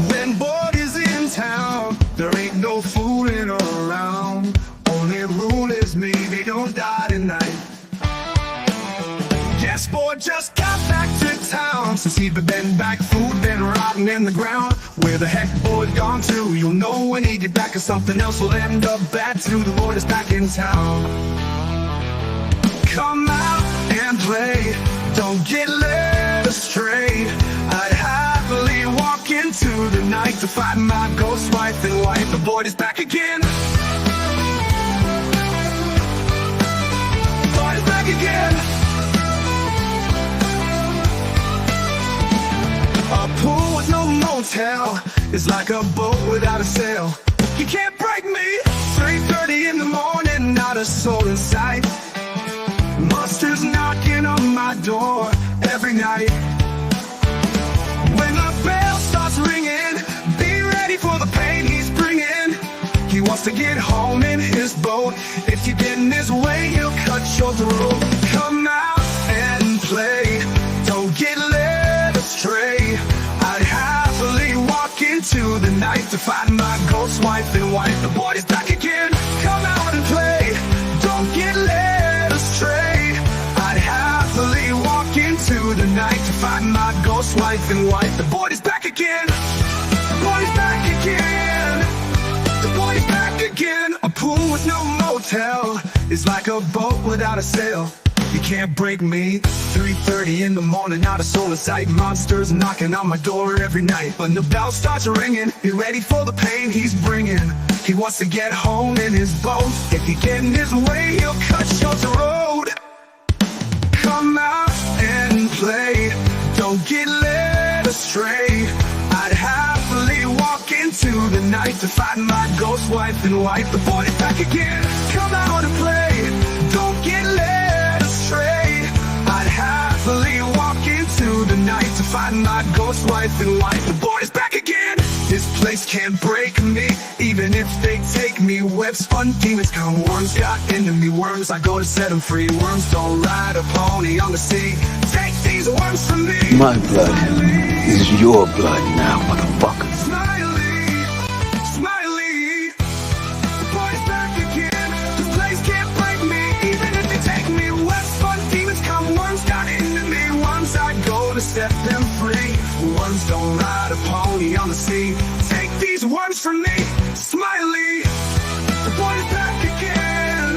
When board is in town, there ain't no fooling around. Only rule is me, they don't die tonight. Jasper just got back to town. Since he'd been back, food been rotting in the ground. Where the heck boy gone to? You'll know when he get back, cause something else will end up bad too. The Lord is back in town. Come out and play, don't get led astray. I'd happily walk into the night to find my ghost wife and wife. The boy is back again. The boy is back again. A pool with no motel is like a boat without a sail. You can't break me. 3:30 in the morning, not a soul in sight. Monsters knocking on my door every night. When the bell starts ringing, be ready for the pain he's bringing. He wants to get home in his boat. If you get in his way, he'll cut your throat. Come out and play, don't get led astray. I'd happily walk into the night to find my ghost wife and wife. The boy is back again. Come out and play, don't get led astray. I'd happily walk into the night to find my ghost wife and wife. The boy is back again. The boy is back again. The boy is back again. A pool with no motel is like a boat without a sail. You can't break me. 3:30 in the morning, not a soul in sight. Monsters knocking on my door every night. When the bell starts ringing, be ready for the pain he's bringing. He wants to get home in his boat. If you get in his way, he'll cut your throat. Come out and play, don't get led astray. I'd happily walk into the night to find my ghost wife and wife. The boy is back again. Come out and play, don't get led astray. I'd happily walk into the night to find my ghost wife and wife. The boy is back again. This place can't break me, even if they take me. Web spun demons come, worms got into me. Worms, I go to set them free. Worms don't ride a pony on the sea. Take these worms from me. My blood is your blood now, motherfucker. Smiley, smiley. The boy's back again. This place can't break me, even if they take me. Web spun demons come, worms got into me. Worms, I go to set them free. Worms don't ride a pony on the sea. Take these worms from me, Smiley. The boy's back again.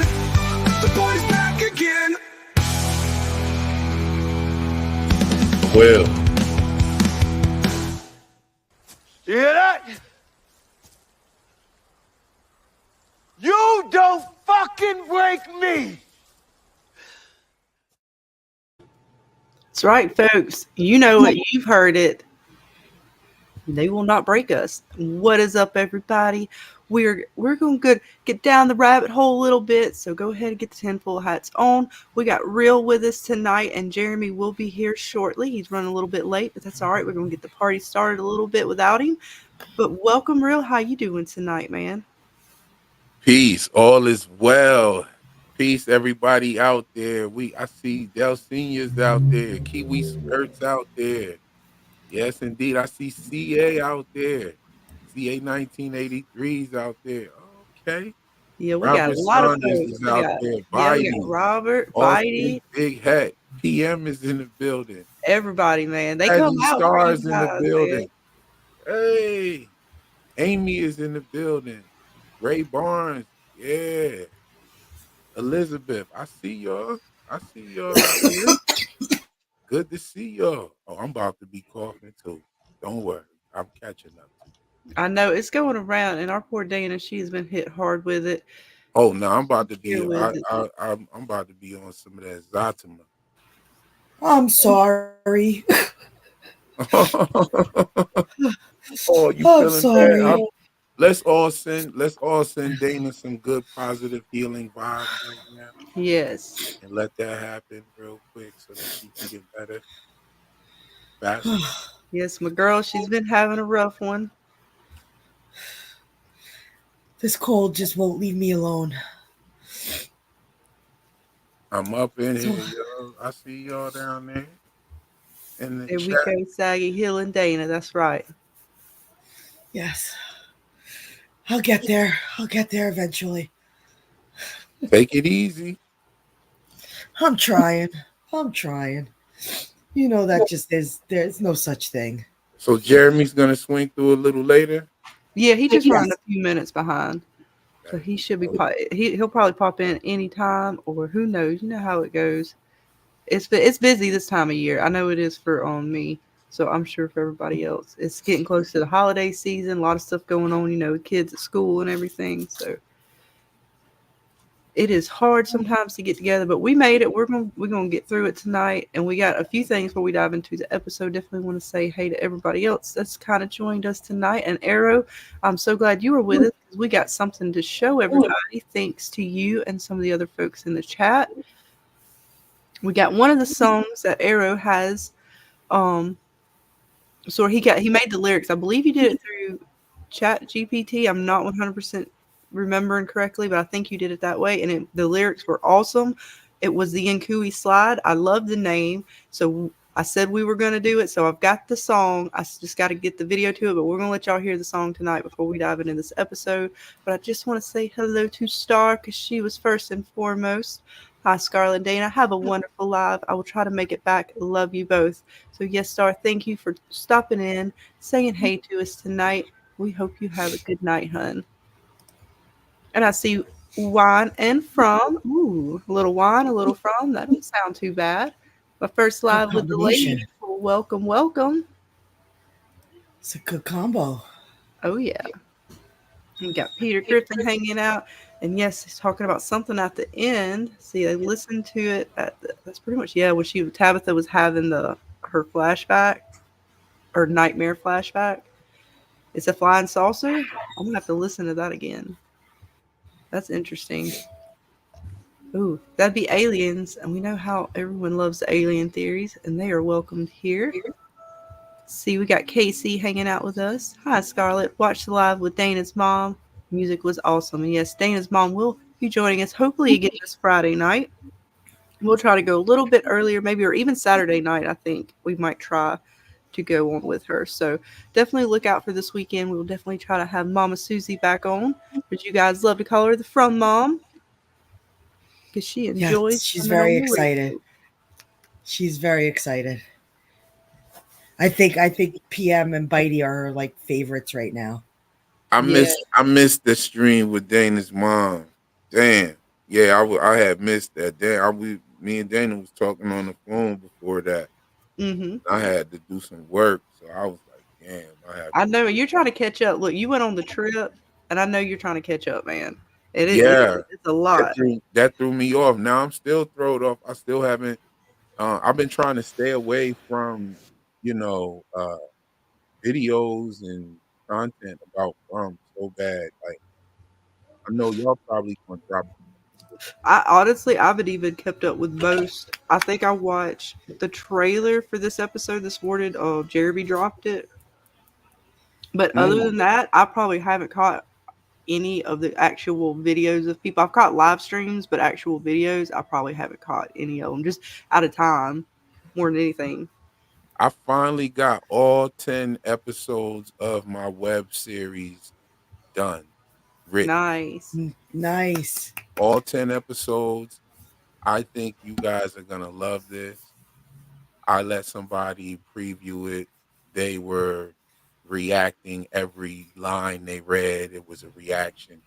The boy's back again. Well, You hear that? You don't fucking break me! That's right, folks. You know it. You've heard it. They will not break us. What is up, everybody? We're going to get down the rabbit hole a little bit, so go ahead and get the tinfoil hats on. We got Real with us tonight, and Jeremy will be here shortly. He's running a little bit late, but that's all right. We're going to get the party started a little bit without him. But welcome, Real. How you doing tonight, man? peace. All is well. Peace, everybody out there. I see Del Seniors out there, Kiwi Skirts out there. Yes, indeed. I see CA out there. CA 1983s out there. Okay. Yeah, we Robert got a lot of Saunders folks. is out there. We Biden, got Robert, Austin, Bitey, Big Hat. PM is in the building. everybody, man. They Eddie come out. for Stars you in the guys, building. Hey, Amy is in the building. Ray Barnes, yeah. Elizabeth, I see y'all. I see y'all out here. Good to see y'all. Oh, I'm about to be coughing too. Don't worry, I'm catching up. I know it's going around, and our poor Dana, she's been hit hard with it. Oh no, I'm about to be. Here with it. I'm about to be on some of that Fatima. I'm sorry. Oh, you I'm feeling sorry. bad? Let's all send Dana some good positive healing vibes right now, Yes. and let that happen real quick so that she can get better faster. Yes, my girl, she's been having a rough one. This cold just won't leave me alone. I'm up in here, yo. I see y'all down there in the There we chat. go, Saggy healing Dana. That's right. Yes. I'll get there. I'll get there eventually. Take it easy. I'm trying. I'm trying. You know that just is there's no such thing. So Jeremy's gonna swing through a little later. Yeah, he just running Yes. a few minutes behind. So Okay. he should be he'll probably pop in anytime, or who knows, you know how it goes. It's busy this time of year. I know it is for me. So I'm sure for everybody else. It's getting close to the holiday season, a lot of stuff going on, with kids at school and everything. So it is hard sometimes to get together, but we made it. We're gonna get through it tonight, and we got a few things before we dive into the episode. Definitely want to say hey to everybody else that's kind of joined us tonight. And Arrow, I'm so glad you were with us because we got something to show everybody. Thanks to you and some of the other folks in the chat. We got one of the songs that Arrow has. So he made the lyrics. I believe he did it through Chat GPT. I'm not 100% remembering correctly, but I think you did it that way. And the lyrics were awesome. It was the Nkui Slide. I love the name. So I said we were going to do it. So I've got the song. I just got to get the video to it, but we're going to let y'all hear the song tonight before we dive into this episode. But I just want to say hello to Star because she was first and foremost. Hi, Scarlett and Dana. Have a wonderful live. I will try to make it back. Love you both. So, yes, Star, thank you for stopping in, saying hey to us tonight. We hope you have a good night, hun. And I see wine and from. Ooh, a little wine, a little from. That don't sound too bad. My first Good live with the ladies. combination. Well, welcome, welcome. It's a good combo. Oh, yeah. You got Peter Griffin hanging out. And yes, he's talking about something at the end. See, I listened to it that's pretty much, yeah, when Tabitha was having her flashback or nightmare flashback. It's a flying saucer. I'm gonna have to listen to that again. That's interesting. Ooh, that'd be aliens, and we know how everyone loves the alien theories, and they are welcomed here. See, we got Casey hanging out with us. Hi, Scarlett. Watch the live with Dana's mom. Music was awesome. And yes, Dana's mom will be joining us hopefully again this Friday night. We'll try to go a little bit earlier, maybe, or even Saturday night. I think we might try to go on with her. So definitely look out for this weekend. We will definitely try to have Mama Susie back on, but you guys love to call her the From Mom because she enjoys Yes, she's coming on very the excited. radio. She's very excited. I think PM and Bitey are her like favorites right now. Yeah. I missed the stream with Dana's mom. Damn. Yeah, I had missed that. Damn, me and Dana was talking on the phone before that. Mm-hmm. I had to do some work, so I was like, damn, I have I to. know you're trying to catch up. Look, you went on the trip, and I know you're trying to catch up, man. Yeah, It's a lot. that threw me off. Now I'm still thrown off. I still haven't. I've been trying to stay away from, you know, videos and content about so bad. Like I know y'all probably gonna drop. I honestly, I haven't even kept up with most. I think I watched the trailer for this episode this morning. Oh, Jeremy dropped it. But other Mm. than that, I probably haven't caught any of the actual videos of people. I've caught live streams, but actual videos, I probably haven't caught any of them. Just out of time, more than anything. I finally got all 10 episodes of my web series done, written. Nice. Nice. All 10 episodes. I think you guys are gonna love this. I let somebody preview it. They were reacting every line they read. It was a reaction.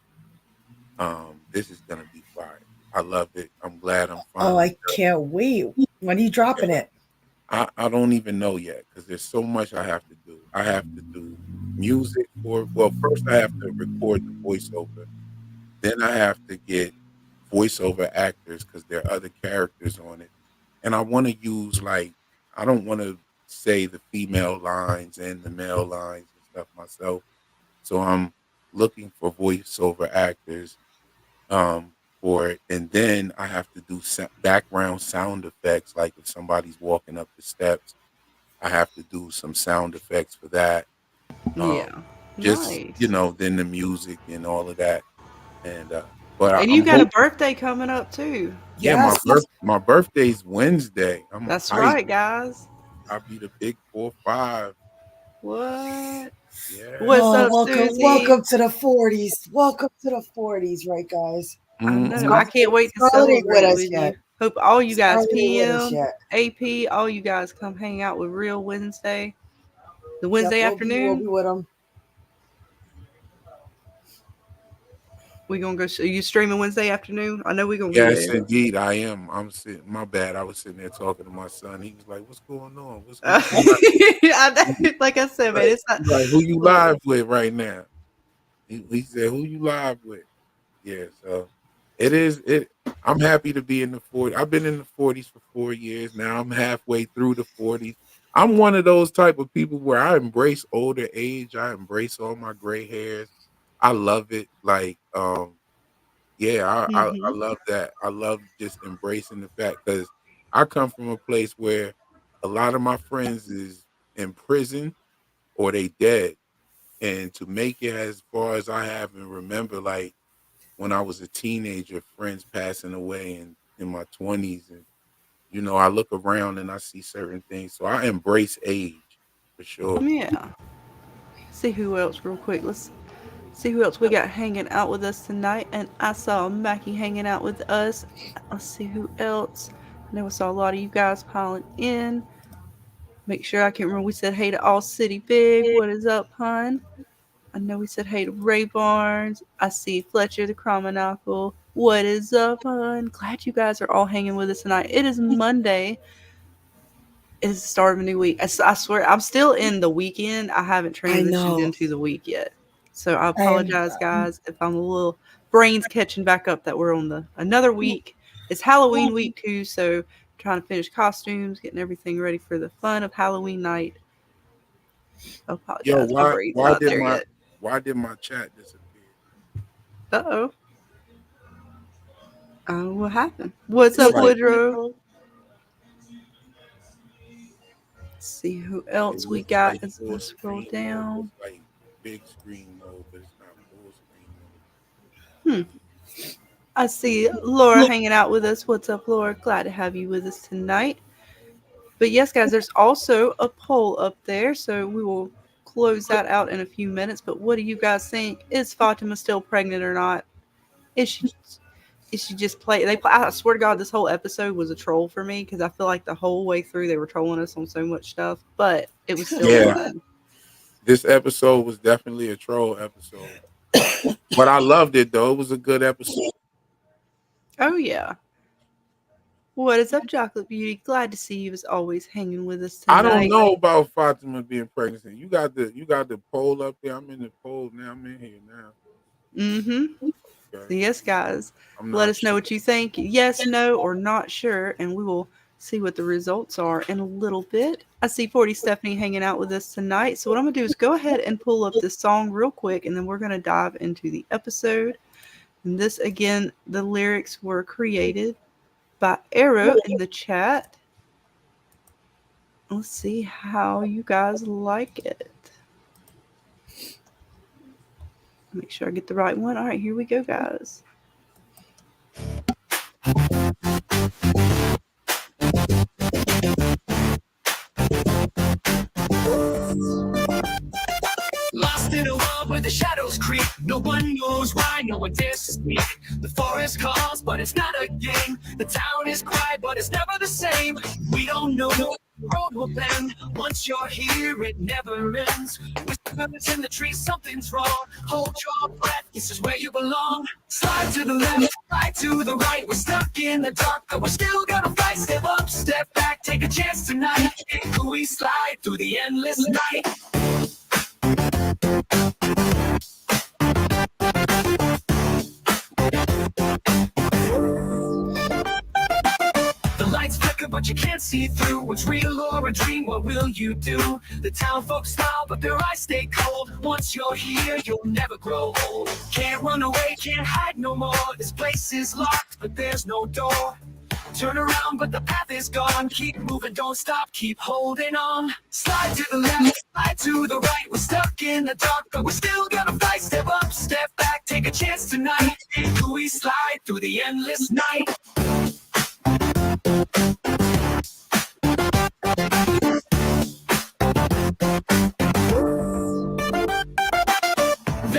This is gonna be fire. I love it. I'm glad I'm Oh, finally I can't wait. When are you dropping it? I don't even know yet because there's so much I have to do. I have to do music well, first I have to record the voiceover. Then I have to get voiceover actors because there are other characters on it. And I want to use I don't want to say the female lines and the male lines and stuff myself. So I'm looking for voiceover actors for it. And then I have to do background sound effects. Like if somebody's walking up the steps, I have to do some sound effects for that. Um, Yeah. just, Nice. then the music and all of that. And, but And you I'm got a hoping. birthday coming up too. Yeah, Yes. my birthday's Wednesday. I'm That's hyped. right, guys. I'll be the big 4-5. What? Yeah. What's Oh, up, Susie? welcome to the 40s. Welcome to the 40s, right, guys? I Mhm. know. I can't wait to Scarlett ain't with celebrate us with you. yet. Hope all you guys, Scarlett ain't with us PM, yet. AP, all you guys come hang out with Real Wednesday. The Yep, Wednesday we'll afternoon. be with them. We gonna go. Are you streaming Wednesday afternoon? I know we gonna be Yes, there. indeed, I am. I'm sitting. My bad. I was sitting there talking to my son. He was like, "What's going on? What's who you live?" I know, like I said, man, Like, it's not. he's like, "Who you Look, live with right now?" He said, "Who you live with?" Yeah, so it is. It. I'm happy to be in the 40s. I've been in the 40s for 4 years now. I'm halfway through the 40s. I'm one of those type of people where I embrace older age. I embrace all my gray hairs. I love it. Like, yeah, I mm-hmm. love that. I love just embracing the fact because I come from a place where a lot of my friends is in prison or they dead, and to make it as far as I have and remember, like when I was a teenager, friends passing away in my 20s, and I look around and I see certain things, so I embrace age for sure. Yeah. See who else real quick. Let's see who else we got hanging out with us tonight. And I saw Mackie hanging out with us. Let's see who else. I know I saw a lot of you guys piling in. Make sure I can't remember. We said hey to All City Big. What is up, hun? I know we said hey to Ray Barnes. I see Fletcher the Chromonacle. What is up, hun? Glad you guys are all hanging with us tonight. It is Monday. It is the start of a new week. I swear, I'm still in the weekend. I haven't I transitioned know. into the week yet. So I I am. apologize, guys, if I'm a little brains catching back up that we're on the another week. It's Halloween week too, so trying to finish costumes, getting everything ready for the fun of Halloween night. I Yo, apologize, my brain's not there yet. why did my chat disappear? Uh oh. What happened? What's It's up, like Woodrow? Let's see who it else we looks got like as I full scroll screen mode. down. It's like big screen mode, but it's not full screen mode. Hmm. I see Laura hanging out with us. What's up, Laura? Glad to have you with us tonight. But yes, guys, there's also a poll up there, so we will close that out in a few minutes. But what do you guys think? Is Fatima still pregnant or not? Is she? Is she just play? I swear to God, this whole episode was a troll for me because I feel like the whole way through they were trolling us on so much stuff, but it was still Yeah, fun. this episode was definitely a troll episode, but I loved it though. It was a good episode. Oh yeah. What is up, Chocolate Beauty? Glad to see you as always hanging with us I don't tonight. know about Fatima being pregnant. You got the poll up there. I'm in the poll now. I'm in here now. Mm-hmm. Okay. Yes, guys. I'm Let not us know sure. what you think. Yes, no, or not sure, and we will see what the results are in a little bit. I see 40 Stephanie hanging out with us tonight. So what I'm gonna do is go ahead and pull up this song real quick, and then we're gonna dive into the episode. And this again, the lyrics were created by Arrow in the chat. Let's see how you guys like it. Make sure I get the right one. All right, here we go, guys. Lost in a world where the shadows creep. No one knows why, no one dares to speak. The forest calls, but it's not a game. The town is quiet, but it's never the same. We don't know the road will bend. Once you're here, it never ends. Whispers in the trees, something's wrong. Hold your breath, this is where you belong. Slide to the left, slide to the right. We're stuck in the dark, but we're still gonna fight. Step up, step back, take a chance tonight. We slide through the endless night. The lights flicker, but you can't see through. What's real or a dream, what will you do? The town folks smile, but their eyes stay cold. Once you're here, you'll never grow old. Can't run away, can't hide no more. This place is locked, but there's no door. Turn around, but the path is gone. Keep moving, don't stop, keep holding on. Slide to the left, slide to the right. We're stuck in the dark, but we're still gonna fight. Step up, step back, take a chance tonight. We slide through the endless night.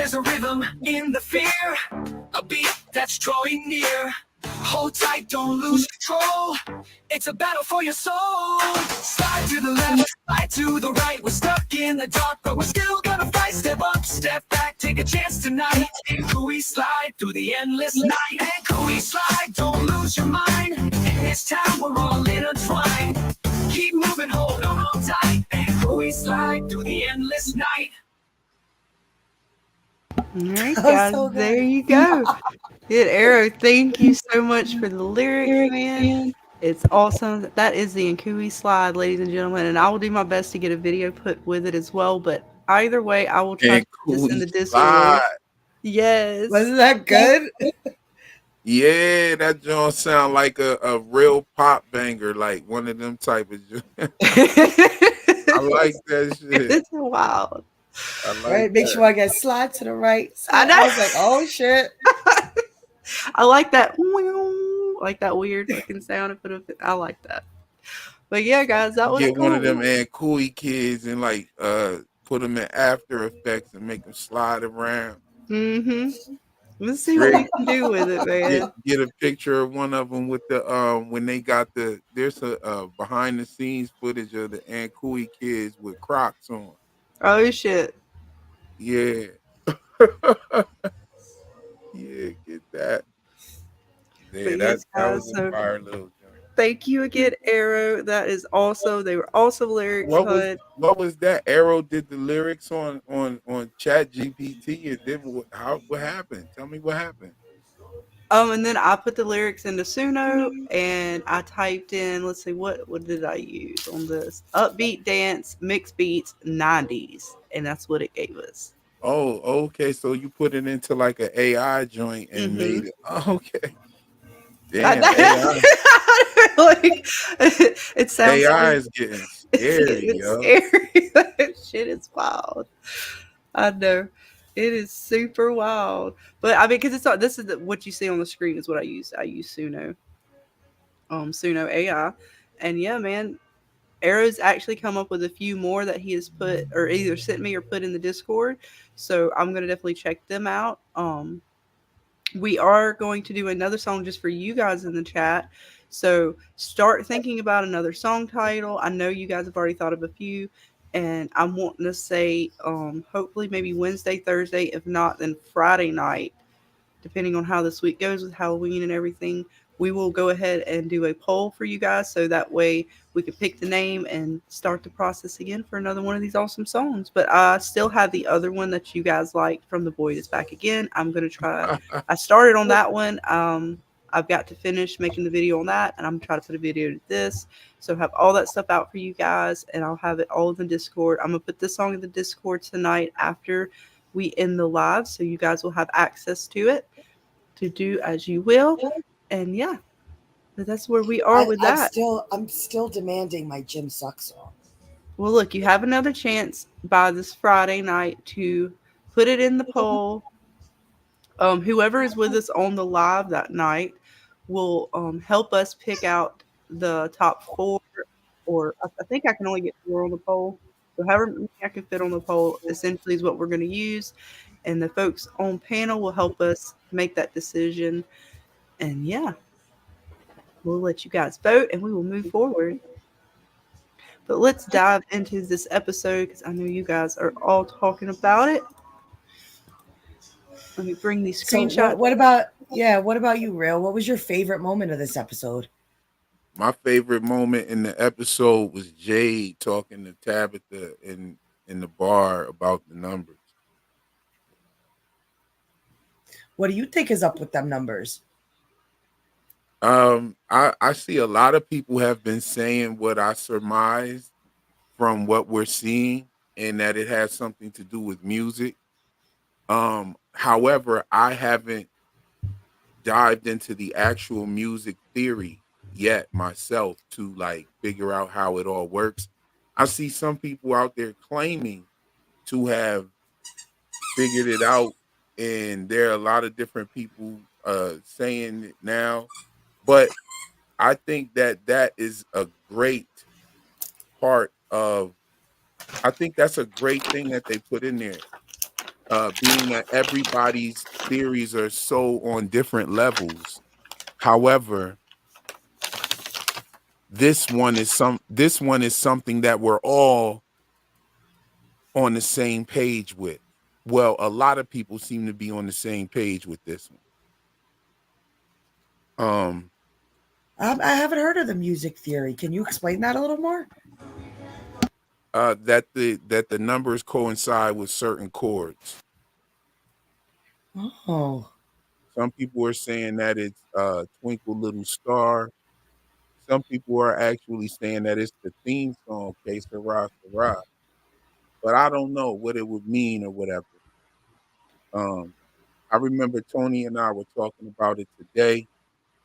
There's a rhythm in the fear, a beat that's drawing near. Hold tight, don't lose control. It's a battle for your soul. Slide to the left, slide to the right. We're stuck in the dark, but we're still gonna fight. Step up, step back, take a chance tonight. And we slide through the endless night. And we slide, don't lose your mind. In this time, we're all intertwined. Keep moving, hold on tight. And we slide through the endless night. All right, That was guys, so good. there you go. Good Arrow. Thank you so much for the lyrics, man. It's awesome. That is the Nkui slide, ladies and gentlemen, and I will do my best to get a video put with it as well. But either way, I will try And to put this in Cooley the Discord. slide. Yes. Wasn't that good? Yeah, that joint sound like a real pop banger, like one of them type of joints. I like that shit. It's wild. I like Right, make that. sure I get slide to the right. I know. I was like, oh shit. I like that, like that weird looking sound. I like that. But yeah, guys, that was Get cool. one of them and Cooley kids and like put them in After Effects and make them slide around. Mm-hmm. Let's see what we can do with it, man. Get a picture of one of them with the when they got there's a behind the scenes footage of the Ankui kids with Crocs on. Oh shit. Yeah. Yeah, get that. Yeah, But that yes, that was guys, a so fire little joint. thank you again, Arrow. That is also they were awesome lyrics. What was that? Arrow did the lyrics on Chat GPT and then what happened? Tell me what happened. And then I put the lyrics into Suno and I typed in, let's see, what did I use on this? Upbeat dance, mixed beats, 90s. And that's what it gave us. Oh, okay. So you put it into like an AI joint and made it. Okay. Damn, AI. Like, it sounds AI is getting scary, it's yo. scary. That shit is wild. I know. It is super wild. But I mean, because it's not, this is what you see on the screen is what I use. I use Suno. Suno AI. And yeah, man, Arrow's actually come up with a few more that he has put or either sent me or put in the Discord. So I'm gonna definitely check them out. We are going to do another song just for you guys in the chat. So start thinking about another song title. I know you guys have already thought of a few, and I'm wanting to say hopefully maybe Wednesday, Thursday, if not then Friday night, depending on how this week goes with Halloween and everything. We will go ahead and do a poll for you guys so that way we can pick the name and start the process again for another one of these awesome songs. But I still have the other one that you guys liked from The Void Is Back Again. I'm going to try. I started on that one. I've got to finish making the video on that, and I'm going to try to put a video to this. So have all that stuff out for you guys, and I'll have it all in the Discord. I'm going to put this song in the Discord tonight after we end the live, so you guys will have access to it to do as you will. And yeah, but that's where we are with that. I'm still demanding my Jim Suck song. Well, look, you have another chance by this Friday night to put it in the poll. Whoever is with us on the live that night will help us pick out the top 4, or I think I can only get 4 on the poll. So however many I can fit on the poll essentially is what we're going to use. And the folks on panel will help us make that decision. And yeah, we'll let you guys vote and we will move forward. But let's dive into this episode because I know you guys are all talking about it. Let me bring these screenshots. So what about you, Rail? What was your favorite moment of this episode? My favorite moment in the episode was Jade talking to Tabitha in the bar about the numbers. What do you think is up with them numbers? I see a lot of people have been saying what I surmised from what we're seeing, and that it has something to do with music. However, I haven't dived into the actual music theory yet myself to like figure out how it all works. I see some people out there claiming to have figured it out, and there are a lot of different people saying it now. But I think that is a great part of. I think that's a great thing that they put in there. being that everybody's theories are so on different levels. However, this one is something that we're all on the same page with. Well, a lot of people seem to be on the same page with this one. I haven't heard of the music theory. Can you explain that a little more? That the numbers coincide with certain chords. Oh, Some people are saying that it's Twinkle Little Star. Some people are actually saying that it's the theme song, Que Sera Sera. But I don't know what it would mean or whatever. Um, I remember Tony and I were talking about it today,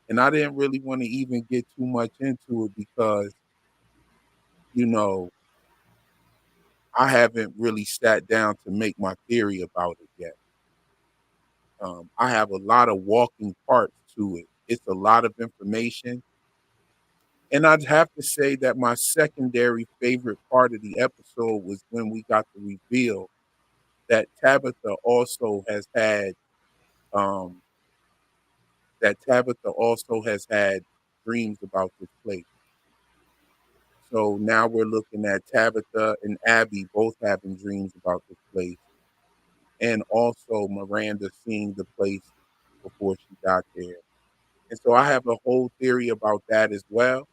and I didn't really want to even get too much into it because, you know, I haven't really sat down to make my theory about it yet. I have a lot of walking parts to it. It's a lot of information. And I'd have to say that my secondary favorite part of the episode was when we got the reveal that Tabitha also has had um, dreams about this place. So now we're looking at Tabitha and Abby both having dreams about this place, and also Miranda seeing the place before she got there. And so I have a whole theory about that as well.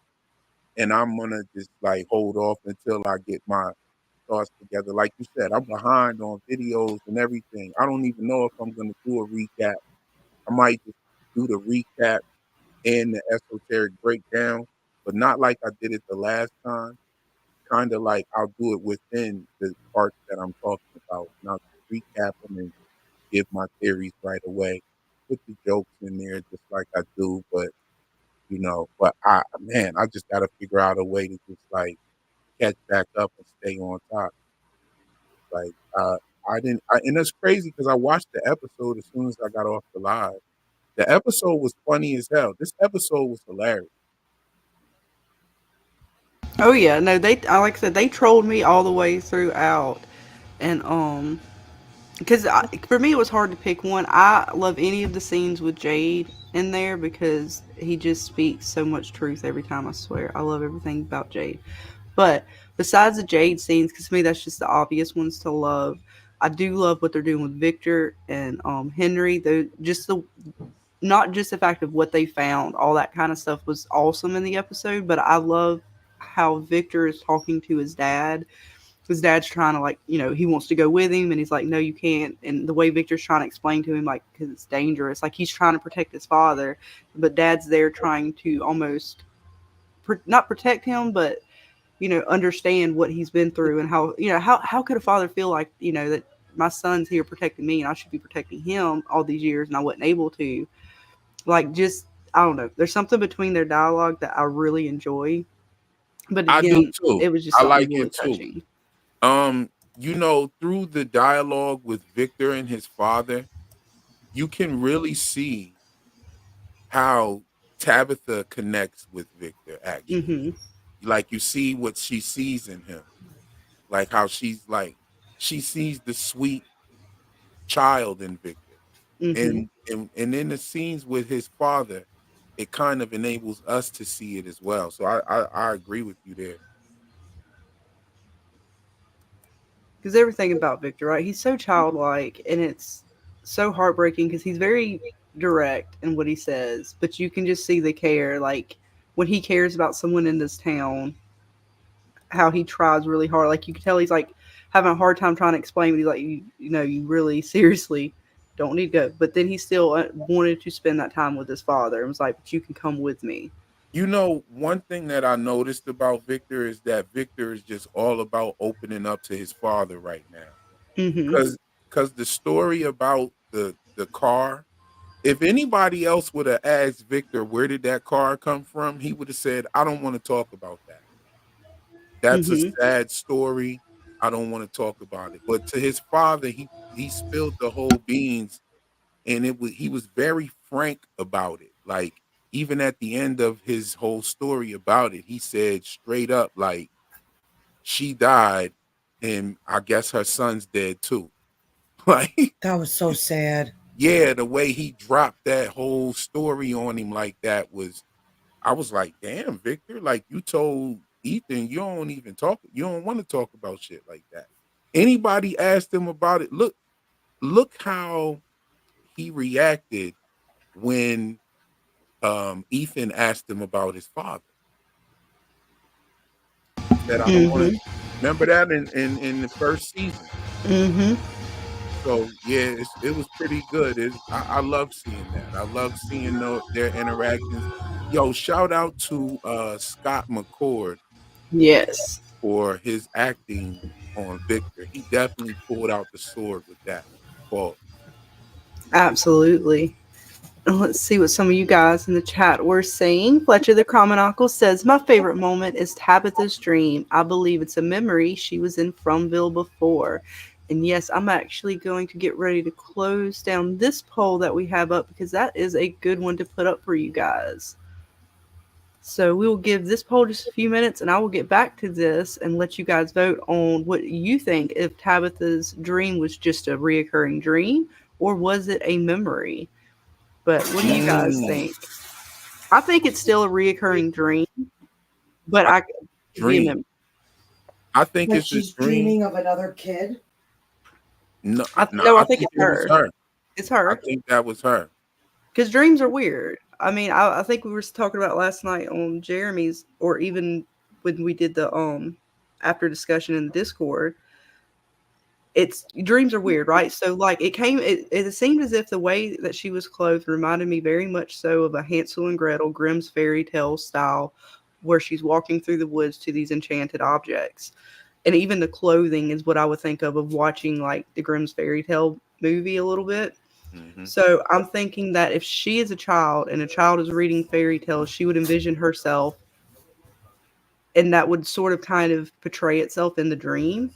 And I'm gonna just like hold off until I get my thoughts together. Like you said, I'm behind on videos and everything. I don't even know if I'm gonna do a recap. I might just do the recap and the esoteric breakdown, but not like I did it the last time. Kind of like I'll do it within the parts that I'm talking about, and I'll recap them and give my theories right away. Put the jokes in there just like I do, but but I just got to figure out a way to just like catch back up and stay on top. Like, I didn't, and it's crazy because I watched the episode as soon as I got off the live. The episode was funny as hell. This episode was hilarious. Oh yeah, no, they like I said, they trolled me all the way throughout, and because for me it was hard to pick one. I love any of the scenes with Jade in there because he just speaks so much truth every time. I swear, I love everything about Jade. But besides the Jade scenes, because to me that's just the obvious ones to love. I do love what they're doing with Victor and Henry. Though just the not just the fact of what they found, all that kind of stuff was awesome in the episode. But I love how Victor is talking to his dad. His dad's trying to, like, he wants to go with him, and he's like, no, you can't. And the way Victor's trying to explain to him, like, because it's dangerous, like he's trying to protect his father, but dad's there trying to almost not protect him, but understand what he's been through and how how could a father feel like that my son's here protecting me and I should be protecting him all these years and I wasn't able to. Like, just, I don't know. There's something between their dialogue that I really enjoy. But I do again, too. it was just I something like really it too. touching. Through the dialogue with Victor and his father, you can really see how Tabitha connects with Victor, actually. Mm-hmm. Like, you see what she sees in him. Like how she sees the sweet child in Victor. Mm-hmm. And in the scenes with his father, it kind of enables us to see it as well. So I agree with you there. Because everything about Victor, right? He's so childlike, and it's so heartbreaking because he's very direct in what he says, but you can just see the care. Like, when he cares about someone in this town, how he tries really hard. Like, you can tell he's like having a hard time trying to explain, but he's like, you really seriously don't need to go. But then he still wanted to spend that time with his father and was like, but you can come with me. One thing that I noticed about Victor is that Victor is just all about opening up to his father right now. Mm-hmm. Cause the story about the car, if anybody else would have asked Victor where did that car come from, he would have said, I don't want to talk about that. That's a Mm-hmm. sad story. I don't want to talk about it. But to his father, he spilled the whole beans, and he was very frank about it. Like, even at the end of his whole story about it, he said straight up, like, she died, and I guess her son's dead too. Like, That was so sad. yeah, the way he dropped that whole story on him like that was, I was like, damn, Victor, like you told Ethan, you don't want to talk about shit like that. Anybody asked him about it, look how he reacted when Ethan asked him about his father. He said, I don't want to Mm-hmm. remember that in the first season. Mm-hmm. So yeah, it was pretty good. I love seeing that. I love seeing their interactions. Yo, shout out to Scott McCord Yes. for his acting on Victor. He definitely pulled out the sword with that. Paul. Absolutely. Let's see what some of you guys in the chat were saying. Fletcher the Common Uncle says, my favorite moment is Tabitha's dream. I believe it's a memory she was in Fromville before. And yes, I'm actually going to get ready to close down this poll that we have up because that is a good one to put up for you guys. So we will give this poll just a few minutes and I will get back to this and let you guys vote on what you think, if Tabitha's dream was just a reoccurring dream or was it a memory. But what do you guys Mm, think? I think it's still a reoccurring dream, but I I could be a dream. member. I think Like it's a she's dream. dreaming of another kid. No, No, no, I I think think it's it was her. her. It's I her think that was her. because dreams are weird. I mean, I think we were talking about last night on Jeremy's, or even when we did the after discussion in the Discord. It's dreams are weird, right? So like it seemed as if the way that she was clothed reminded me very much so of a Hansel and Gretel Grimm's fairy tale style, where she's walking through the woods to these enchanted objects. And even the clothing is what I would think of watching like the Grimm's fairy tale movie a little bit. Hmm. So I'm thinking that if she is a child and a child is reading fairy tales, she would envision herself, and that would sort of kind of portray itself in the dream.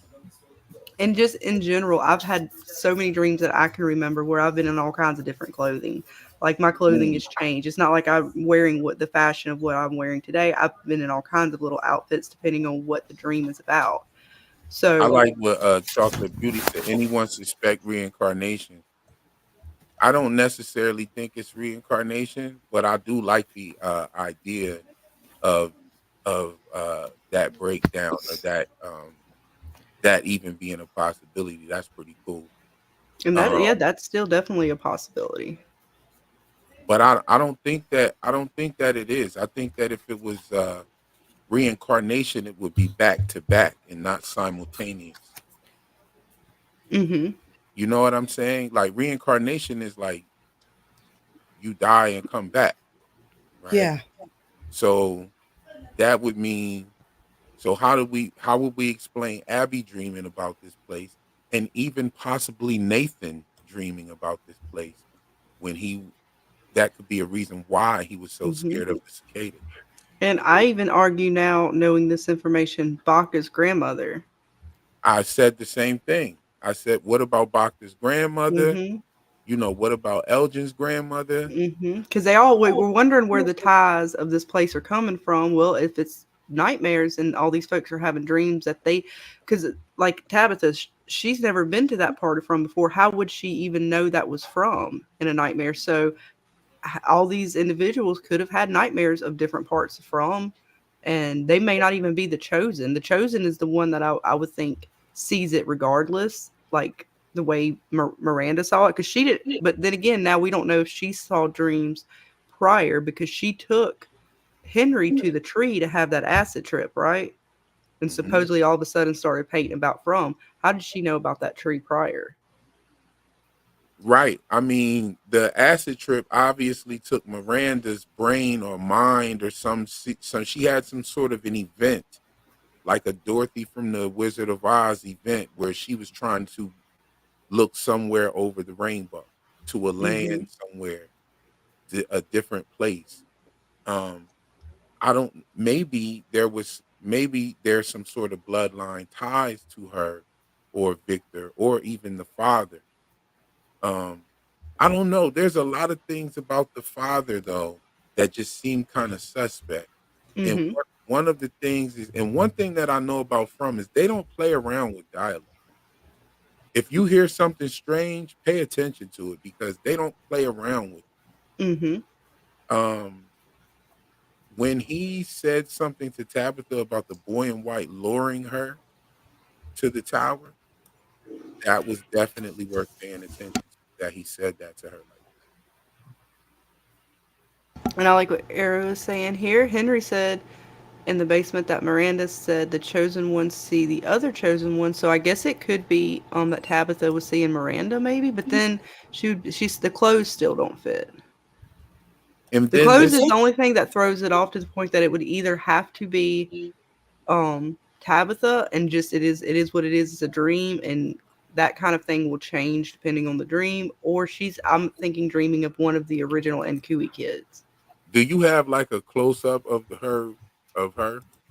And just in general, I've had so many dreams that I can remember where I've been in all kinds of different clothing. Like my clothing has changed. It's not like I'm wearing what the fashion of what I'm wearing today. I've been in all kinds of little outfits depending on what the dream is about. I So, like what Chocolate Beauty said. Anyone suspect reincarnation? I don't necessarily think it's reincarnation, but I do like the idea of that breakdown, or that even being a possibility. That's pretty cool. and that, Um, yeah, that's still definitely a possibility. but I don't think that it is. I think that if it was reincarnation, it would be back to back and not simultaneous. Hmm. You know what I'm saying? Like reincarnation is like you die and come back, right? Yeah. So that would mean, so how would we explain Abby dreaming about this place, and even possibly Nathan dreaming about this place, when he that could be a reason why he was so Hmm. scared of the cicadas. And I even argue now, knowing this information, Baka's grandmother. I said the same thing. I said, what about Bach's grandmother? Hmm. You know, what about Elgin's grandmother? Because they all were wondering where the ties of this place are coming from. Well, if it's nightmares and all these folks are having dreams that they, because like Tabitha, she's never been to that part of from before. How would she even know that was from in a nightmare? So all these individuals could have had nightmares of different parts from, and they may not even be the chosen. The chosen is the one that I would think sees it regardless, like the way Miranda saw it, because she did. But then again, now we don't know if she saw dreams prior because she took Henry to the tree to have that acid trip, right? And Hmm. supposedly all of a sudden started painting about from. How did she know about that tree prior? Right. I mean, the acid trip obviously took Miranda's brain or mind, or some she had some sort of an event, like a Dorothy from the Wizard of Oz event, where she was trying to look somewhere over the rainbow, to a Mm-hmm. land somewhere, to a different place. Um, I don't. Maybe there's some sort of bloodline ties to her, or Victor, or even the father. Um, I don't know. There's a lot of things about the father though that just seem kind of suspect. And Mm-hmm. one of the things is, and one thing that I know about From is they don't play around with dialogue. if you hear something strange, pay attention to it because they don't play around with Mm-hmm. it. When he said something to Tabitha about the boy in white luring her to the tower, that was definitely worth paying attention to. That he said that to her like And I like what Arrow is saying here. Henry said in the basement that Miranda said the chosen ones see the other chosen one. So I guess it could be that Tabitha was seeing Miranda maybe, but then she's the clothes still don't fit. that. And The then clothes this, is the only thing that throws it off to the point that it would either have to be Tabitha and just it is what it is. It's a dream and that kind of thing will change depending on the dream, or I'm thinking dreaming of one of the original Nkui kids. do you have like a close up of her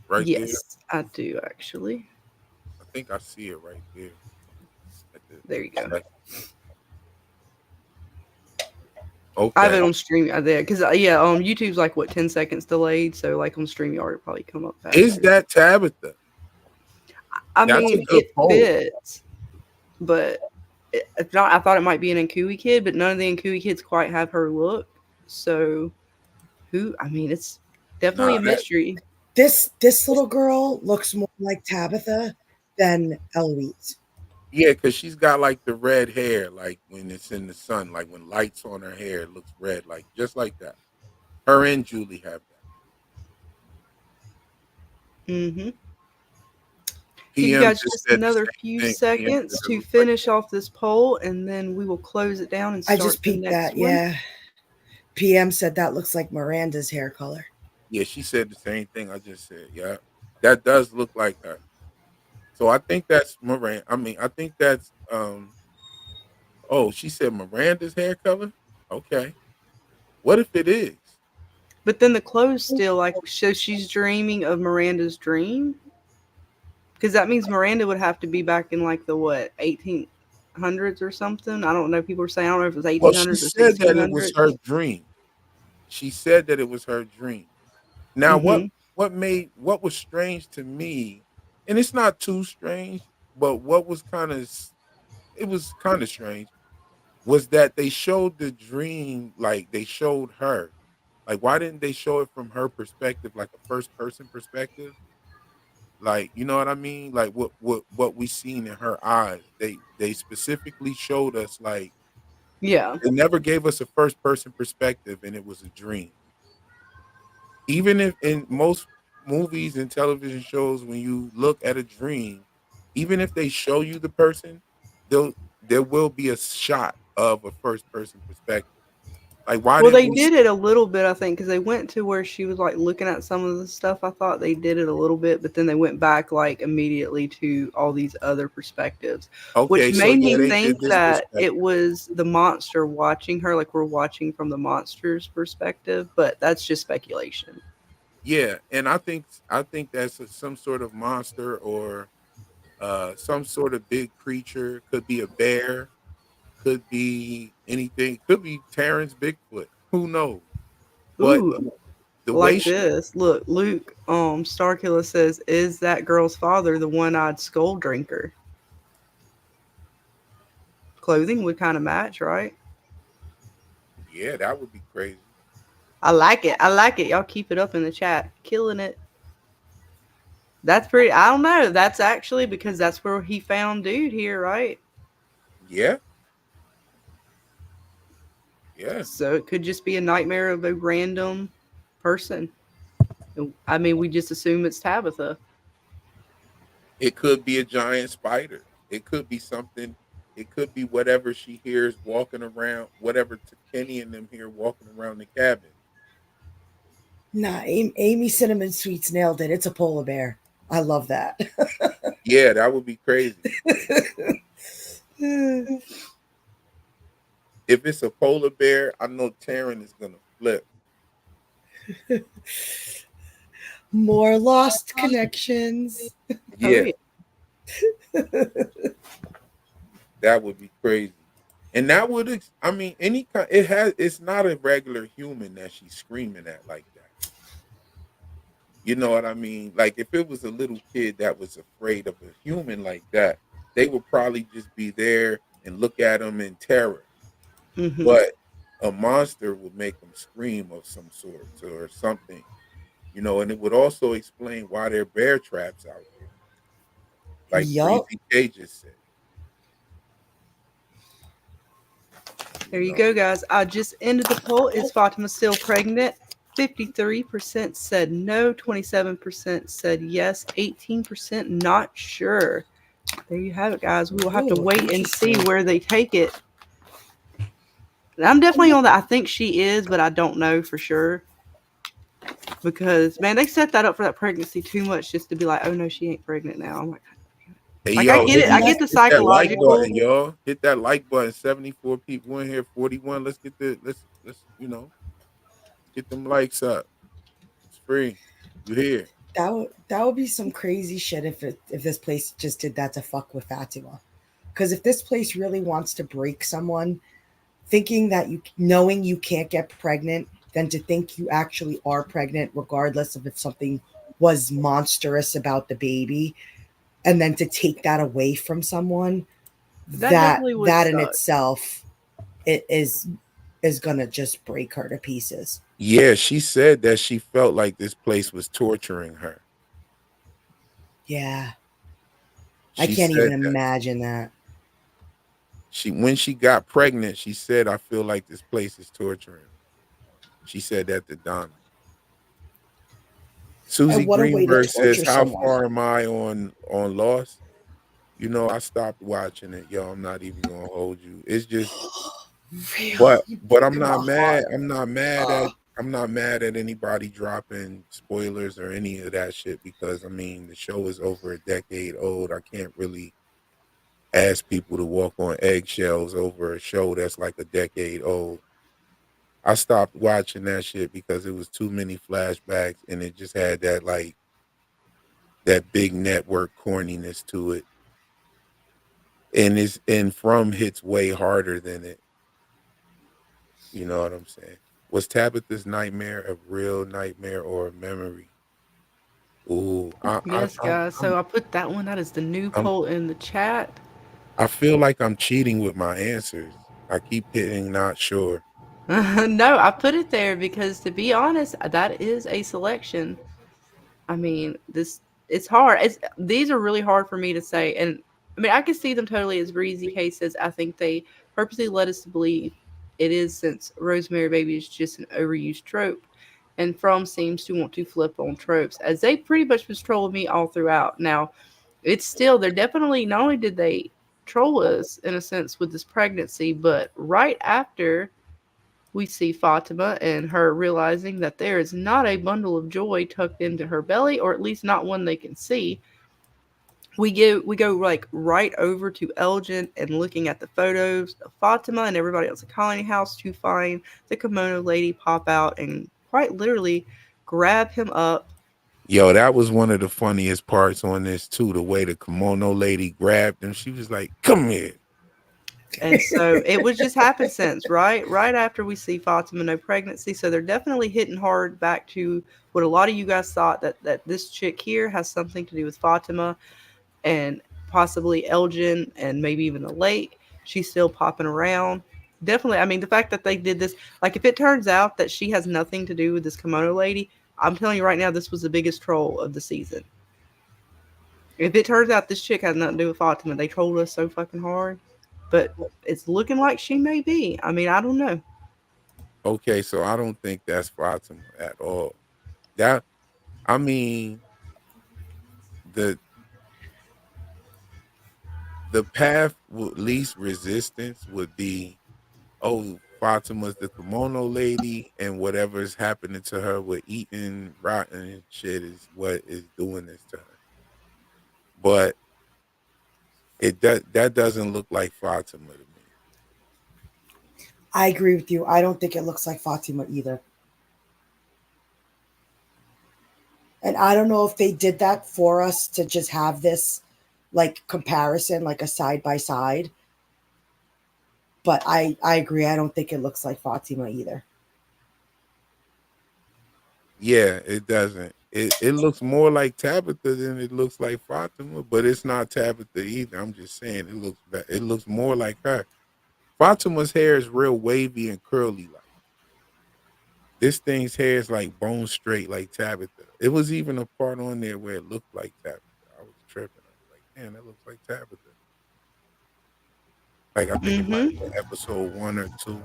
right there? Yes, I do actually. I think I see it right there at the There you go. second. I have Okay. it on stream there because YouTube's like what 10 seconds delayed, so like on StreamYard it'll probably come up Is faster. that Tabitha? I That's a mean, good it poll. fits, but if not, I thought it might be an Nkui kid, but none of the Nkui kids quite have her look. So who? I mean, it's definitely Nah, a that mystery. This little girl looks more like Tabitha than Eloise. yeah, because she's got like the red hair, like when it's in the sun, like when lights on her hair, it looks red, like just like that. Her and Julie have that. Mm-hmm. Give you PM guys just just said the another few same thing. PM said seconds it to looks like finish off this poll, and then we will close it down and I start just the peeked next that. one. Yeah. PM said that looks like Miranda's hair color. yeah, she said the same thing I just said. Yeah, that does look like her. So I think that's Miranda. I mean, I think that's Oh, she said Miranda's hair color. Okay, what if it is? But then the clothes still like so she's dreaming of Miranda's dream because that means Miranda would have to be back in like the what 1800s or something. I don't know. People were saying I don't know if it was Well, she 1800s or said that it was 1600s. her dream. She said that it was her dream. Now, Mm-hmm. what was strange to me, and it's not too strange, but what was it was kind of strange was that they showed the dream like they showed her. Like, why didn't they show it from her perspective, like a first person perspective? Like, you know what I mean? Like what we seen in her eyes. They specifically showed us like Yeah. they never gave us a first person perspective, and it was a dream. Even if in most movies and television shows, when you look at a dream, even if they show you the person, they'll there will be a shot of a first person perspective. Like, why Well, didn't they we? did it a little bit, I think, because they went to where she was like looking at some of the stuff. I thought they did it a little bit, but then they went back like immediately to all these other perspectives, which Okay, so made yeah, me they did think this that perspective. it was the monster watching her, like we're watching from the monster's perspective, but that's just speculation. Yeah, and I think that's some sort of monster or some sort of big creature. Could be a bear, could be anything, could be Terrence Bigfoot. Who knows? But Ooh, the way like she, this. Look, Luke, Starkiller says, is that girl's father the one-eyed skull drinker? Clothing would kind of match, right? yeah, that would be crazy. I like it. I like it. Y'all keep it up in the chat. Killing it. That's pretty. I don't know. That's actually because that's where he found dude here, right? Yeah, yeah. So it could just be a nightmare of a random person. I mean, we just assume it's Tabitha. It could be a giant spider. It could be something. It could be whatever she hears walking around, whatever Kenny and them hear walking around the cabin. Nah, Amy Cinnamon Sweets nailed it. It's a polar bear. I love that. Yeah, that would be crazy. If it's a polar bear, I know Taryn is gonna flip. More lost connections. Oh Yeah, yeah. that would be crazy. And that would, I mean, any kind. It has. It's not a regular human that she's screaming at like that. You know what I mean? Like if it was a little kid that was afraid of a human like that, they would probably just be there and look at them in terror. Hmm. But a monster would make them scream of some sort or something, and it would also explain why there are bear traps out there, like Yup. Breezy K just said. There You you know, go, guys. I just ended the poll. Is Fatima still pregnant? 53% said no, 27% said yes, 18% not sure. There you have it, guys. We will have to Ooh, wait and see interesting. where they take it. I'm definitely on that. I think she is, but I don't know for sure. Because, man, they set that up for that pregnancy too much just to be like, oh no, she ain't pregnant now. I'm hey like I yo, get it. And I that get the hit that like psychological. button, y'all. Hit that like button. 74 people in here, 41. Let's get the get them likes up. It's free. You here? that would be some crazy shit if this place just did that to fuck with Fatima. Because if this place really wants to break someone, thinking that knowing you can't get pregnant, then to think you actually are pregnant, regardless of if something was monstrous about the baby, and then to take that away from someone, That that definitely would that in suck. itself it is gonna just break her to pieces. Yeah, she said that she felt like this place was torturing her. Yeah, I She can't even said that. imagine that. When she got pregnant, she said, I feel like this place is torturing me. She said that to Donna. And Susie what a way to Greenberg says, torture how someone. far am I on Lost? I stopped watching it, yo. I'm not even gonna hold you. It's just Real, but you but broke I'm my not mad. heart. I'm not mad at anybody dropping spoilers or any of that shit because I mean the show is over a decade old. I can't really ask people to walk on eggshells over a show that's like a decade old. I stopped watching that shit because it was too many flashbacks and it just had that big network corniness to it. And From hits way harder than it. You know what I'm saying? Was Tabitha's nightmare a real nightmare or a memory? Ooh, Yes, guys. So I put that one. That is the new I'm, poll in the chat. I feel like I'm cheating with my answers. I keep hitting not sure. No, I put it there because to be honest, that is a selection. I mean, this it's hard. These are really hard for me to say, and I mean, I can see them totally as Breezy cases. I think they purposely led us to believe it is since Rosemary Baby is just an overused trope, and From seems to want to flip on tropes as they pretty much was trolling me all throughout. Now, it's still they're definitely not only did they troll us in a sense with this pregnancy, but right after we see Fatima and her realizing that there is not a bundle of joy tucked into her belly, or at least not one they can see. We go like right over to Elgin and looking at the photos of Fatima and everybody else at Colony House to find the kimono lady pop out and quite literally grab him up. Yo, that was one of the funniest parts on this too. The way the kimono lady grabbed him, she was like, "Come here." And so it was just happenstance, right? Right after we see Fatima no pregnancy. So they're definitely hitting hard back to what a lot of you guys thought that this chick here has something to do with Fatima and possibly Elgin and maybe even the lake. She's still popping around. Definitely, I mean, the fact that they did this, like if it turns out that she has nothing to do with this kimono lady, I'm telling you right now, this was the biggest troll of the season. If it turns out this chick has nothing to do with Fatima, they trolled us so fucking hard. But it's looking like she may be. I mean, I don't know. Okay, so I don't think that's Fatima at all. That I mean the the path with least resistance would be, oh, Fatima's the kimono lady, and whatever's happening to her with eating rotten shit is what is doing this to her. But that doesn't look like Fatima to me. I agree with you. I don't think it looks like Fatima either. And I don't know if they did that for us to just have this like comparison, like a side by side. But I agree. I don't think it looks like Fatima either. Yeah, it doesn't. it looks more like Tabitha than it looks like Fatima, but it's not Tabitha either. I'm just saying it looks more like her. Fatima's hair is real wavy and curly like. This thing's hair is like bone straight like Tabitha. It was even a part on there where it looked like Tabitha. I was tripping. I was like, man, that looks like Tabitha. Like I think it might have been episode 1 or 2.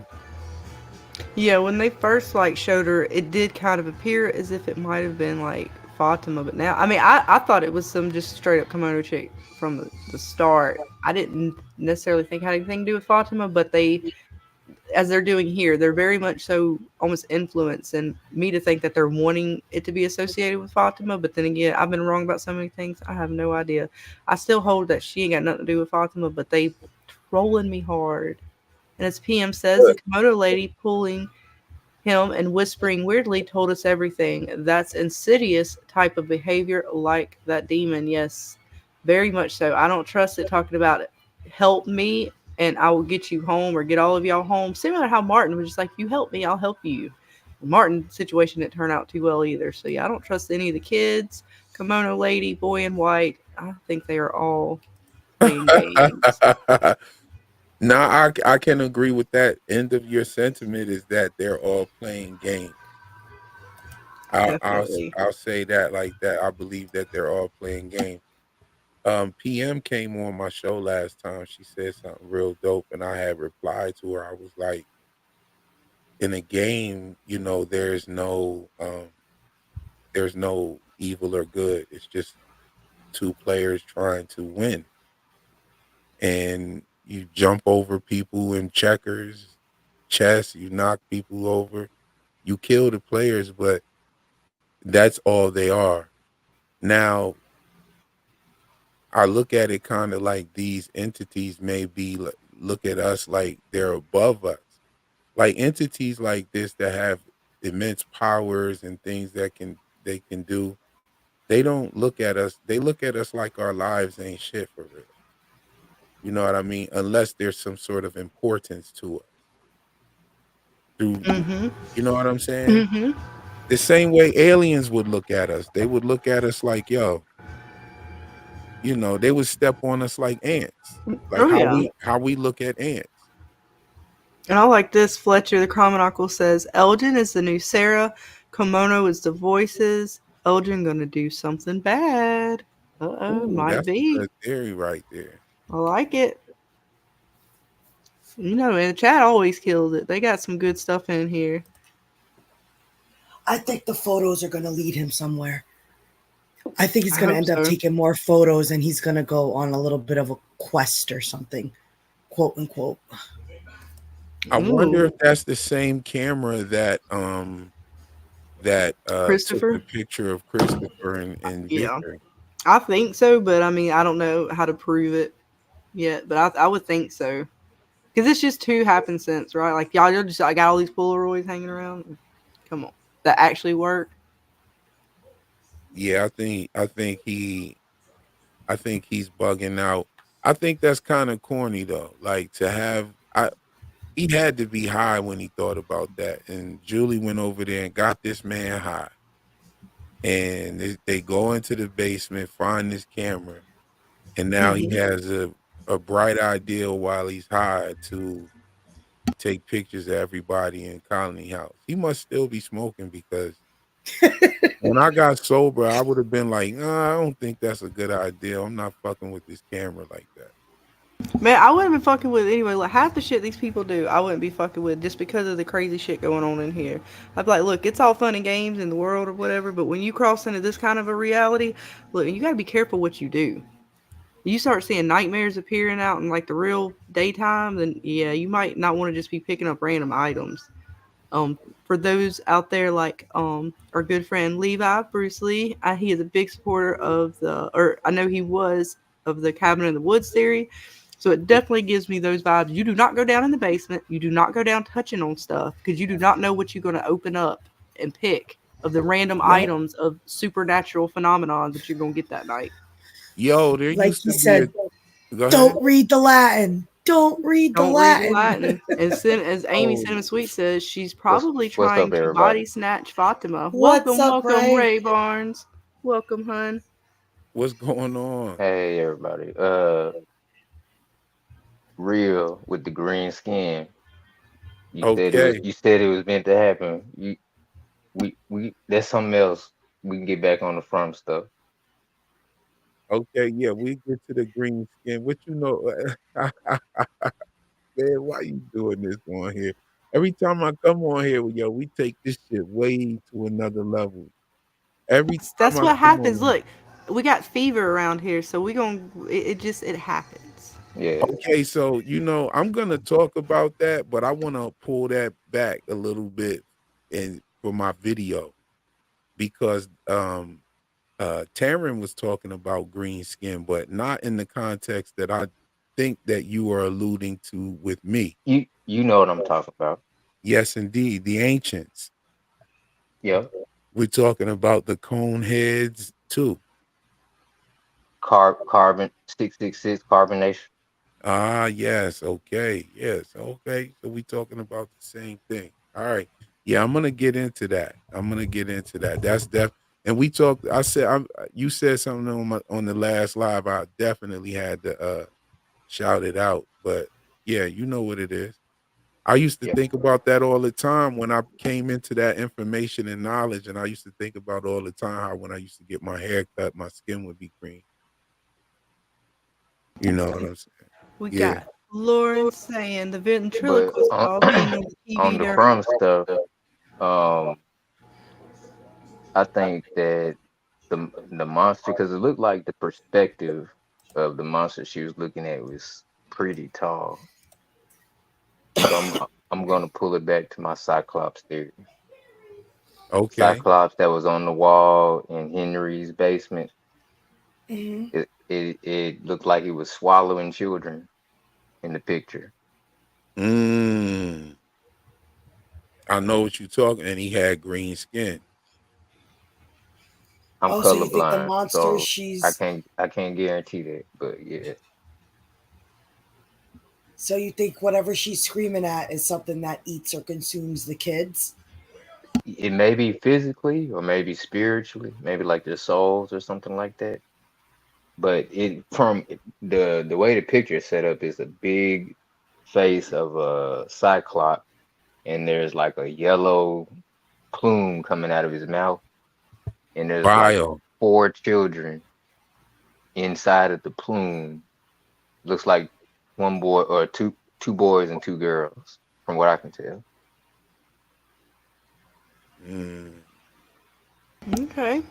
Yeah, when they first like showed her, it did kind of appear as if it might have been like Fatima, but now, I mean, I thought it was some just straight up kimono chick from the start. I didn't necessarily think it had anything to do with Fatima, but they, as they're doing here, they're very much so almost influencing me to think that they're wanting it to be associated with Fatima. But then again, I've been wrong about so many things. I have no idea. I still hold that she ain't got nothing to do with Fatima, but they trolling me hard. And as PM says, the Komodo lady pulling him and whispering weirdly told us everything. That's insidious type of behavior like that demon. Yes, very much so. I don't trust it talking about it. Help me and I will get you home or get all of y'all home. Similar to how Martin was just like, you help me, I'll help you. Martin's situation didn't turn out too well either. So yeah, I don't trust any of the kids. Kimono lady, boy in white. I think they are all playing games. Now I can agree with that. End of your sentiment is that they're all playing games. Definitely. I'll say that like that. I believe that they're all playing games. PM came on my show last time. She said something real dope, and I had replied to her. I was like, in a game, there's no evil or good. It's just two players trying to win. And you jump over people in checkers, chess, you knock people over, you kill the players, but that's all they are. Now, I look at it kind of like these entities look at us like they're above us. Like entities like this that have immense powers and things they can do. They don't look at us. They look at us like our lives ain't shit for real. You know what I mean? Unless there's some sort of importance to us. You know what I'm saying? The same way aliens would look at us. They would look at us like, yo, they would step on us like ants. Like Oh yeah. how we look at ants. And I like this. Fletcher, the Chromonacle says, Elgin is the new Sarah. Kimono is the voices. Elgin gonna do something bad. Uh-oh, Ooh, might that's a be. good theory right there. I like it. And the chat always kills it. They got some good stuff in here. I think the photos are going to lead him somewhere. I think he's I going to hope end up so. taking more photos and he's going to go on a little bit of a quest or something, quote unquote. I wonder Ooh. if that's the same camera that took Christopher? the picture of Christopher and Yeah. Victor. I think so, but I mean, I don't know how to prove it yet, but I would think so. Because it's just two happenstance, right? Like, y'all just, I got all these Polaroids hanging around. Come on. That actually work? Yeah, I think he's bugging out. I think that's kind of corny though. Like he had to be high when he thought about that. And Julie went over there and got this man high. And they go into the basement, find this camera, and now he has a bright idea while he's high to take pictures of everybody in Colony House. He must still be smoking because when I got sober, I would have been like, I don't think that's a good idea. I'm not fucking with this camera like that. Man, I wouldn't be fucking with it anyway. Like, half the shit these people do, I wouldn't be fucking with just because of the crazy shit going on in here. I'd be like, look, it's all fun and games in the world or whatever, but when you cross into this kind of a reality, look, you gotta be careful what you do. You start seeing nightmares appearing out in like the real daytime, then yeah, you might not want to just be picking up random items. For those out there like our good friend Levi Bruce Lee, he is a big supporter of or I know he was of the cabin in the woods theory. So it definitely gives me those vibes. You do not go down in the basement. You do not go down touching on stuff because you do not know what you're going to open up and pick of the random Right. items of supernatural phenomenon that you're going to get that night. Yo, there Like used he to be said, go ahead. don't read the Latin. Don't read the Don't read the Latin. Latin. As Amy Oh, Cinnamon Sweet says, she's What's probably what's trying up, to body everybody? snatch Fatima. What's Welcome, up, welcome, Ray? Ray Barnes. Welcome, hun. what's going on? Hey, everybody. Real with the green skin. Okay, You said it was meant to happen. We that's something else. We can get back on the front stuff. okay, yeah, we get to the green skin. What you know, man? Why you doing this on here? Every time I come on here, yo, we take this shit way to another level. Every time That's I what come happens. on. Look, we got fever around here, so it happens. Yeah. Okay, so I'm gonna talk about that, but I want to pull that back a little bit and for my video because Taryn was talking about green skin, but not in the context that I think that you are alluding to with me. You know what I'm talking about. Yes, indeed, the ancients. Yeah. We're talking about the cone heads too. Carbon 666 carbonation. Ah, yes. Okay. Yes. Okay. So we talking about the same thing. All right. Yeah, I'm gonna get into that. I'm gonna get into that. That's def. And we talked. I said. You said something on the last live. I definitely had to shout it out. But yeah, you know what it is. I used to Yeah. think about that all the time when I came into that information and knowledge, and I used to think about all the time how when I used to get my hair cut, my skin would be green. You know what I'm saying? We Yeah. got Lauren saying the But ventriloquist all being on the on TV the during. from stuff, um, I think that the monster, because it looked like the perspective of the monster she was looking at was pretty tall. So I'm gonna pull it back to my Cyclops theory. Okay. Cyclops that was on the wall in Henry's basement. Hmm. It looked like he was swallowing children in the picture. Mm, I know what you're talking, and he had green skin. I'm Oh, so you think the colorblind, monster so she's I can't guarantee that. But yeah, so you think whatever she's screaming at is something that eats or consumes the kids? it may be physically or maybe spiritually, maybe like their souls or something like that. But it from the way the picture is set up is a big face of a cyclops, and there's like a yellow plume coming out of his mouth, and there's like Bio. four children inside of the plume. Looks like one boy or two boys and two girls, from what I can tell. Mm. Okay.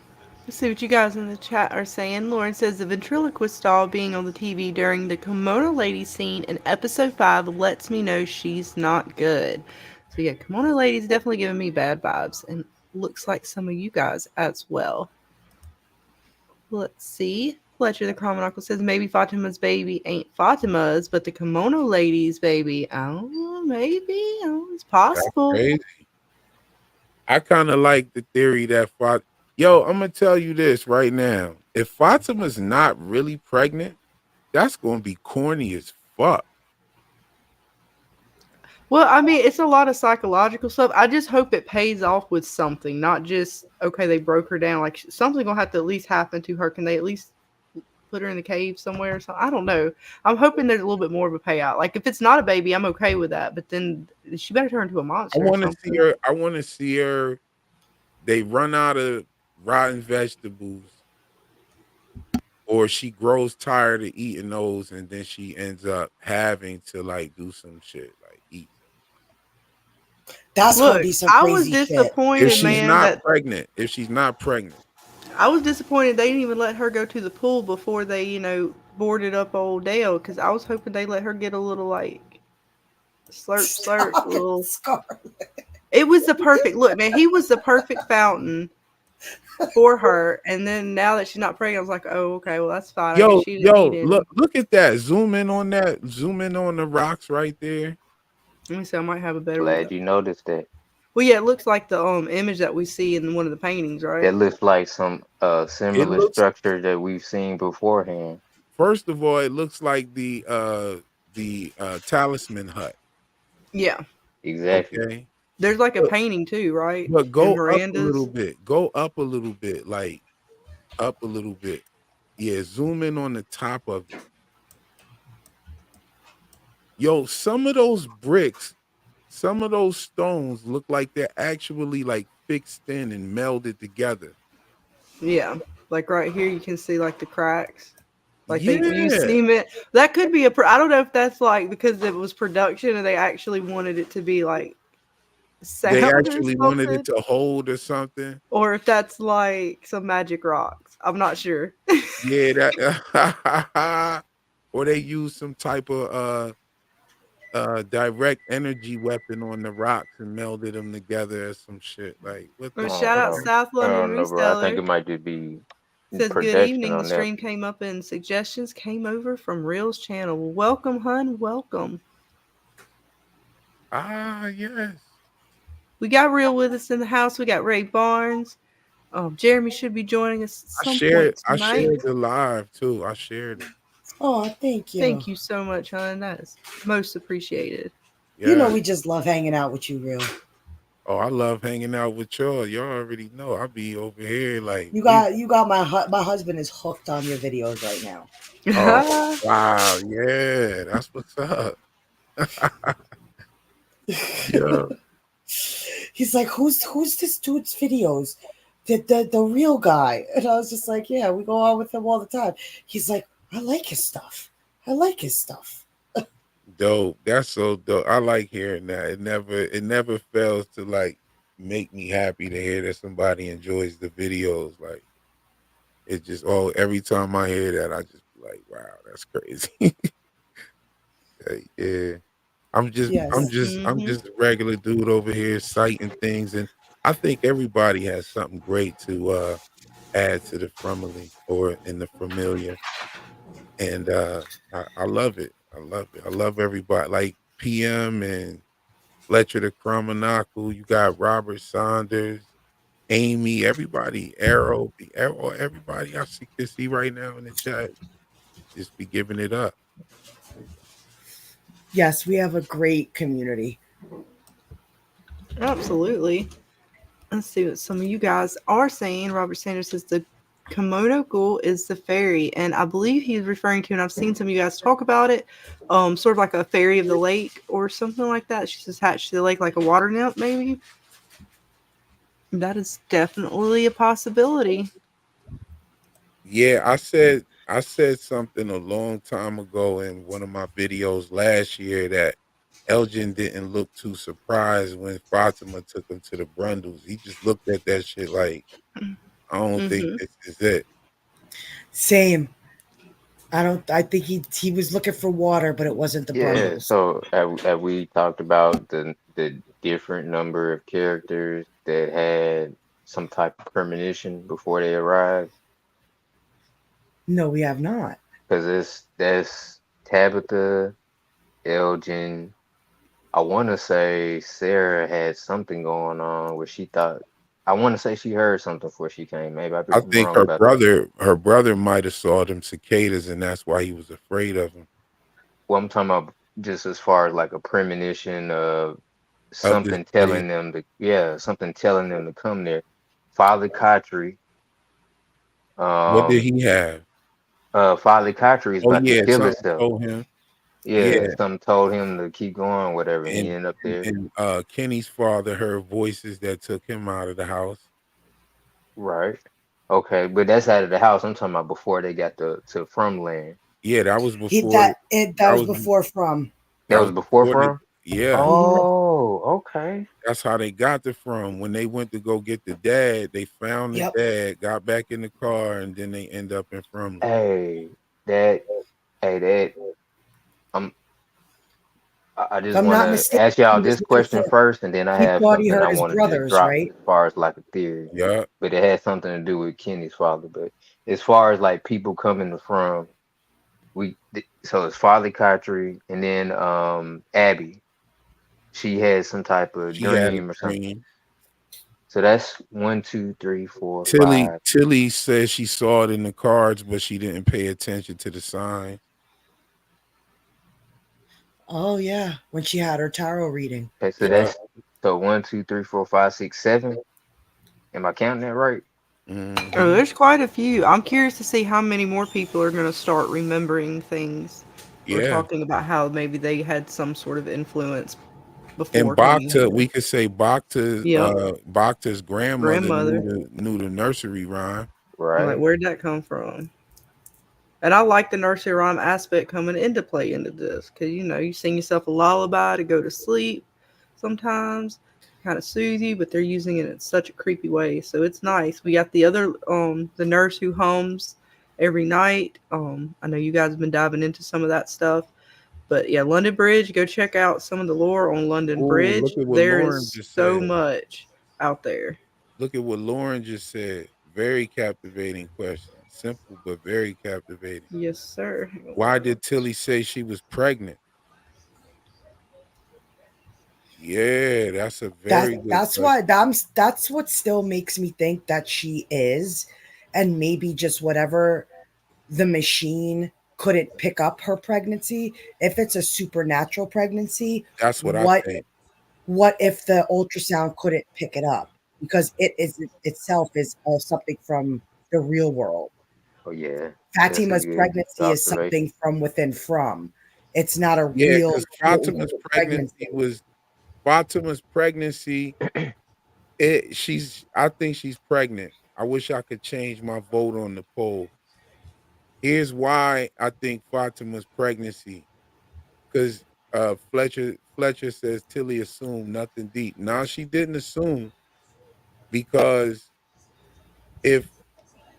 Let's see what you guys in the chat are saying. Lauren says the ventriloquist doll being on the TV during the Kimono lady scene in episode 5 lets me know she's not good. So yeah, Kimono lady's definitely giving me bad vibes, and looks like some of you guys as well. Let's see. Fletcher the Chromonacle says maybe Fatima's baby ain't Fatima's, but the Kimono lady's baby. Oh, maybe. Oh, it's That's possible. crazy. I kind of like the theory that Yo, I'm gonna tell you this right now. If Fatima's not really pregnant, that's gonna be corny as fuck. Well, I mean, it's a lot of psychological stuff. I just hope it pays off with something, not just okay. They broke her down. Like something gonna have to at least happen to her. Can they at least put her in the cave somewhere or something? I don't know. I'm hoping there's a little bit more of a payout. Like if it's not a baby, I'm okay with that. But then she better turn into a I monster or want to see something. her. I want to see her. They run out of rotten vegetables, or she grows tired of eating those, and then she ends up having to like do some shit, like eat. That's gonna Look, be some I was crazy shit. If disappointed, she's man. not That pregnant, if she's not pregnant, I was disappointed they didn't even let her go to the pool before they, boarded up old Dale. Because I was hoping they let her get a little like slurp slurp, Stop a it, little. Scar. It was the perfect look, man. He was the perfect fountain for her. And then now that she's not pregnant, I was like, oh, okay, well that's fine. I guess she didn't need look, him. look at that. Zoom in on that. Zoom in on the rocks right there. Let me see. I might have a better. Glad you noticed that. Well, yeah, it looks like the image that we see in one of the paintings, That right? looks like some It similar looks structure that we've seen beforehand. First of all, it looks like talisman hut. Yeah. Exactly. Okay. There's like a But, painting too, right? but In go up a little Miranda's. bit. Go up a little bit. Like up a little bit. Yeah, zoom in on the top of it. Yo, some of those bricks, some of those stones look like they're actually like fixed in and melded together. Yeah. Like right here, you can see like the cracks. Like they use Yeah. cement. That could be I don't know if that's like because it was production and they actually wanted it to be like They sound or actually wanted it something, to hold or something. or if that's like some magic rocks. I'm not sure. Yeah, that or they use some type of direct energy weapon on the rocks and melded them together or some shit. Like what Well, the I shout don't out know. fuck? South I London don't know, bro. I think Reseller. it might just be Says good production evening. The on that. stream came up and suggestions came over from Reel's channel. Well, welcome, hun. Welcome. Ah, yes. We got Reel with us in the house. We got Ray Barnes. Jeremy should be joining us at some point I tonight. shared the live too. I shared it. Oh, thank you. Thank you so much, hon. That is most appreciated. You know Yeah. we just love hanging out with you, real. Oh, I love hanging out with y'all. Y'all already know. I be over here like You we. got my husband is hooked on your videos right now. Oh wow, yeah, that's what's up. Yeah, He's like, who's this dude's videos? The real guy. And I was just like, yeah, we go out with him all the time. He's like, I like his stuff. I like his stuff. dope. That's so dope. I like hearing that. It never fails to like make me happy to hear that somebody enjoys the videos. Like it just every time I hear that, I just be like, wow, that's crazy. Yeah. Yes. I'm just a regular dude over here citing things, and I think everybody has something great to add to the family or in the familiar, and I love it. I love it. I love everybody like PM and Fletcher the Cromanaku. You got Robert Saunders, Amy, everybody, Arrow, everybody I can see right now in the chat. Just be giving it up. Yes, we have a great community. Absolutely. Let's see what some of you guys are saying. Robert Sanders says the Kimono ghoul is the fairy, and I believe he's referring to, and I've seen some of you guys talk about it, sort of like a fairy of the lake or something like that. She's attached to the lake like a water nymph, maybe. That is definitely a possibility. Yeah, I said something a long time ago in one of my videos last year that Elgin didn't look too surprised when Fatima took him to the Brundles. He just looked at that shit like, I don't think Mm-hmm. this is it. Same. I think he was looking for water, but it wasn't the Yeah. Brundles. So have we talked about the different number of characters that had some type of premonition before they arrived? No, we have not. Because that's Tabitha, Elgin. I want to say Sarah had something going on where she thought. I want to say she heard something before she came. Maybe I'd be I think wrong about that. her brother might have saw them cicadas and that's why he was afraid of them. Well, I'm talking about just as far as like a premonition of Of this something city. telling them to, yeah, something telling them to come there. Father Katri, What did um, he have? Father Katri is Oh about to yeah, kill something himself. told him. Yeah, Yeah. something told him to keep going, whatever, and he And ended up there. Kenny's father heard voices that took him out of the house. Right. Okay, but that's out of the house. I'm talking about before they got to From Land. Yeah, that was He before that that was was before From. That that was was before before the From? yeah. Mhm. Oh, okay. That's how they got the from. When they went to go get the dad, they found the Yep. dad, got back in the car, and then they end up in Frumland. Hey, that, that, um, I If just I'm want not to mistaken, ask he y'all was this looking question for. first, and then I He have thought he something I heard his want to just brothers, drop right? as far as like a theory. Yeah. But it had something to do with Kenny's father. But as far as like people coming from, so it's Father Katri, and then Abby. She had some type of She had a dream or something. dream. So that's 1, 2, 3, 4, 5. Tilly says she saw it in the cards, but she didn't pay attention to the sign. Oh yeah, when she had her tarot reading. Okay, so Yeah. that's so 1, 2, 3, 4, 5, 6, 7. Am I counting that right? Oh, Hmm. there's quite a few. I'm curious to see how many more people are going to start remembering things or Yeah. talking about how maybe they had some sort of influence And before coming Bhakta, here. we could say Yep, Bhakta's grandmother grandmother. knew the nursery rhyme. I'm like, Right. where'd that come from? And I like the nursery rhyme aspect coming into play into this because you sing yourself a lullaby to go to sleep. Sometimes kind of soothe you, but they're using it in such a creepy way, so it's nice. We got the nurse who hums every night. I know you guys have been diving into some of that stuff, but yeah, London Bridge. Go check out some of the lore on London Oh, look Bridge. at what There Lauren is just so said. much out there. Look at what Lauren just said. Very captivating question. Simple but very captivating. Yes, sir. Hang on Why one did Tilly say she was pregnant? Yeah, that's a That very good that's question. why that's what still makes me think that she is, and maybe just whatever the machine couldn't pick up her pregnancy. If it's a supernatural pregnancy, That's what I what think. what if the ultrasound couldn't pick it up because it is itself is something from the real world. Oh yeah, that's a Fatima's good pregnancy is something observation. from within from. It's not a Yeah, real because quote unquote pregnancy. Fatima's pregnancy. I think she's pregnant. I wish I could change my vote on the poll. Here's why I think Fatima's pregnancy. Because Fletcher says Tilly assumed nothing deep. Now she didn't assume because if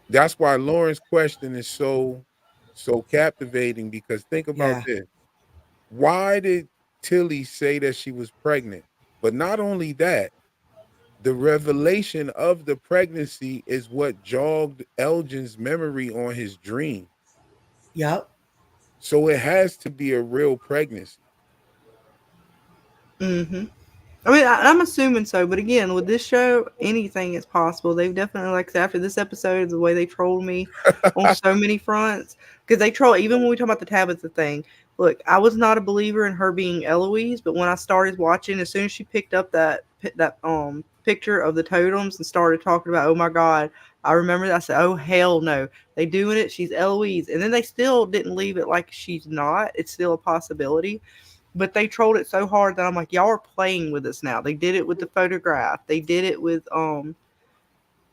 that's why Lauren's question is so captivating because think about Yeah. this. Why did Tilly say that she was pregnant? But not only that, the revelation of the pregnancy is what jogged Elgin's memory on his dream. Yep. So it has to be a real pregnancy. Mm-hmm. I mean, I'm assuming so, but again, with this show, anything is possible. They've definitely, like, after this episode, the way they trolled me on so many fronts, because they troll, even when we talk about the Tabitha thing. Look, I was not a believer in her being Eloise, but when I started watching, as soon as she picked up that picture of the totems and started talking about, oh my God, I remember that. I said, oh hell no, they doing it. She's Eloise, and then they still didn't leave it like she's not. It's still a possibility. But they trolled it so hard that I'm like, y'all are playing with us now. They did it with the photograph. They did it with I'm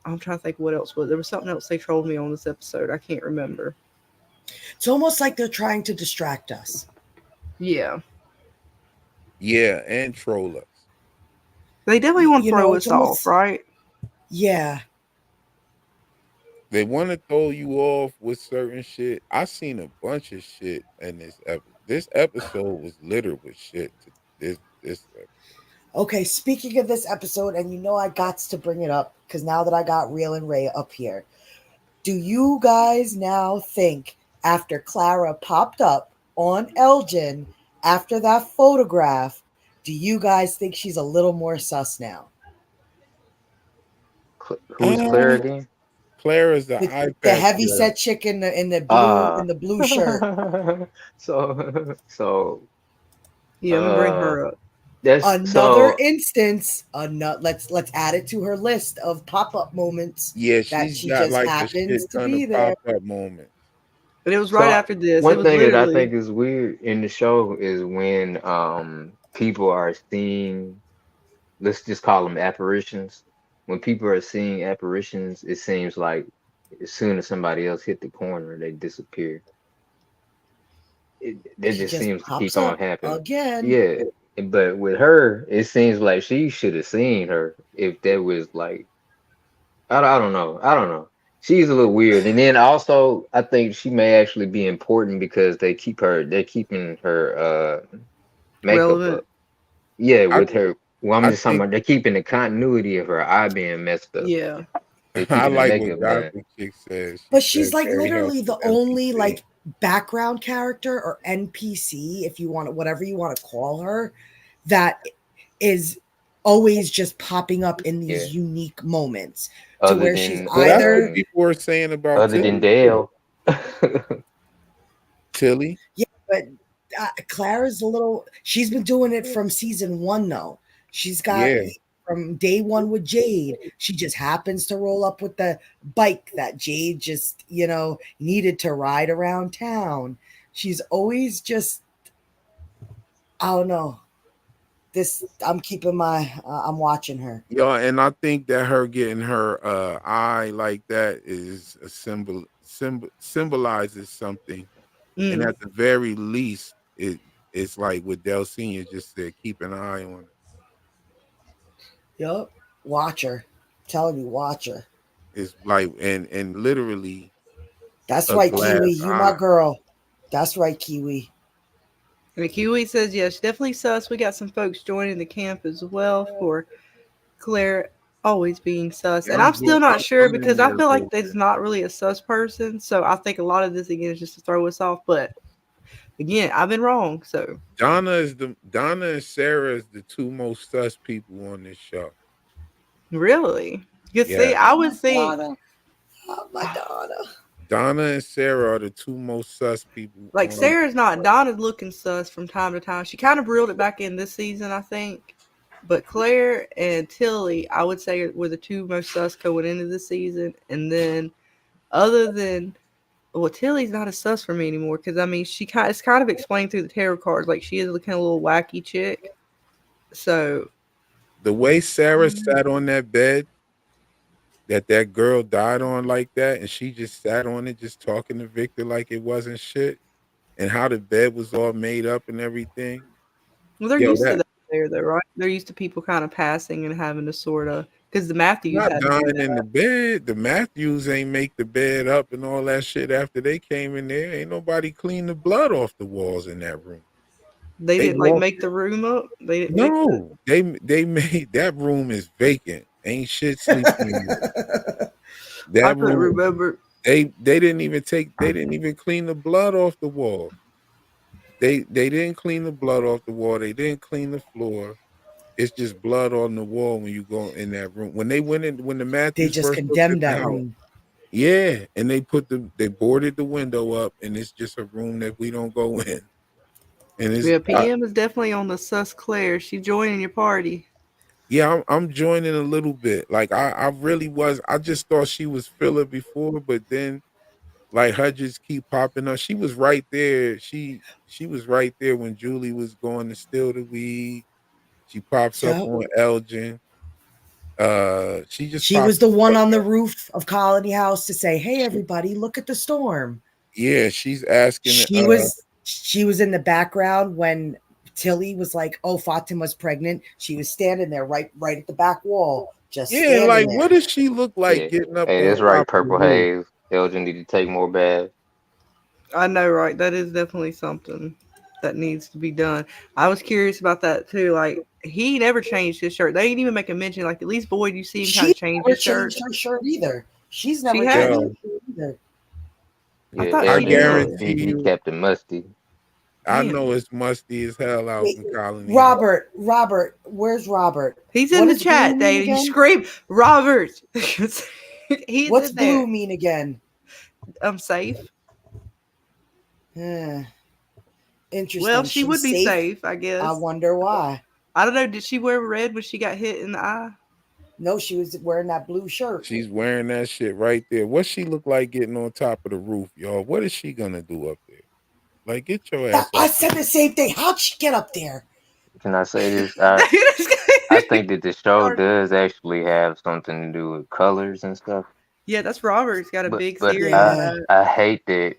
trying to think what else was. There was something else they trolled me on this episode. I can't remember. It's almost like they're trying to distract us. Yeah. Yeah, and troll us. They definitely want to You know, throw it's us off, almost right? yeah. They want to throw you off with certain shit. I seen a bunch of shit in this episode. This episode was littered with shit. This episode. Okay, speaking of this episode, and you know I got to bring it up because now that I got Real and Ray up here, do you guys now think after Clara popped up on Elgin after that photograph, do you guys think she's a little more sus now? Who's Claire Um, again? Clara's the The, eye the patch heavy girl. set chick in the blue Ah, shirt. so Yeah, I'm gonna bring uh, her up. that's Another so instance, let's add it to her list of pop-up moments Yeah, that she's she got just like a happens shit to ton of be there. pop up moments. But it was right so after this. It one was thing that I literally think is weird in the show is when people are seeing, let's just call them apparitions. When people are seeing apparitions, it seems like as soon as somebody else hit the corner, they disappear. That She just just seems to pops keep on up happening. again. Yeah, but with her, it seems like she should have seen her if that was like, I don't know. I don't know. She's a little weird. And then also, I think she may actually be important because they're keeping her makeup relevant. up. Yeah, I with her. Well, I'm I just talking think about they're keeping the continuity of her eye being messed up. Yeah. They're I keeping the like what makeup done. Gospel Chick says. She But said she's like very literally helpful the only NPC. like background character or NPC, if you want whatever you want to call her, that is always just popping up in Yeah. these unique moments to Other where she's than Well, that's what either people are saying about other than Tilly too. Dale. Tilly. yeah, but Clara's a little. She's been doing it from season 1 though. She's got Yeah, from day 1 with Jade. She just happens to roll up with the bike that Jade just needed to ride around town. She's always just, I don't know. This I'm keeping my. I'm watching her. yo, and I think that her getting her eye like that is a symbolizes something, and Mm. at the very least, it's like what Del Senior just said. Keep an eye on her. Yup. Watch her. Telling you, watch her. It's like and literally That's a right, glass Kiwi. You my eye. girl. That's right, Kiwi. And Kiwi says, yes, definitely sus. We got some folks joining the camp as well for Claire always being sus. Yeah, And I'm still not sure I'm in because I there a feel like little there's bit. not really a sus person. So I think a lot of this again is just to throw us off. But again, I've been wrong. So Donna and Sarah is the two most sus people on this show. really, you Yeah, see, I would think Donna. Oh, my Donna. Donna and Sarah are the two most sus people like on. Sarah's not Donna's looking sus from time to time. She kind of reeled it back in this season, I think. But Claire and Tilly, I would say, were the two most sus going into the season. And then, other than well, Tilly's not a sus for me anymore because I mean, it's kind of explained through the tarot cards. Like she is looking a little wacky chick. So The way Sarah sat on that bed that girl died on like that, and she just sat on it, just talking to Victor like it wasn't shit, and how the bed was all made up and everything. well, they're Yo, used to that that there, though, right? They're used to people kind of passing and having to sort of because the Matthews not had to do dying in that. the bed. The Matthews ain't make the bed up and all that shit after they came in there. Ain't nobody clean the blood off the walls in that room. They They didn't like walked. make the room up. They didn't fix it. No, they made that room is vacant. Ain't shit sleeping in there. I That couldn't room, remember. they didn't even they didn't even clean the blood off the wall. They didn't clean the blood off the wall. They didn't clean the floor. It's just blood on the wall when you go in that room. When they went in, when the They Matthews just first looked at condemned the that house, room. yeah, and they boarded the window up, and it's just a room that we don't go in. And it's Yeah, PM is definitely on the sus Claire. She joining your party. yeah, I'm joining a little bit. Like I really was. I just thought she was filler before, but then like her just keep popping up. She was right there. She was right there when Julie was going to steal the weed. She pops up Yep. on Elgin. She just She pops was the one up. on the roof of Colony House to say, "Hey, She, everybody, look at the storm." yeah, she's asking. She was in the background when Tilly was like, "Oh, Fatima's pregnant." She was standing there, right at the back wall, just Yeah, standing like what there. does she look like Yeah. getting up Hey, on that's right, top of the Purple roof? Haze. Elgin need to take more baths. I know, right? That is definitely something that needs to be done. I was curious about that too. Like he never changed his shirt. They didn't even make a mention. Like at least Boyd, you see him kind She of change never his shirt. changed her shirt either. She's She never changed hadn't. Yo, her shirt either. I Yeah, thought I she Elgin did. guarantee he you, kept it musty. I Damn. know it's musty as hell out Wait, in Colony House. Robert, where's Robert? He's in What the does blue chat, mean Dave. You again? scream, Robert. He's What's in there. blue mean again? I'm safe. Eh, Well, interesting. she would She's be safe. safe, I I guess. wonder why. I don't know. Did she wear red when she got hit in the eye? No, she was wearing that blue shirt. She's wearing that shit right there. What she look like getting on top of the roof, y'all? What is she gonna do up there? Like, get your ass I off said the the same thing. How'd she get up there? Can I say this? I think that the show does actually have something to do with colors and stuff. Yeah, that's Robert's got a big But theory on Yeah, that. I hate that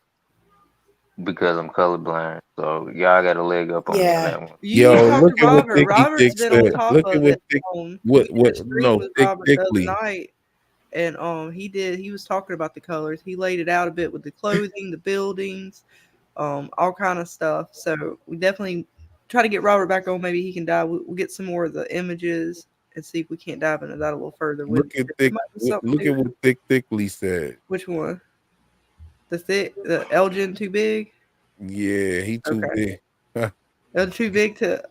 because I'm colorblind. So y'all got a leg up on me on yeah. that one. You need to Yo, talk look to at what Robert. Thicky Robert's Dick been on said. top Look at of what it. Thick We did a what stream no with Thick Robert the Dickly. other night, and he was talking about the colors. He laid it out a bit with the clothing, the buildings, all kind of stuff. So we definitely try to get Robert back on. Maybe he can dive. We'll get some more of the images and see if we can't dive into that a little further. With Look at there might be something look to at it. what Thick Thickly said. Which one? The Elgin too big? Yeah, he too Okay, big. Elgin too big to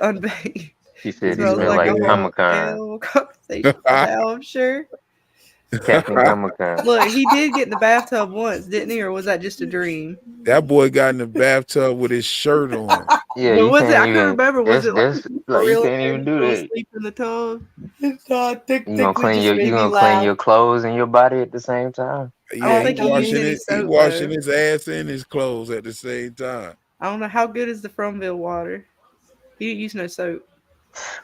unbake. She said he Smells smelled like a like Yeah. whole Comic Con. hell conversation for now, I'm sure. Captain Comic-Con. Look, he did get in the bathtub once, didn't he? Or was that just a dream? That boy got in the bathtub with his shirt on. Yeah, But you was it? can't I couldn't even. remember. Was it like That's for like you real? can't even do Go that. sleep in the tub. You gonna clean Just your made you me gonna clean laugh. your clothes and your body at the same time. I Yeah, don't he think he used washing any it. He soap washing though. his ass and his clothes at the same time. I don't know how good is the Fromville water. He didn't use no soap.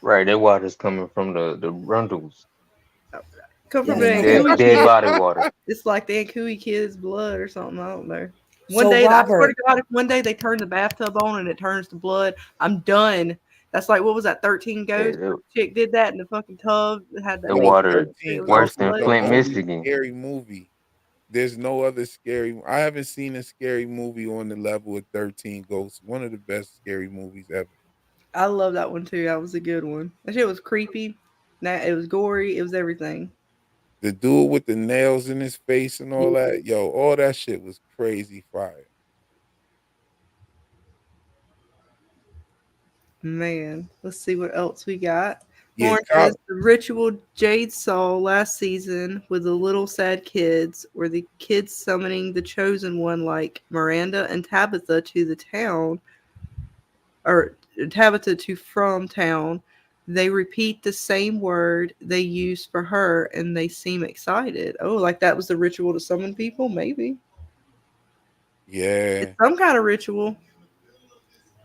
Right, that water's coming from the Rundles. Come from Yes, an okay. Ankui Dead kid. body water. It's like the Ankui kid's blood or something. I don't know. One So day, I swear to Robert, God, if one day they turn the bathtub on and it turns to blood, I'm done. That's like what was that? 13 Yeah, Ghosts. Where the chick did that in the fucking tub. It had that the little. wait, water It 13 was all worse Ghosts is than the bloody. Flint, only Michigan. scary movie. There's no other scary. I haven't seen a scary movie on the level of 13 Ghosts. One of the best scary movies ever. I love that one too. That was a good one. That shit was creepy. It was gory. It was everything. The dude with the nails in his face and all that, yo, all that shit was crazy fire. Man, let's see what else we got. Yeah, Lauren says the ritual Jade saw last season with the little sad kids, were the kids summoning the chosen one like Miranda and Tabitha to the town, or Tabitha to from town. They repeat the same word they used for her and they seem excited. Oh, like that was the ritual to summon people? Maybe. yeah. It's some kind of ritual.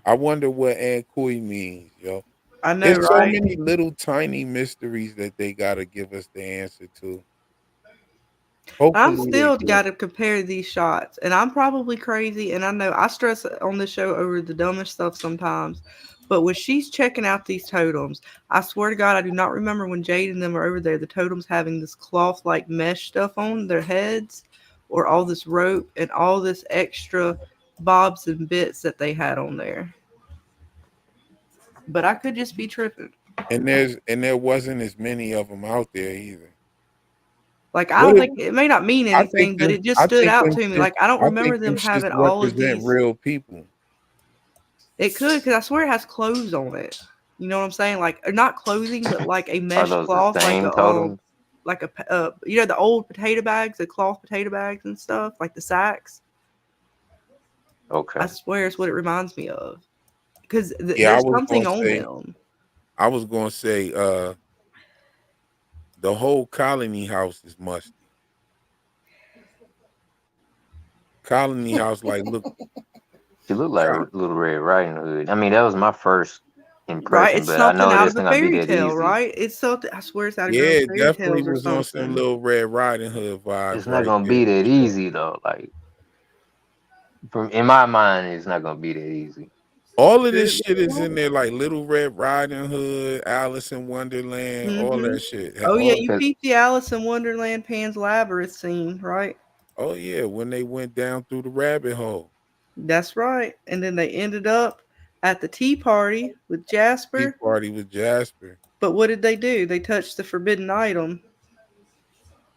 I wonder what Aunt Kui means, yo. I know, There's so right? many little tiny mysteries that they gotta give us the answer to. I'm Hopefully they still do. got to compare these shots, and I'm probably crazy. And I know I stress on this show over the dumbest stuff sometimes. But when she's checking out these totems, I swear to God, I do not remember when Jade and them are over there. The totems having this cloth like mesh stuff on their heads, or all this rope and all this extra bobs and bits that they had on there. But I could just be tripping. And there wasn't as many of them out there either. Like I What don't if think it may not mean I think anything, but them it just I stood think out them to me. shits Like I don't I remember think them them shits having all of represent these. real people. It could, because I swear it has clothes on it. You know what I'm saying? Like not clothing, but like a Are mesh those the cloth, same totems? like a you know the old potato bags, the cloth potato bags and stuff, like the sacks. I Okay. swear it's what it reminds me of, because Yeah, there's something on them. I was gonna say the whole colony house is musty. Colony house, like look She looked like Little Red Riding Hood. I mean, that was my first Right? impression, It's but I something know it out of isn't a gonna be fairy that tale, easy. right? It's something. I swear it's out of yeah, Grimm's it fairy definitely tales or was on some something. little Red Riding Hood vibes It's not right gonna there be for that sure. easy though. Like from in my mind, it's not gonna be that easy. All of Could this it be shit is wrong? in there, like Little Red Riding Hood, Alice in Wonderland, all Mm-hmm. that shit. Oh yeah, you Cause peeped the Alice in Wonderland Pan's Labyrinth scene, right? Oh yeah, when they went down through the rabbit hole. That's right. And then they ended up at the tea party with Tea Jasper. party with Jasper. But what did they do? They touched the forbidden item.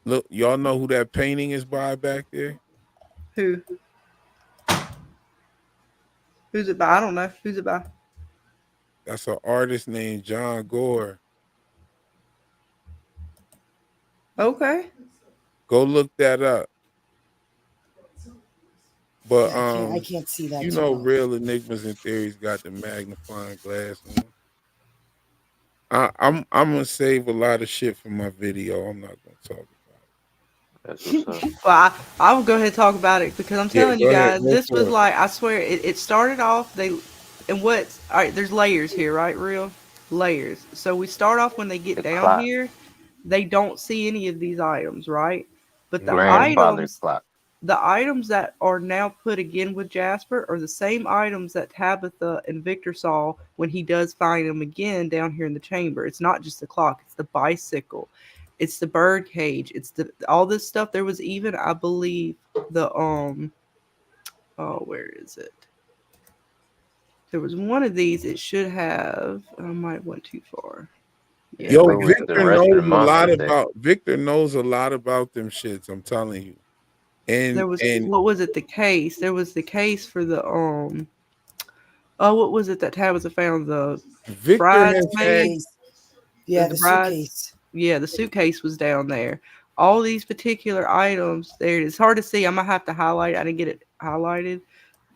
Look, y'all know who that painting is by back there? Who? Who's it by? I don't know. Who's it by? That's an artist named John Gore. Okay. Go look that up. But yeah, I can't see that you too know, well. Real Enigmas and Theories got the magnifying glass on. I'm gonna save a lot of shit for my video. I'm not gonna talk about that's what's up. Well, I will go ahead and talk about it because I'm it. Yeah, telling you go ahead, guys, go this was for it. like, I swear, it started off, and what's, all right, there's layers here, right? Real layers. So we start off when they get The down clock, here, they don't see any of these items, right? But grandfather clock. the items that are now put again with Jasper are the same items that Tabitha and Victor saw when he does find them again down here in the chamber. It's not just the clock, it's the bicycle, it's the bird cage, it's the all this stuff. There was even, I believe, the oh, where is it? There was one of these, it should have, I might have went too far. Yeah, Yo, Where was the rest of the monsters at? Victor knows a lot about them shits. I'm telling you. And there was, and what was it, the case? There was the case for the oh, what was it that Tabitha found? The Victor has had bridesmaid? Suitcase. Yeah, The the brides? suitcase. Yeah, the suitcase was down there. all these particular items. There, it's hard to see. I'm gonna have to highlight. I didn't get it highlighted.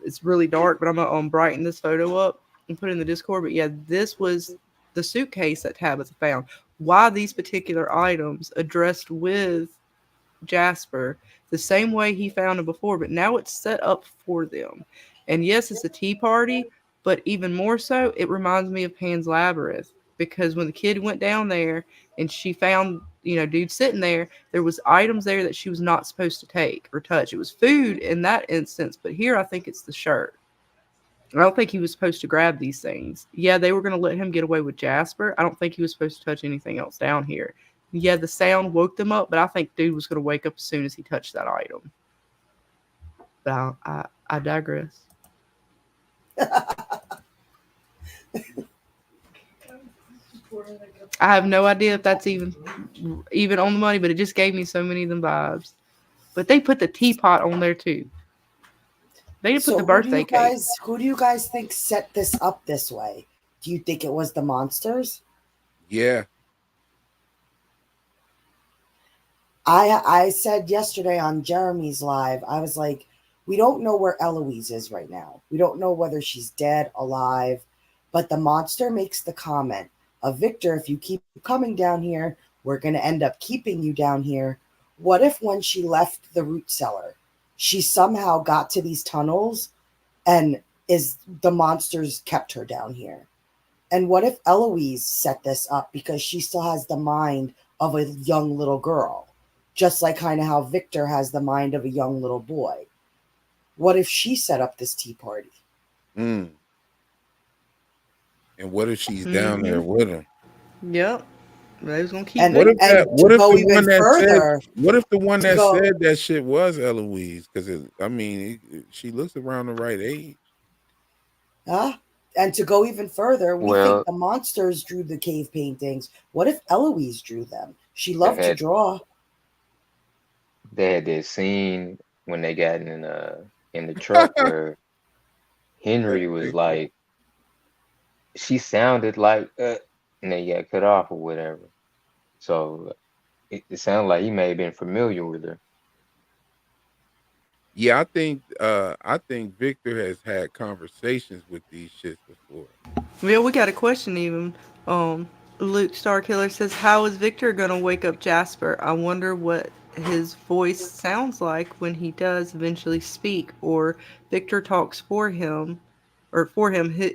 It's really dark, but I'm gonna brighten this photo up and put it in the Discord. But yeah, this was the suitcase that Tabitha found. Why these particular items addressed with Jasper the same way he found them before, but now it's set up for them. And yes, it's a tea party, but even more so, it reminds me of Pan's Labyrinth because when the kid went down there and she found, dude sitting there was items there that she was not supposed to take or touch. It was food in that instance, but here I think it's the shirt. I don't think he was supposed to grab these things. Yeah, they were going to let him get away with Jasper. I don't think he was supposed to touch anything else down here. Yeah, the sound woke them up, but I think dude was going to wake up as soon as he touched that item. But I digress. I have no idea if that's even on the money, but it just gave me so many of them vibes. But they put the teapot on there too. They didn't put the birthday cake. Who do you guys think set this up this way? Do you think it was the monsters? Yeah. I said yesterday on Jeremy's live, I was like, we don't know where Eloise is right now. We don't know whether she's dead, alive. But the monster makes the comment of, Victor, if you keep coming down here, we're going to end up keeping you down here. What if when she left the root cellar, she somehow got to these tunnels and the monsters kept her down here? And what if Eloise set this up because she still has the mind of a young little girl, just like kind of how Victor has the mind of a young little boy? What if she set up this tea party? And what if she's down there with him? Yep. They was gonna keep. What if the one that said that shit was Eloise? Because she looks around the right age. And to go even further, we think the monsters drew the cave paintings. What if Eloise drew them? She loved to draw. They had that scene when they got in the truck where Henry was like, she sounded like, and they got cut off or whatever. So it sounded like he may have been familiar with her. Yeah, I think Victor has had conversations with these shits before. Yeah, we got a question even. Luke Starkiller says, how is Victor gonna wake up Jasper? I wonder what his voice sounds like when he does eventually speak, or Victor talks for him,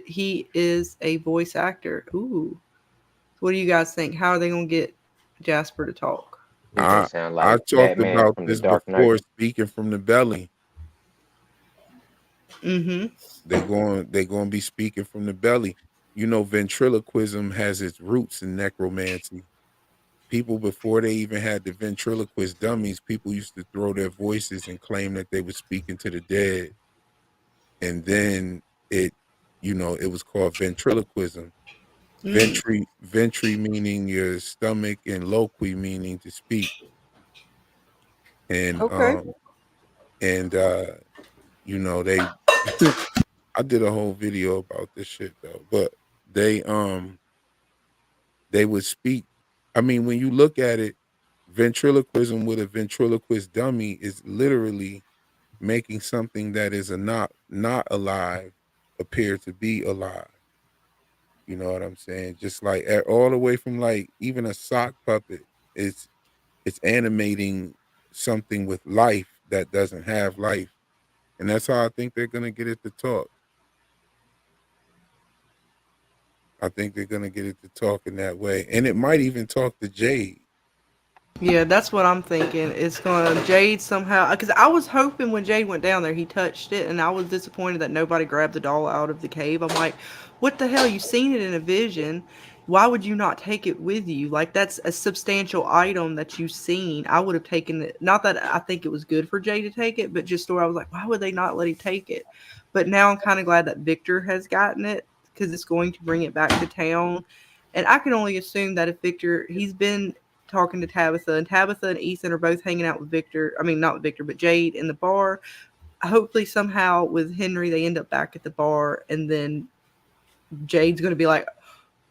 he is a voice actor. Ooh. What do you guys think? How are they gonna get Jasper to talk? I talked about this before, speaking from the belly. Mm-hmm. They're going to be speaking from the belly. Ventriloquism has its roots in necromancy. People, before they even had the ventriloquist dummies, people used to throw their voices and claim that they were speaking to the dead. And then it was called ventriloquism. Ventri meaning your stomach, and loqui meaning to speak. And they I did a whole video about this shit though, but they would speak. When you look at it, ventriloquism with a ventriloquist dummy is literally making something that is not alive appear to be alive. You know what I'm saying? Just like all the way from like even a sock puppet, it's animating something with life that doesn't have life. And that's how I think they're gonna get it to talk. I think they're gonna get it to talk in that way. And it might even talk to Jade. Yeah, that's what I'm thinking. It's gonna Jade somehow, because I was hoping when Jade went down there, he touched it, and I was disappointed that nobody grabbed the doll out of the cave. I'm like, what the hell? You've seen it in a vision. Why would you not take it with you? Like, that's a substantial item that you've seen. I would have taken it. Not that I think it was good for Jade to take it, but just where I was like, why would they not let him take it? But now I'm kind of glad that Victor has gotten it, because it's going to bring it back to town. And I can only assume that if Victor, he's been talking to Tabitha, and Tabitha and Ethan are both hanging out with Victor. I mean, not with Victor, but Jade in the bar. Hopefully somehow with Henry, they end up back at the bar, and then Jade's going to be like,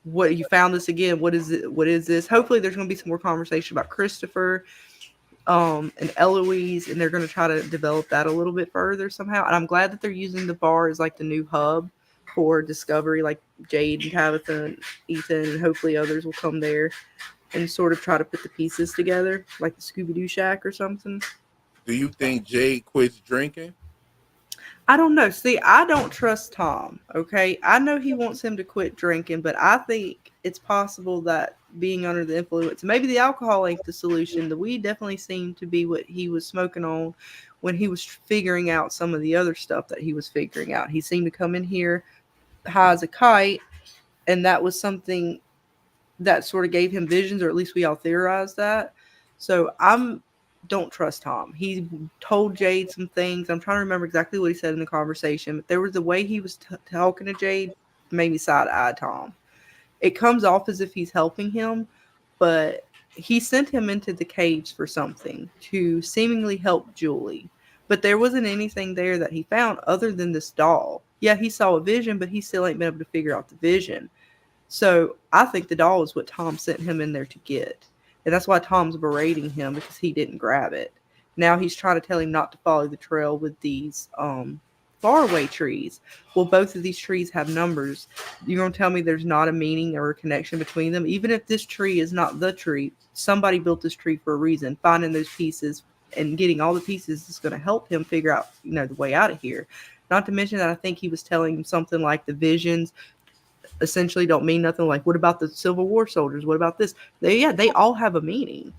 what, you found this again? What is it? What is this? Hopefully there's going to be some more conversation about Christopher. and Eloise, and they're going to try to develop that a little bit further somehow. And I'm glad that they're using the bar as like the new hub for Discovery, like Jade and Tabitha and Ethan, and hopefully others will come there and sort of try to put the pieces together, like the Scooby Doo Shack or something. Do you think Jade quits drinking? I don't know. See, I don't trust Tom. Okay, I know he wants him to quit drinking, but I think it's possible that being under the influence, maybe the alcohol ain't the solution. The weed definitely seemed to be what he was smoking on when he was figuring out some of the other stuff that he was figuring out. He seemed to come in here high as a kite, and that was something that sort of gave him visions, or at least we all theorized that. So I'm don't trust Tom. He told Jade some things. I'm trying to remember exactly what he said in the conversation, but there was the way he was talking to Jade made me side eye Tom. It comes off as if he's helping him, but he sent him into the caves for something to seemingly help Julie. But there wasn't anything there that he found other than this doll. Yeah, he saw a vision, but he still ain't been able to figure out the vision. So I think the doll is what Tom sent him in there to get. And that's why Tom's berating him because he didn't grab it. Now he's trying to tell him not to follow the trail with these faraway trees. Well, both of these trees have numbers. You're going to tell me there's not a meaning or a connection between them? Even if this tree is not the tree, somebody built this tree for a reason. Finding those pieces and getting all the pieces is going to help him figure out, the way out of here. Not to mention that I think he was telling him something like the visions essentially don't mean nothing. Like, what about the Civil War soldiers? What about this? They all have a meaning.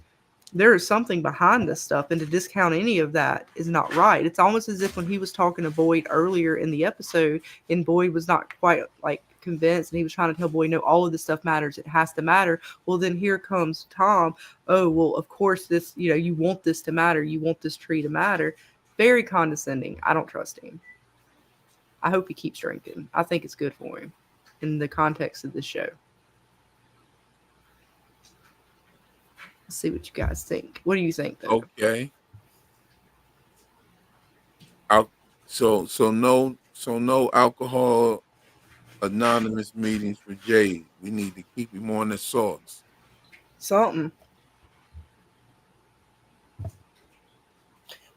There is something behind this stuff, and to discount any of that is not right. It's almost as if when he was talking to Boyd earlier in the episode, and Boyd was not quite like convinced, and he was trying to tell Boyd, no, all of this stuff matters. It has to matter. Well, then here comes Tom. Oh, well, of course this, you want this to matter. You want this tree to matter. Very condescending. I don't trust him. I hope he keeps drinking. I think it's good for him in the context of the show. Let's see what you guys think. What do you think, though? Okay. Al- so no alcohol anonymous meetings for Jade. We need to keep him on the sauce. Something.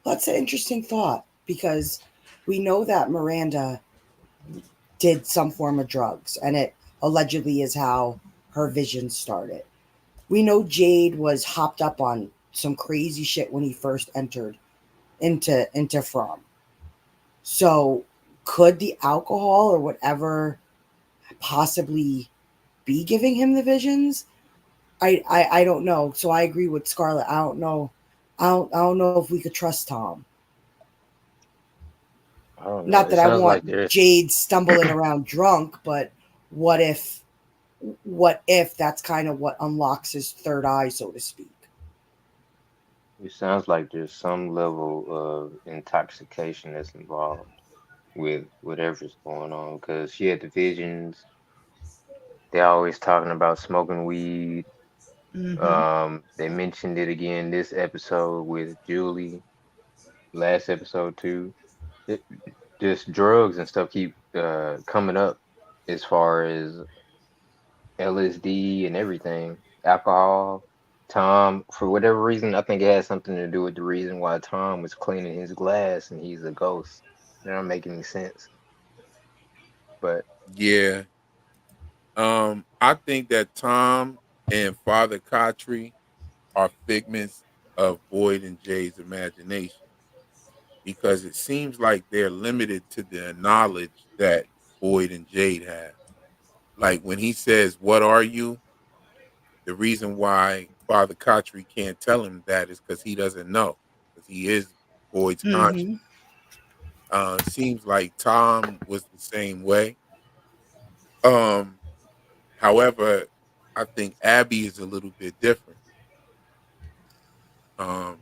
That's an interesting thought because we know that Miranda did some form of drugs, and it allegedly is how her vision started. We know Jade was hopped up on some crazy shit when he first entered into From. So could the alcohol or whatever possibly be giving him the visions? I don't know. So I agree with Scarlett. I don't know. I don't know if we could trust Tom. I don't know. Not It that I sounds like want there's. Jade stumbling around drunk, but what if that's kind of what unlocks his third eye, so to speak? It sounds like there's some level of intoxication that's involved with whatever's going on. Because she had the visions. They always talking about smoking weed. Mm-hmm. They mentioned it again this episode with Julie. Last episode too. It, just drugs and stuff keep coming up as far as LSD and everything, alcohol. Tom, for whatever reason, I think it has something to do with the reason why Tom was cleaning his glass and he's a ghost. That don't make any sense. But Yeah. I think that Tom and Father Katri are figments of Boyd and Jay's imagination because it seems like they're limited to the knowledge that Boyd and Jade have. Like when he says, "What are you?" The reason why Father Katri can't tell him that is because he doesn't know, because he is Boyd's conscience. Mm-hmm. Seems like Tom was the same way. Um, However, I think Abby is a little bit different. Um,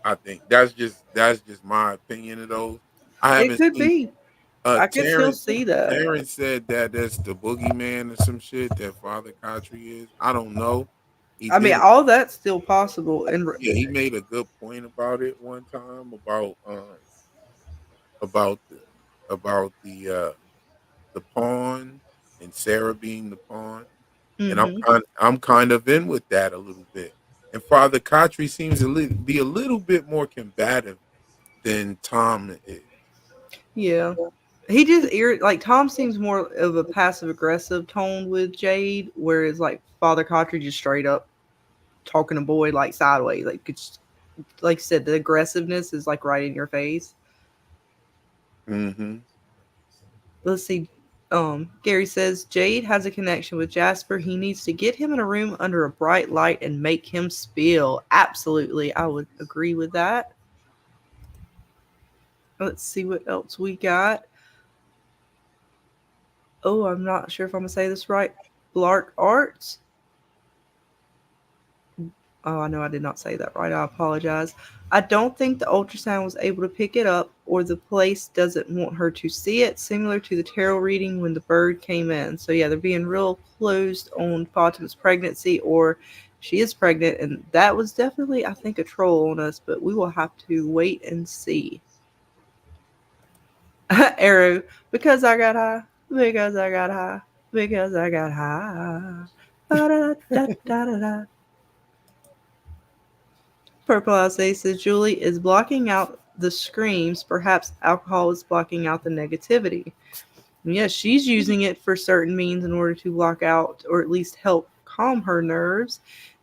I think that's just my opinion of those. I It haven't could seen be. I could still Terrence. see that. Terrence said that that's the boogeyman or some shit that Father Katri is. I don't know. He I mean, did. all that's still possible. And Yeah, he made a good point about it one time about the pawn and Sarah being the pawn, and mm-hmm. I'm kind of in with that a little bit. And Father Katri seems to be a little bit more combative than Tom is. Yeah. He just like Tom seems more of a passive aggressive tone with Jade, whereas like Father Cottry just straight up talking to Boyd like sideways. Like it's like I said, the aggressiveness is like right in your face. Mm-hmm. Let's see. Gary says Jade has a connection with Jasper. He needs to get him in a room under a bright light and make him spill. Absolutely, I would agree with that. Let's see what else we got. Oh, I'm not sure if I'm gonna say this right. Blark Arts. Oh, I know I did not say that right. I apologize. I don't think the ultrasound was able to pick it up, or the place doesn't want her to see it, similar to the tarot reading when the bird came in. So, yeah, they're being real closed on Fatima's pregnancy, or she is pregnant, and that was definitely, I think, a troll on us, but we will have to wait and see. Arrow, because I got high, because I got high, because I got high. Ba-da-da-da-da-da. Purple Eye says Julie is blocking out the screams. Perhaps alcohol is blocking out the negativity. And yes, she's using it for certain means in order to block out or at least help calm her nerves.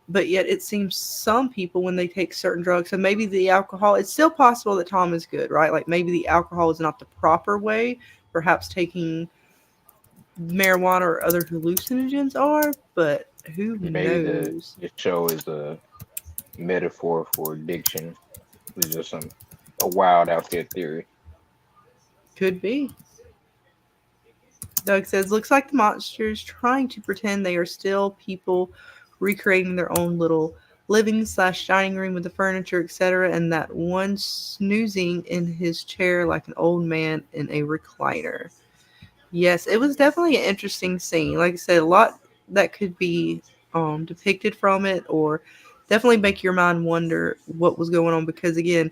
But yet, it seems some people, when they take certain drugs, so maybe the alcohol, it's still possible that Tom is good, right? Like maybe the alcohol is not the proper way. Perhaps taking marijuana or other hallucinogens are, but who Maybe knows? the show is a metaphor for addiction. It's just a wild out there theory. Could be. Doug says, looks like the monsters trying to pretend they are still people recreating their own little living slash dining room with the furniture, etc. And that one snoozing in his chair like an old man in a recliner. Yes, it was definitely an interesting scene. Like I said, a lot that could be depicted from it, or definitely make your mind wonder what was going on, because again,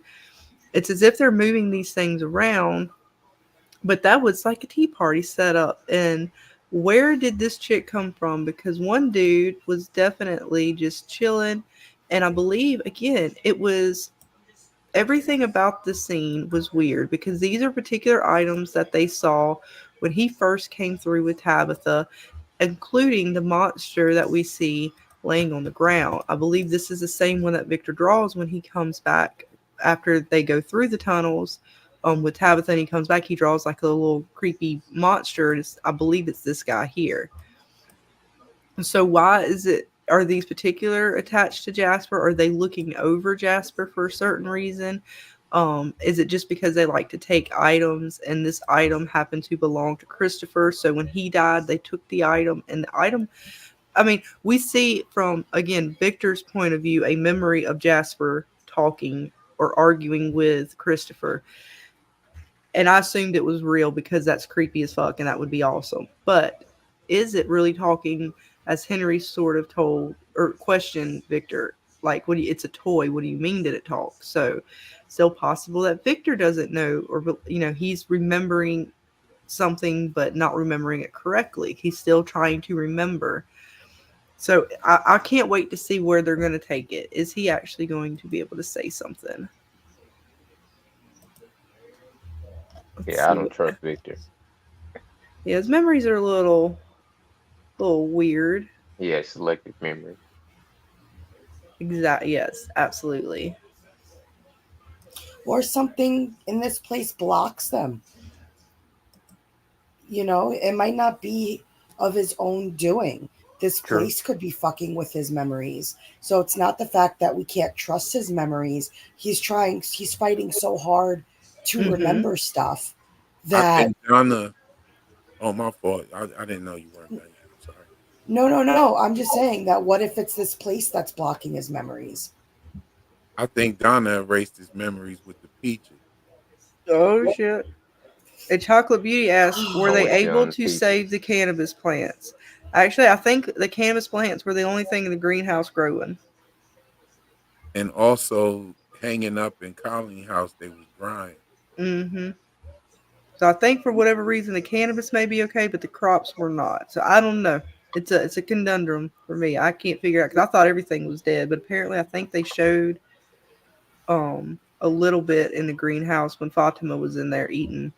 it's as if they're moving these things around, but that was like a tea party set up. And where did this chick come from? Because one dude was definitely just chilling. And I believe, again, it was everything about the scene was weird, because these are particular items that they saw when he first came through with Tabitha, including the monster that we see laying on the ground. I believe this is the same one that Victor draws when he comes back after they go through the tunnels with Tabitha, and he comes back. He draws like a little creepy monster. I believe it's this guy here. So why is it? Are these particular attached to Jasper? Are they looking over Jasper for a certain reason? Is it just because they like to take items, and this item happened to belong to Christopher? So when he died, they took the item, and the item. I mean, we see from again Victor's point of view a memory of Jasper talking or arguing with Christopher, and I assumed it was real because that's creepy as fuck, and that would be awesome. But is it really talking, as Henry sort of told or questioned Victor? Like, what do you, it's a toy. What do you mean did it talk? So, still possible that Victor doesn't know, or he's remembering something but not remembering it correctly. He's still trying to remember. So I can't wait to see where they're going to take it. Is he actually going to be able to say something? Let's Yeah, I see. don't trust Victor. Yeah, his memories are a little weird. He has selective memory. Exactly. Yes, absolutely. Or something in this place blocks them. It might not be of his own doing. This True. place could be fucking with his memories. So it's not the fact that we can't trust his memories. He's fighting so hard to Mm-hmm. remember stuff I that think Donna. Oh, my fault. I didn't know you weren't done yet. I'm sorry. no. I'm just saying that what if it's this place that's blocking his memories? I think Donna erased his memories with the peaches. Oh shit. A Chocolate Beauty asks, were I'm they with you able on the to peaches. save the cannabis plants? Actually, I think the cannabis plants were the only thing in the greenhouse growing. And also hanging up in Colleen House, they was drying. Mm-hmm. So I think for whatever reason the cannabis may be okay, but the crops were not. So I don't know. It's a conundrum for me. I can't figure out because I thought everything was dead, but apparently I think they showed a little bit in the greenhouse when Fatima was in there eating.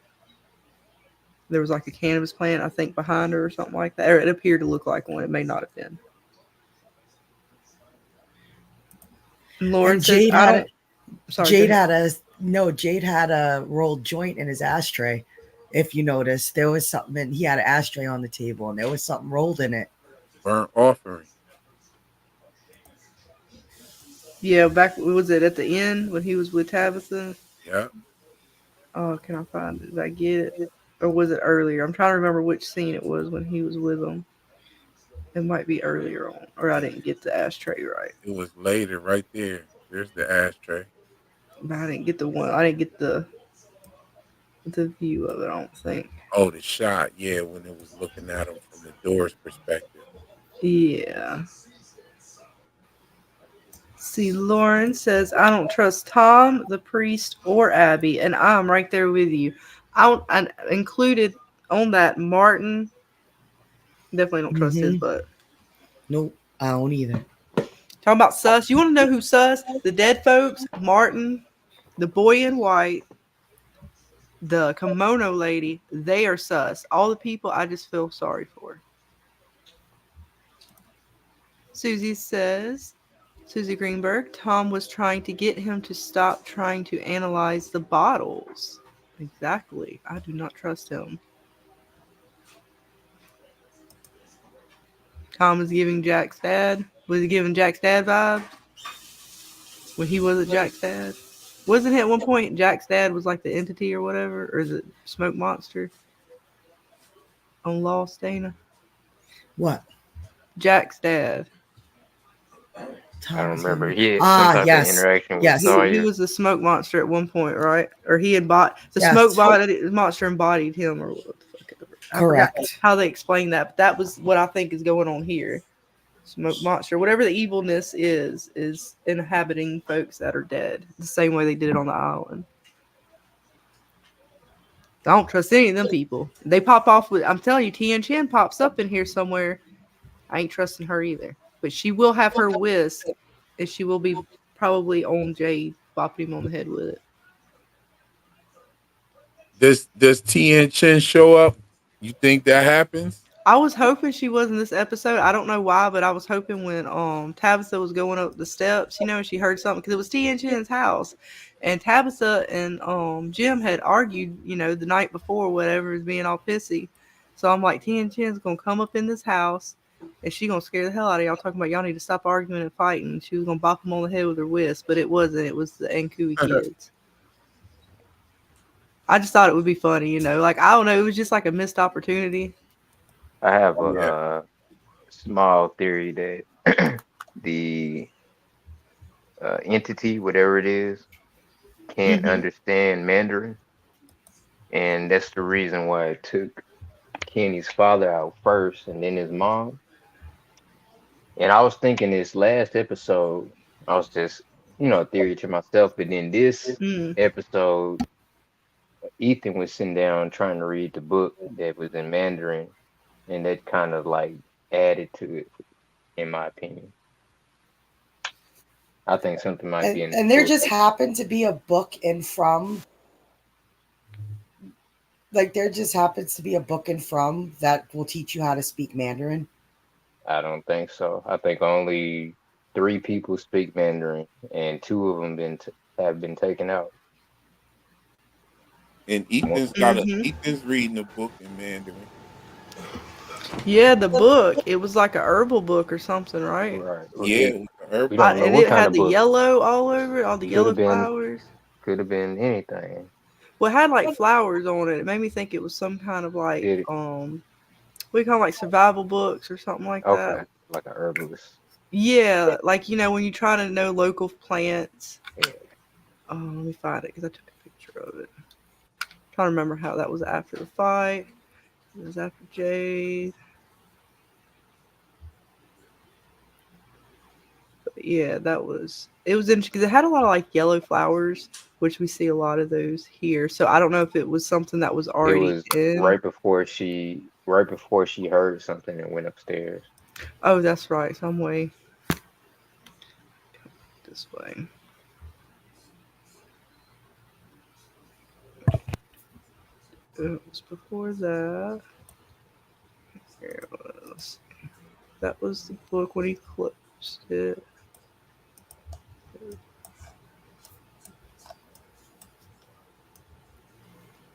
There was like a cannabis plant, I think, behind her or something like that. Or it appeared to look like one. It may not have been. And Lauren And says, "I don't." Sorry, go ahead. Jade had a rolled joint in his ashtray. If you notice, there was something he had an ashtray on the table and there was something rolled in it. Burnt offering. Yeah, back was it at the end when he was with Tabitha? Yeah. Oh, can I find it? Did I get it? Or was it earlier? I'm trying to remember which scene it was when he was with them. It might be earlier on, or I didn't get the ashtray right. It was later, right there. There's the ashtray. But I didn't get the one. I didn't get the view of it. I don't think. Oh, the shot. Yeah, when it was looking at him from the door's perspective. Yeah. See, Lauren says, I don't trust Tom, the priest, or Abby, and I'm right there with you. I included on that Martin. Definitely don't trust his butt. Nope, I don't either. Talking about sus. You want to know who's sus? The dead folks, Martin, the boy in white, the kimono lady, they are sus. All the people I just feel sorry for. Susie Greenberg, Tom was trying to get him to stop trying to analyze the bottles. Exactly. I do not trust him. Tom was giving Jack's dad. Was he giving Jack's dad vibes? When he wasn't Jack's dad? Wasn't it at one point Jack's dad was like the entity or whatever? Or is it Smoke Monster? On Lost, Dana? What? Jack's dad. I don't remember. He had some type of interaction with Sawyer. He was the smoke monster at one point, right? Or he had monster embodied him, or what the fuck ever. Correct. How they explain that, but that was what I think is going on here. Smoke monster, whatever the evilness is inhabiting folks that are dead, the same way they did it on the island. I don't trust any of them people. They pop off with. I'm telling you, Tian Chen pops up in here somewhere. I ain't trusting her either. But she will have her whisk, and she will be probably on Jade, bopping him on the head with it. Does Tien Chen show up? You think that happens? I was hoping she was in this episode. I don't know why, but I was hoping when Tabitha was going up the steps, she heard something because it was Tien Chen's house, and Tabitha and Jim had argued, the night before, whatever, is being all pissy. So I'm like, Tien Chen's gonna come up in this house. And she gonna scare the hell out of y'all, talking about y'all need to stop arguing and fighting. She was gonna bop him on the head with her whisk, but it wasn't. It was the Ankui kids. I just thought it would be funny, like I don't know. It was just like a missed opportunity. I have a small theory that the entity, whatever it is, can't understand Mandarin, and that's the reason why it took Kenny's father out first, and then his mom. And I was thinking this last episode, I was just, theory to myself. But then this episode, Ethan was sitting down trying to read the book that was in Mandarin, and that kind of like added to it, in my opinion. I think something might be in the And there book. just happened to be a book in from. Like, there just happens to be a book in from that will teach you how to speak Mandarin. I don't think so. I think only 3 people speak Mandarin, and 2 of them have been taken out. And Ethan's reading a book in Mandarin. Yeah, the book. It was like a herbal book or something, right? Right. Yeah, it was herbal. We don't know And what it kind had of the book. yellow all over it, all the yellow flowers. Could have been anything. Well, it had like flowers on it. It made me think it was some kind of like we call it like survival books or something like that. Like an herbalist. Yeah, like when you try to know local plants. Yeah. Let me find it because I took a picture of it. I'm trying to remember how that was after the fight. It was after Jade. But yeah, it was interesting because it had a lot of like yellow flowers, which we see a lot of those here. So I don't know if it was something that was already It was right before she right before she heard something and went upstairs. Oh, that's right. Some way this way. It was before that. Here it was. That was the book when he closed it.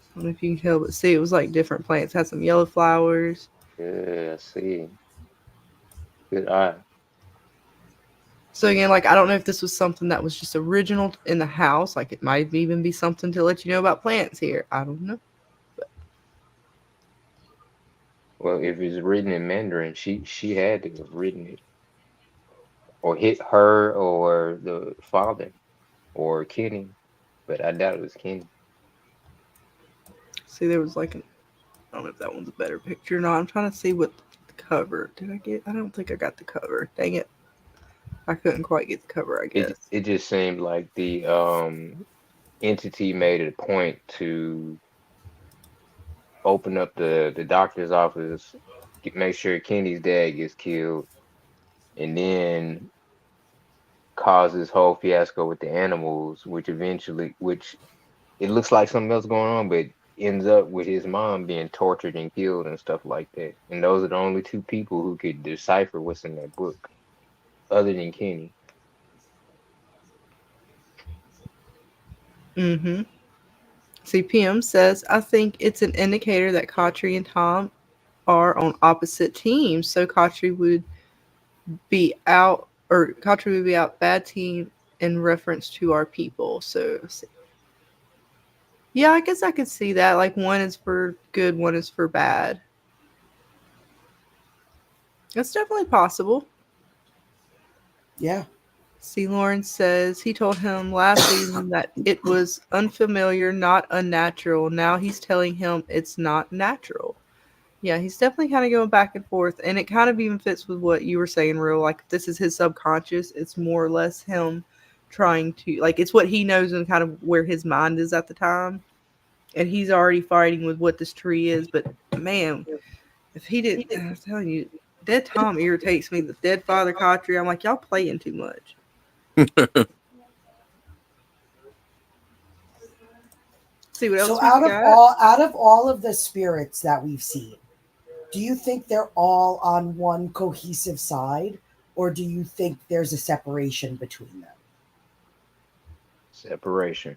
I don't know if you can tell, but see, it was like different plants. It had some yellow flowers. Yeah, I see. Good eye. So again, like I don't know if this was something that was just original in the house. Like it might even be something to let you know about plants here. I don't know. Well, if it's written in Mandarin, she had to have written it, or hit her, or the father, or Kenny. But I doubt it was Kenny. See, there was like an. I don't know if that one's a better picture or not. I'm trying to see what the cover. Did I get? I don't think I got the cover. Dang it! I couldn't quite get the cover. I guess. It just seemed like the entity made it a point to open up the doctor's office, make sure Kenny's dad gets killed, and then cause this whole fiasco with the animals, which it looks like something else going on, but ends up with his mom being tortured and killed and stuff like that. And those are the only two people who could decipher what's in that book, other than Kenny. Mm-hmm. See, PM says, I think it's an indicator that Katri and Tom are on opposite teams. So Katri would be out, or Katri would be out bad team in reference to our people. So, yeah, I guess I could see that. Like one is for good, one is for bad. That's definitely possible. Yeah. See, Lauren says he told him last season that it was unfamiliar, not unnatural. Now he's telling him it's not natural. Yeah, he's definitely kind of going back and forth, and it kind of even fits with what you were saying, Real. Like, if this is his subconscious, it's more or less him trying to, like, it's what he knows and kind of where his mind is at the time. And he's already fighting with what this tree is. But, man, if he didn't, I'm telling you, Dead Tom irritates me. The Dead Father Katri, I'm like, y'all playing too much. See what else So we got? out of all of the spirits that we've seen, do you think they're all on one cohesive side, or do you think there's a separation between them? Separation,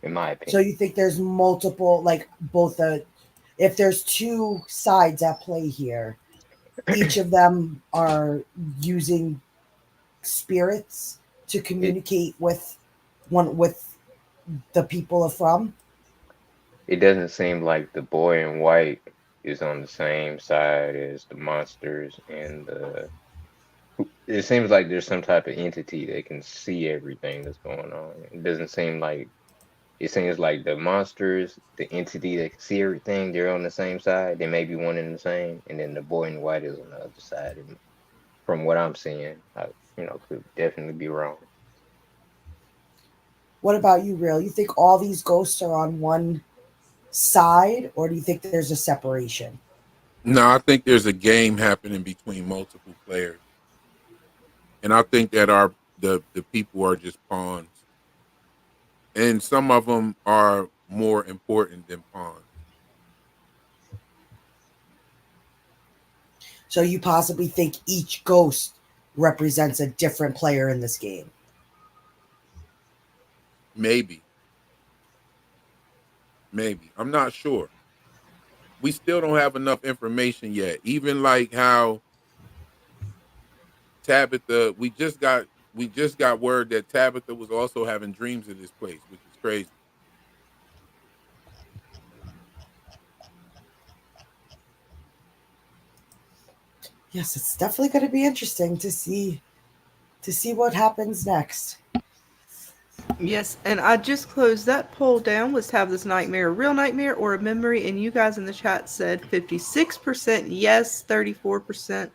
in my So opinion. you think there's multiple, like if there's two sides at play here, each of them are using spirits to It communicate with the people of from. it doesn't seem like the boy in white is on the same side as the monsters and the. It seems like there's some type of entity that can see everything that's going on. It doesn't seem like it seems like the monsters, the entity that can see everything, they're on the same side. They may be one and the same, and then the boy in white is on the other side. And from what I'm seeing, could definitely be wrong. What about you, Real? You think all these ghosts are on one side, or do you think there's a separation? No, I think there's a game happening between multiple players, and I think that the people are just pawns, and some of them are more important than pawns. So you possibly think each ghost represents a different player in this game. Maybe, maybe I'm not sure. We still don't have enough information yet. Even like how Tabitha, we just got word that Tabitha was also having dreams of this place, which is crazy. Yes, it's definitely going to be interesting to see what happens next. Yes, and I just closed that poll down. Let's have this nightmare a real nightmare or a memory. And you guys in the chat said 56% yes, 34%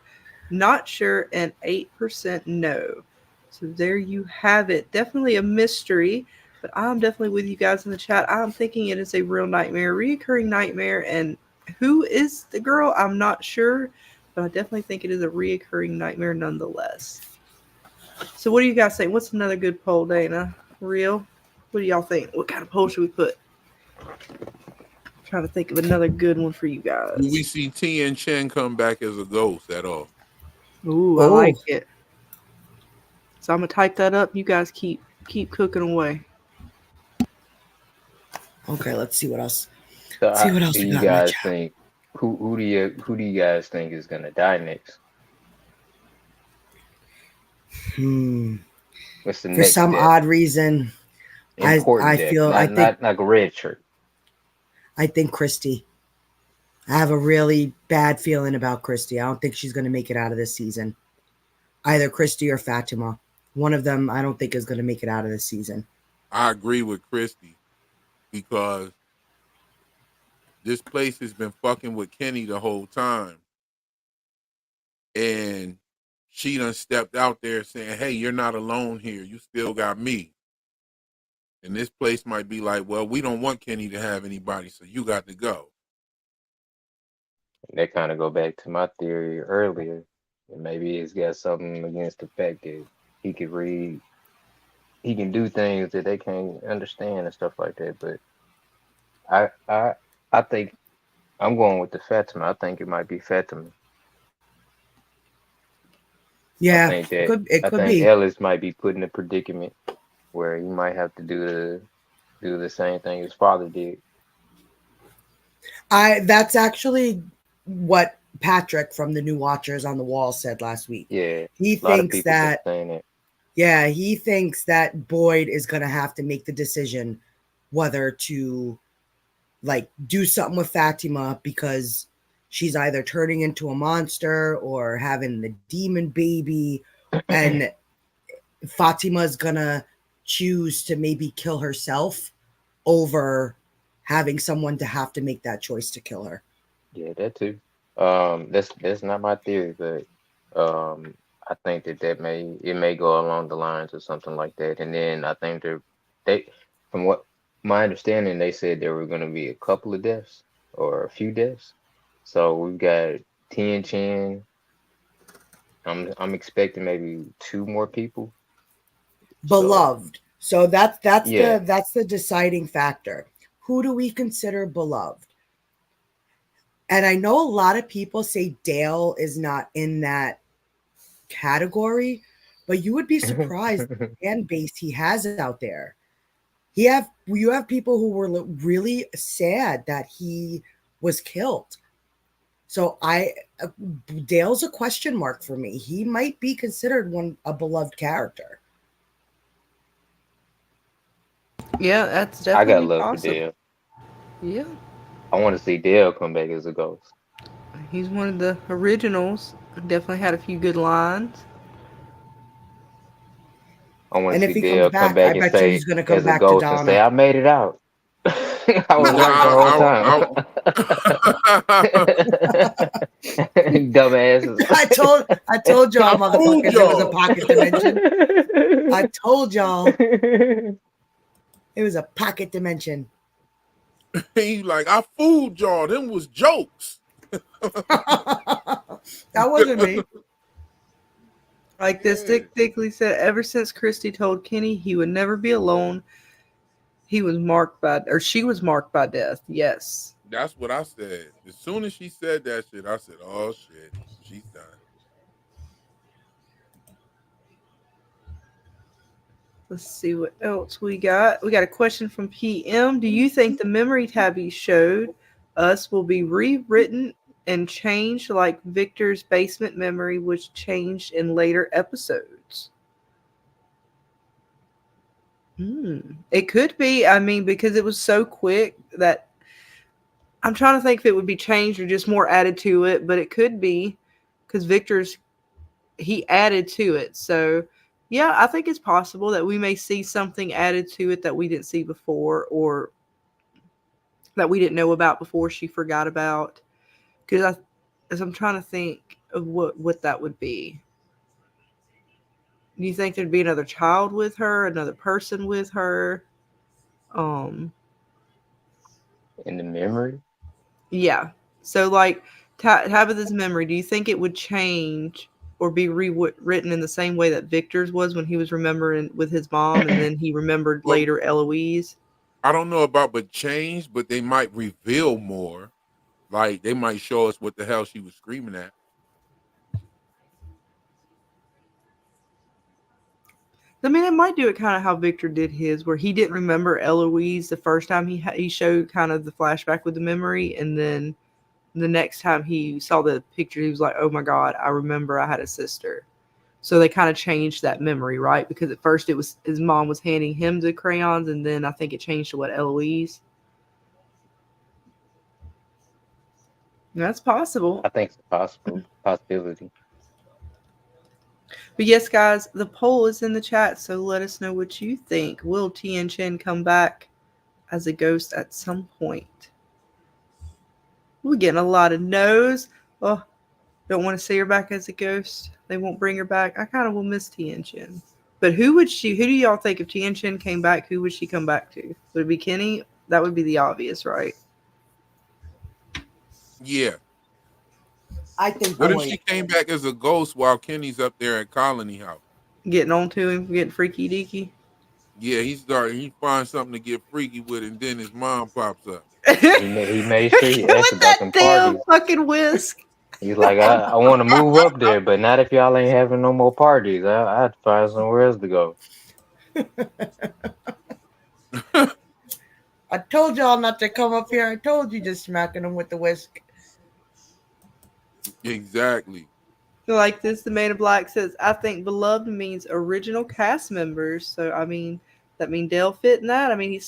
not sure, and 8% no. So there you have it. Definitely a mystery, but I'm definitely with you guys in the chat. I'm thinking it is a real nightmare, reoccurring nightmare, and Who is the girl? I'm not sure, but I definitely think it is a reoccurring nightmare nonetheless. So, what do you guys think? What's another good poll, Dana? Real? What do y'all think? What kind of poll should we put? Trying to think of another good one for you Do we guys. see Tien Chen come back as a ghost at all? Ooh, I Oh, like it. So I'm gonna type that up. You guys keep cooking away. okay. Let's see what else. So, See what do else we you got in the guys chat. think who do you guys think is gonna die next? Hmm. What's the For next some death? odd reason, I Important death, feel not not like a red shirt. I think Christy. I have a really bad feeling about Christy. I don't think she's going to make it out of this season. Either Christy or Fatima. One of them, I don't think is going to make it out of this season. I agree with Christy because this place has been fucking with Kenny the whole time. And she done stepped out there saying, hey, you're not alone here. You still got me. And this place might be like, well, we don't want Kenny to have anybody, so you got to go. And that kind of go back to my theory earlier. And maybe it's got something against the fact that he could read, he can do things that they can't understand and stuff like that. But I I I think I'm going with the Fatima. I think it might be Fatima. I Yeah, think that it I could think be. Ellis might be put in a predicament where he might have to do the same thing his father did. That's actually what Patrick from the New Watchers on the Wall said last week. Yeah, He a lot of thinks people been that saying that. yeah, he thinks that Boyd is going to have to make the decision whether to like do something with Fatima because she's either turning into a monster or having the demon baby, and Fatima's gonna choose to maybe kill herself over having someone to have to make that choice to kill her. Yeah, that too. That's not my theory, but I think that it may go along the lines of something like that. And then I think they, from what my understanding, they said there were going to be a couple of deaths or a few deaths. So we've got Tien Chen. I'm expecting maybe two more people. So Beloved. So yeah, that's the deciding factor. Who do we consider beloved? And I know a lot of people say Dale is not in that category, but you would be surprised the fan base he has out there. You have people who were really sad that he was killed. So Dale's a question mark for me. He might be considered a beloved character. Yeah, that's I got definitely love for possible. Dale. Yeah, I want to see Dale come back as a ghost. he's one of the originals. Definitely had a few good lines. I want And to if see he comes Dale come back, I back and bet you say he's going to come as a back to ghost and say, Donna. "I made it out. I was No, right the whole time." I Dumbasses. I told y'all fooled motherfuckers it was a y'all. pocket dimension. I told y'all it was a pocket dimension. He like, I fooled y'all. Them was jokes. That wasn't me. Like this Yeah, Dick Dickley said, ever since Christy told Kenny he would never be alone, he was marked by, or she was marked by death. Yes. that's what I said. As soon as she said that shit, I said, oh shit, she's done. Let's see what else we got. We got a question from PM. Do you think the memory tabby showed us will be rewritten and changed like Victor's basement memory was changed in later episodes? It could be. I mean, because it was so quick that I'm trying to think if it would be changed or just more added to it, but it could be because Victor's he added to it. So, yeah, I think it's possible that we may see something added to it that we didn't see before or that we didn't know about before she forgot about. Because as I'm trying to think of what that would be. Do you think there'd be another child with her, another person with her? Um, In the memory, yeah. So, like, Tabitha's memory, do you think it would change or be rewritten in the same way that Victor's was when he was remembering with his mom and then he remembered Well, later Eloise? I don't know about but change, but they might reveal more. Like they might show us what the hell she was screaming at. I mean, it might do it kind of how Victor did his, where he didn't remember Eloise the first time he showed kind of the flashback with the memory, and then the next time he saw the picture, he was like, "Oh my God, I remember I had a sister." So they kind of changed that memory, right? Because at first it was his mom was handing him the crayons, and then I think it changed to what, Eloise. That's possible. I think it's a possibility. But yes, guys, the poll is in the chat, so let us know what you think. Will Tien Chen come back as a ghost at some point? We're getting a lot of no's. Oh, don't want to see her back as a ghost. They won't bring her back. I kind of will miss Tien Chen. But who do y'all think if Tien Chen came back, who would she come back to? Would it be Kenny? That would be the obvious, right? Yeah. I think What if Boyd. she came back as a ghost while Kenny's up there at Colony House? Getting on to him, getting freaky deaky. Yeah, he finds something to get freaky with, and then his mom pops up. He made sure he asked With about that them damn parties. fucking whisk. He's like, I want to move up there, but not if y'all ain't having no more parties. I had to find somewhere else to go. I told y'all not to come up here. I told you just smacking them with the whisk. Exactly. Like this, the Man in Black says, I think beloved means original cast members. So, I mean, that mean Dale fit in that? I mean,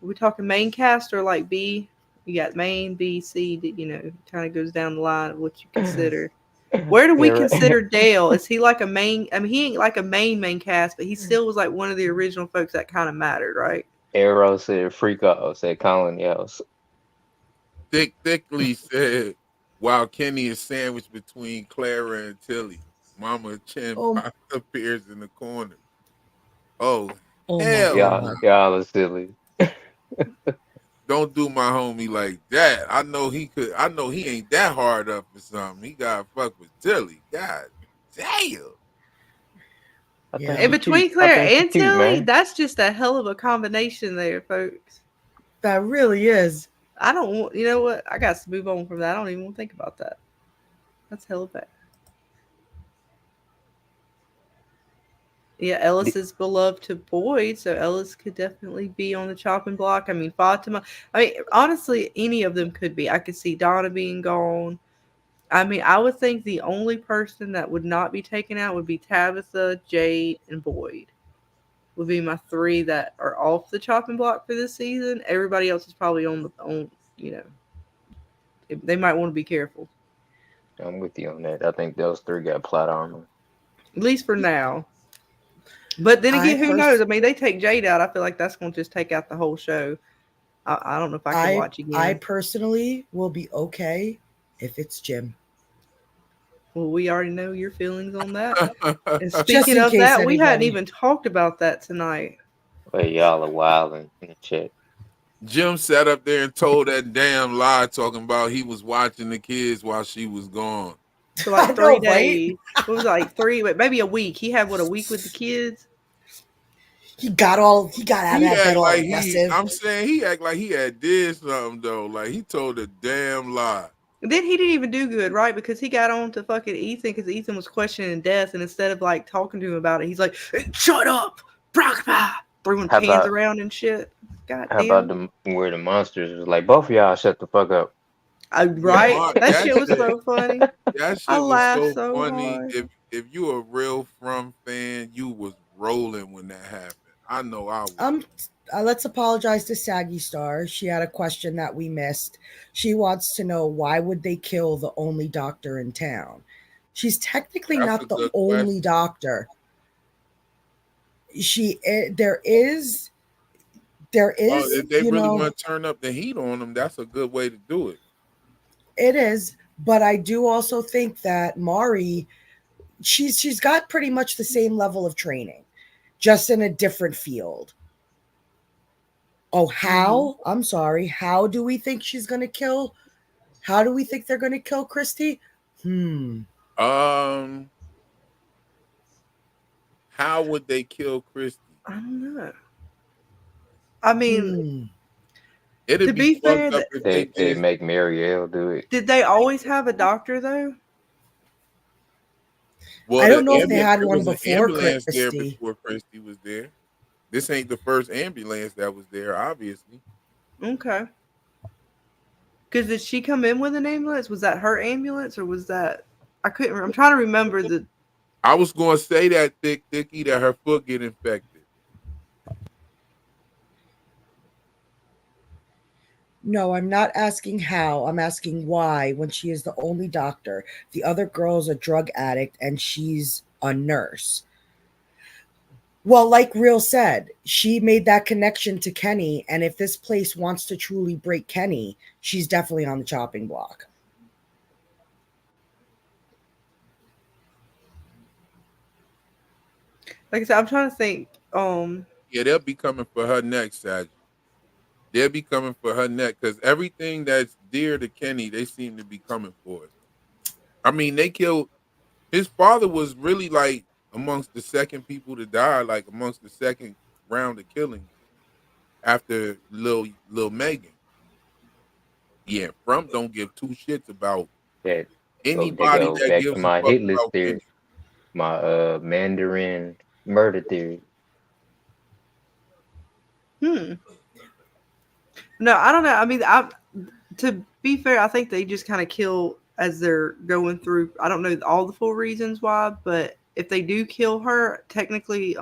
we talking main cast or like B? You got main, B, C, kind of goes down the line of what you consider. Where do we consider Dale? Is he like a main? I mean, he ain't like a main cast, but he still was like one of the original folks that kind of mattered, right? Arrow said, freak off, said Colony House. Thickly said, while Kenny is sandwiched between Clara and Tilly, Mama Chin Oh, appears in the corner. Oh, oh my hell Y'all, no. God. y'all are silly. Don't do my homie like that. I know he could. I know he ain't that hard up for something. He got to fuck with Tilly. God damn. I think Yeah, And she cute. between I Claire think she and cute, Tilly, man. that's just a hell of a combination there, folks. that really is. I don't want, you know what? I got to move on from that. I don't even want to think about that. That's hella bad. Yeah, Ellis is beloved to Boyd, so Ellis could definitely be on the chopping block. I mean, Fatima. I mean, honestly, any of them could be. I could see Donna being gone. I mean, I would think the only person that would not be taken out would be Tabitha, Jade, and Boyd. Would be my three that are off the chopping block for this season. Everybody else is probably on. They might want to be careful, I'm with you on that. I think those three got plot armor. at least for now. But then I again, who knows? pers- I mean, they take Jade out. I feel like that's going to just take out the whole show. I don't know if I can watch I again. personally will be okay if it's Jim. Well, we already know your feelings on that. And Just speaking in of case that, we hadn't anybody. even talked about that tonight. Wait, y'all are wild in the chat. Jim sat up there and told that damn lie talking about he was watching the kids while she was gone. For I like know, 3 right? days. It was like maybe a week. He had a week with the kids. He got out of He that bed act all like aggressive. I'm saying he act like he had did something though. Like he told a damn lie. And then he didn't even do good, right? Because he got on to fucking Ethan because Ethan was questioning death. And instead of like talking to him about it, he's like, shut up, Brockpa, throwing How pans about around and shit. God how about damn. the where the monsters was like, both of y'all shut the fuck up. Right? That That shit was shit so funny. that I shit was laughed so so funny. hard. If you a real From fan, you was rolling when that happened. I know I was. Let's apologize to Saggy Star. She had a question that we missed. She wants to know, why would they kill the only doctor in town? She's technically That's a not the good only question. doctor. There is, Well, if they you really know, want to turn up the heat on them, that's a good way to do it. it is. But I do also think that Mari, she's got pretty much the same level of training, just in a different field. Oh, how? I'm sorry. How do we think she's going to kill How do we think they're going to kill Christy? How would they kill Christy? I don't know. I mean, It'd to be be fair, fucked up if they They just. make Marielle do it. did they always have a doctor though? Well, I don't know if they there had one was an before ambulance there Christy. before Christy was there. This ain't the first ambulance that was there, obviously. Okay. Because did she come in with an ambulance? Was that her ambulance or was that? I couldn't. I'm trying to remember the. I was going to say that Thicky that her foot get infected. No, I'm not asking how. I'm asking why when she is the only doctor. The other girl's a drug addict and she's a nurse. Well, like Real said, she made that connection to Kenny. And if this place wants to truly break Kenny, she's definitely on the chopping block. Like I said, I'm trying to think. Yeah, they'll be coming for her next, Sag. They'll be coming for her neck because everything that's dear to Kenny, they seem to be coming for it. I mean, they killed his father was really like amongst the second people to die, like amongst the second round of killings after Lil Megan. Yeah, Trump don't give two shits about That they anybody go that back to gives a my fuck hit list about theory, Kenny. my Mandarin murder theory. No, I don't know. I mean, to be fair, I think they just kind of kill as they're going through. I don't know all the full reasons why, but if they do kill her, technically,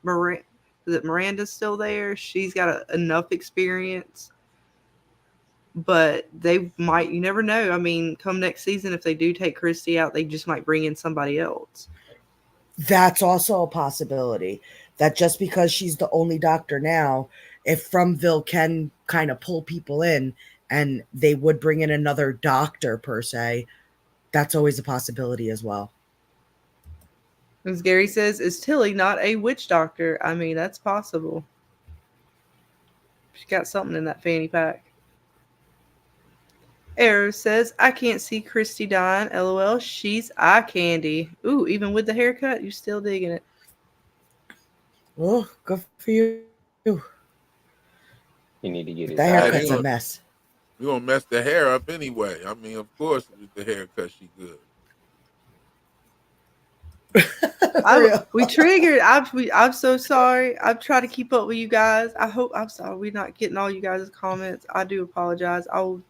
Miranda's still there. She's got enough experience, but they might. You never know. I mean, come next season, if they do take Christy out, they just might bring in somebody else. That's also a possibility. That just because she's the only doctor now, if Fromville can kind of pull people in and they would bring in another doctor per se, that's always a possibility as well. As Gary says, is Tilly not a witch doctor? I mean, that's possible. She got something in that fanny pack. Arrow says, I can't see Christy dying. LOL, she's eye candy. Ooh, even with the haircut, you're still digging it. Oh, good for you. You need to get his That eyes. haircut's a mess. We're gonna mess the hair up anyway. I mean, of course, with the haircut, she good. We triggered. I'm so sorry. I've tried to keep up with you guys. I'm sorry we're not getting all you guys' comments. I do apologize. I'll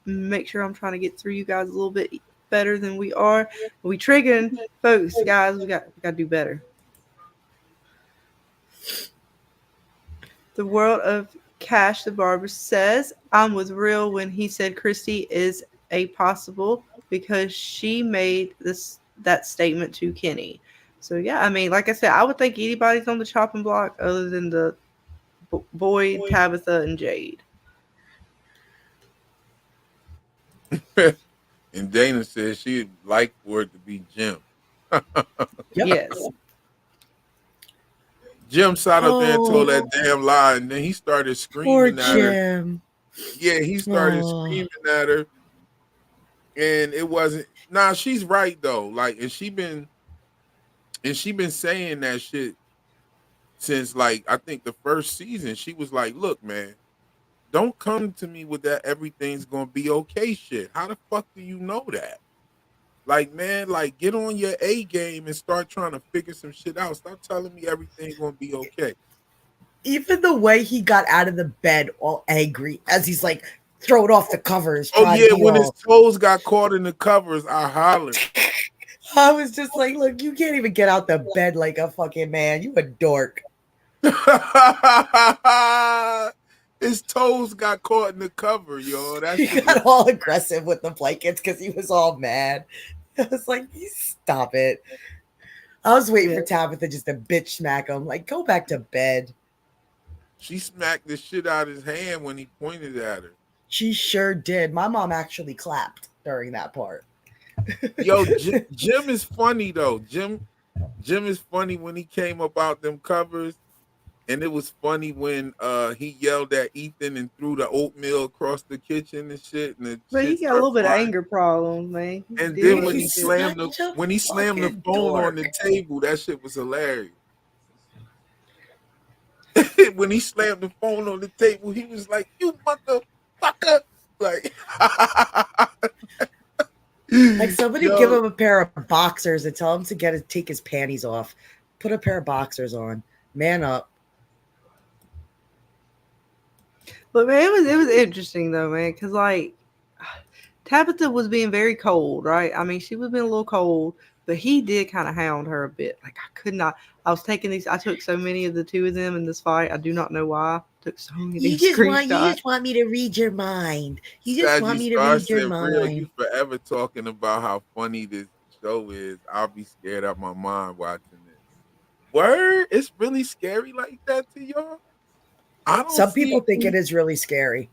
make sure I'm trying to get through you guys a little bit better than we are. We triggering folks, guys. We got to do better. The world of Cash the Barber says, I'm with Real when he said Christy is a possible because she made that statement to Kenny. So yeah, I mean, like I said, I would think anybody's on the chopping block other than the Boyd, Tabitha, and Jade. And Dana says she'd like for it to be Jim. Yes. Jim sat up there and told that damn lie, and then he started screaming at Jim. her. Yeah, he started screaming at her, and it wasn't. Nah, she's right though. Like, and she been saying that shit since like I think the first season. She was like, "Look, man, don't come to me with that everything's gonna be okay shit. How the fuck do you know that? Like, man, like get on your A game and start trying to figure some shit out. Stop telling me everything's gonna be okay." Even the way he got out of the bed all angry as he's like throwing off the covers. Oh yeah, when his toes got caught in the covers, I hollered. I was just like, look, you can't even get out the bed like a fucking man. You a dork. His toes got caught in the cover, yo. He got all aggressive with the blankets because he was all mad. I was like, stop it. I was waiting for Tabitha just to bitch smack him. Like, go back to bed. She smacked the shit out of his hand when he pointed at her. She sure did. My mom actually clapped during that part. Yo, Jim is funny though. Jim is funny when he came up out them covers. And it was funny when he yelled at Ethan and threw the oatmeal across the kitchen and shit, and the But shit he got a started little bit of flying. anger problem, man. He And then did when what he he He's did. slammed such a the fucking phone on the dork. table, that shit was hilarious. When he slammed the phone on the table, he was like, "You motherfucker!" Like, Like somebody give yo, him a pair of boxers and tell him to take his panties off. Put a pair of boxers on. Man up. But man, it was interesting though, man, because like Tabitha was being very cold, right? I mean, she was being a little cold, but he did kind of hound her a bit. Like I could not. I was taking these. I took so many of the two of them in this fight. I do not know why. I took so many screenshots. Want me to read your mind. You just Saggy want me to Star read your said, "Real, you mind. forever talking about how funny this show is. I'll be scared out my mind watching this." Word, it's really scary like that to y'all. I don't Some see people it. think it is really scary.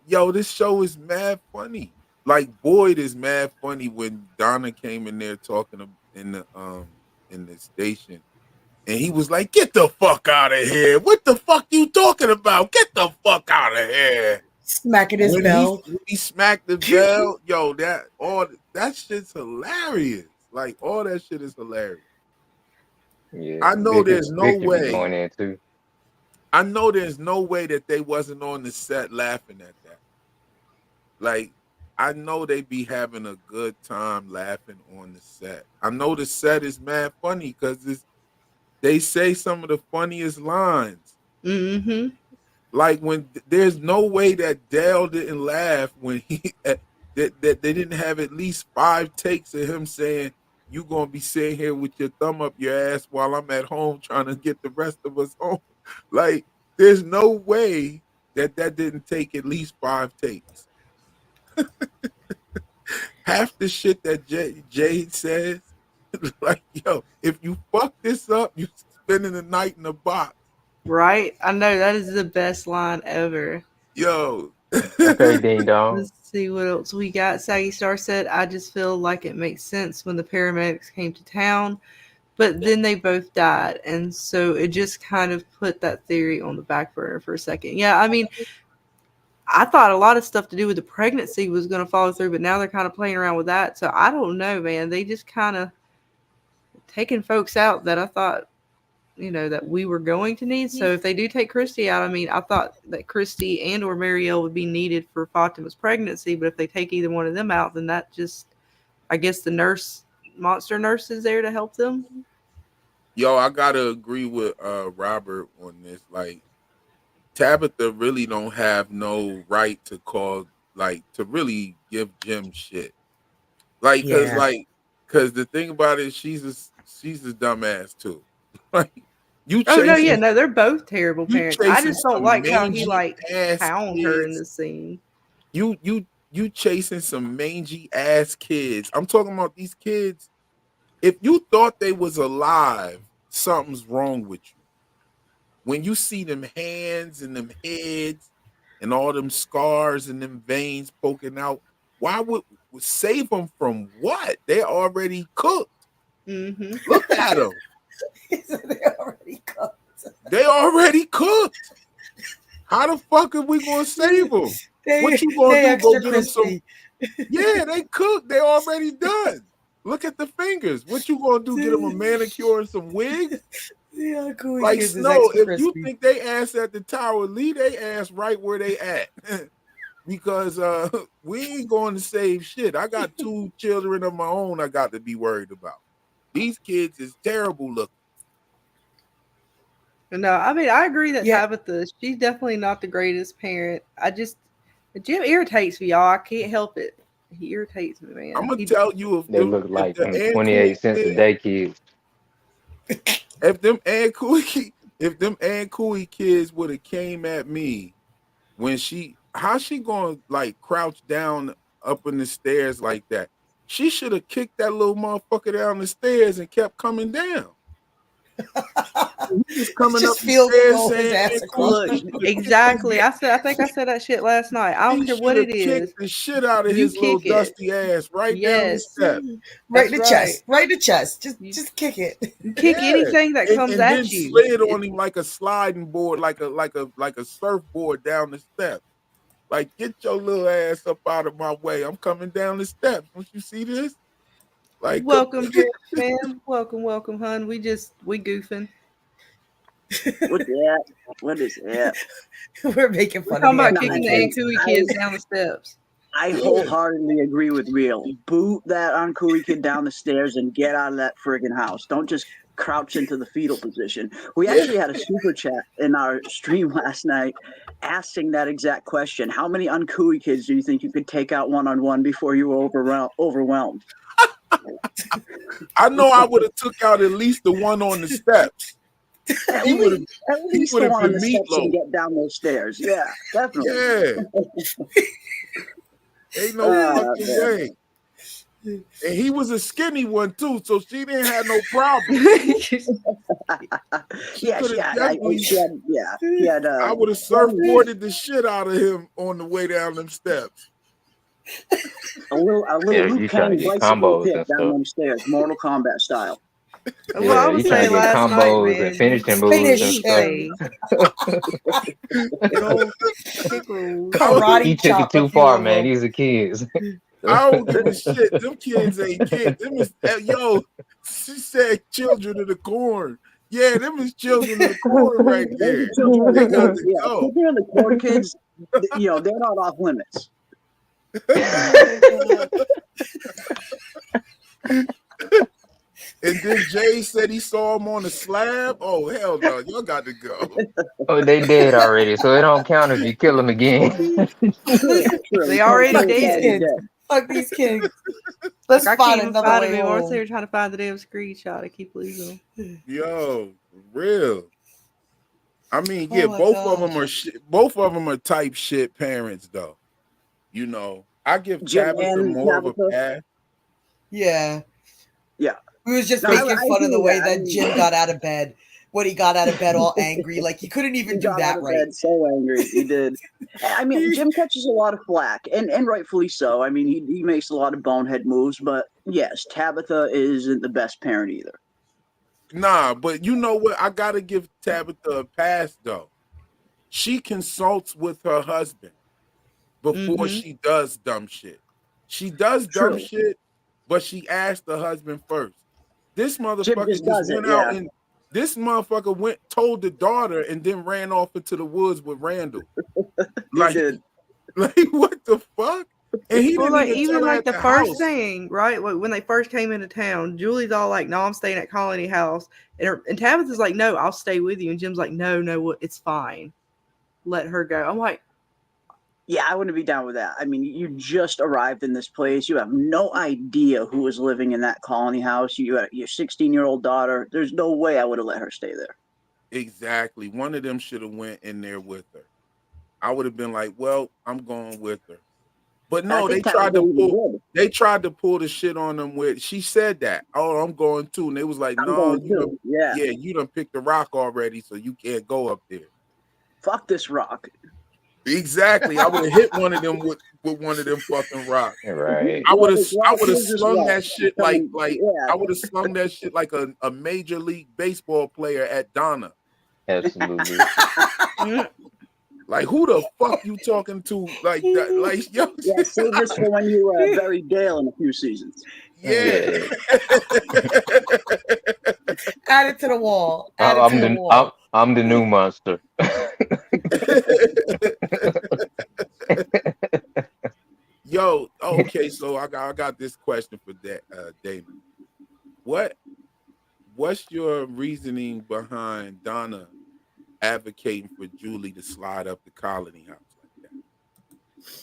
Yo, this show is mad funny. Like Boyd is mad funny when Donna came in there talking in the station, and he was like, "Get the fuck out of here! What the fuck you talking about? Get the fuck out of here!" Smacking his When he bell. when he smacked the bell, yo, that shit's hilarious. Like all that shit is hilarious. Yeah, I know Victor there's no Victor be way. going in too. I know there's no way that they wasn't on the set laughing at that. Like, I know they be having a good time laughing on the set. I know the set is mad funny because they say some of the funniest lines. Mm-hmm. Like when there's no way that Dale didn't laugh when that they didn't have at least 5 takes of him saying, "You gonna be sitting here with your thumb up your ass while I'm at home trying to get the rest of us home." Like, there's no way that didn't take at least 5 takes. Half the shit that Jade says, like, yo, if you fuck this up, you spending the night in a box. Right? I know that is the best line ever. Yo. Okay, Ding Dong. Let's see what else we got. Saggy Star said, I just feel like it makes sense when the paramedics came to town, but then they both died. And so it just kind of put that theory on the back burner for a second. Yeah, I mean, I thought a lot of stuff to do with the pregnancy was going to follow through, but now they're kind of playing around with that. So I don't know, man. They just kind of taking folks out that I thought, that we were going to need. So if they do take Christy out, I mean, I thought that Christy and or Marielle would be needed for Fatima's pregnancy, but if they take either one of them out, then that just, I guess the monster nurse is there to help them. Yo, I gotta agree with Robert on this. Like, Tabitha really don't have no right to call, like, to really give Jim shit. Yeah. Cause the thing about it, she's a dumbass too. Like, you Oh no, yeah, chasing no, they're both terrible you parents. I chasing just don't some like how he mangy like ass hound her in kids. the scene. You chasing some mangy ass kids. I'm talking about these kids. If you thought they was alive, something's wrong with you. When you see them hands and them heads and all them scars and them veins poking out, why would save them from what? They're already cooked. Mm-hmm. Look at them. They already cooked. They already cooked. How the fuck are we gonna save them? What you gonna They do? Go extra get them some? crispy. Yeah, they cooked. They already done. Look at the fingers. What you gonna do? Get them a manicure and some wigs? Yeah, cool Like kids is Snow, extra if you crispy. think they ass at the tower, leave they ass right where they at. Because we ain't going to save shit. I got 2 children of my own I got to be worried about. These kids is terrible looking. No, I mean I agree that Yeah, Tabitha, she's definitely not the greatest parent. Jim irritates me, y'all. I can't help it. He irritates me, I'm man. gonna tell you They look if like the them Aunt 28 Cooey cents a kids, day kids. if them Aunt Cooey, if them Aunt Cooey kids would have came at me when how she gonna like crouch down up in the stairs like that? She should have kicked that little motherfucker down the stairs and kept coming down. Just coming Just up feel the stairs roll his saying, ass "Man, across Look, he should've exactly. I think I said that shit last night. I don't He care should what have it kicked is. the shit out of You his little kick it. dusty ass right down the Yes, step. right in that's the right. chest. Right in the chest. You, Just kick it. you kick Yeah, anything that comes and then at you. slid on him like a sliding board, like a surfboard down the steps. Like, get your little ass up out of my way. I'm coming down the steps. Don't you see this? Like, come Welcome, George, man. Welcome, hun. We goofing. What's that? What is that? We're making We're fun of talking the about No, kicking the Ankooey kids. Ankooey kids down the steps. I yeah. wholeheartedly agree with Real. Boot that Ankui kid down the stairs and get out of that friggin' house. Don't just crouch into the fetal position. We Yeah. actually had a super chat in our stream last night asking that exact question. How many Ankui kids do you think you could take out one-on-one before you were overwhelmed? I know I would have took out at least the one on the steps. At He would have. least would the have one on been the steps and meatloaf. get down those stairs. Yeah, definitely. Yeah, ain't no fucking man. way. And he was a skinny one too, so she didn't have no problem. Yeah, coulda she had, definitely- she had, I would have surfboarded the shit out of him on the way down them steps. a little Yeah, Liu you trying to Kang get bicycle combos kick and down stuff. them stairs, Mortal Kombat style. Well, I Yeah, was you trying saying to get last night, combos man. and finishing moves Finish and stuff. him. Good old kick rules. Karate He took chop it too a few far, of man. them. These are kids. I don't give a shit. Them kids ain't kids. Them is yo. She said children of the corn. Yeah, them is children of the corn right there. Children of They the got corn, to yeah, go. children of the corn kids, they're not off limits. And then Jay said he saw him on the slab. Oh hell no, y'all got to go. Oh, they dead already, so it don't count if you kill them again. They already Fuck these dead. kids. Fuck these kids. Let's I find can't even another find way him anymore. So home. they're trying to find the damn screenshot. I keep losing them. Yo, for real. I mean, yeah, Oh my both of gosh. them are both of them are type shit parents though. You know, I give Jim Tabitha and more of a Tabitha? pass. Yeah. Yeah. We was just No, making I fun of the agree way with that. I that mean- Jim got out of bed. When he got out of bed all angry. Like he couldn't even He do got out that of right. bed so angry. He did. I mean, Jim catches a lot of flack, and rightfully so. I mean, he makes a lot of bonehead moves, but yes, Tabitha isn't the best parent either. Nah, but you know what? I gotta give Tabitha a pass though. She consults with her husband before she does dumb shit. She does dumb True. shit, but she asked the husband first. This Jim motherfucker just just does it, went out yeah. and this motherfucker told the daughter and then ran off into the woods with Randall. He did. Like what the fuck? And he Well, didn't like even even tell her like at the the first house. thing, right? Like, when they first came into town, Julie's all like, "No, I'm staying at Colony House," and Tabitha's like, "No, I'll stay with you." And Jim's like, "No, it's fine. Let her go." I'm like, Yeah, I wouldn't be down with that. I mean, you just arrived in this place. You have no idea who was living in that colony house. You had your 16-year-old daughter. There's no way I would have let her stay there. Exactly. One of them should have went in there with her. I would have been like, "Well, I'm going with her." But no, I they think tried Tabitha to even pull. did. They tried to pull the shit on them with. She said that. "Oh, I'm going too," and they was like, I'm "No, going you done, too. Yeah. yeah, you done picked the rock already, so you can't go up there." Fuck this rock. Exactly. I would have hit one of them with one of them fucking rocks. Right. I would have This rock is this slung rock. that shit Coming- like yeah. I would have slung that shit like a major league baseball player at Donna. Absolutely. Like who the fuck you talking to like that? Like yo, Yeah, save this for when you bury Dale in a few seasons. yeah. Add it to the wall. Add it to the wall. I'm the new monster. Yo, okay, so I got this question for Damon. What's your reasoning behind Donna advocating for Julie to slide up the colony house like that?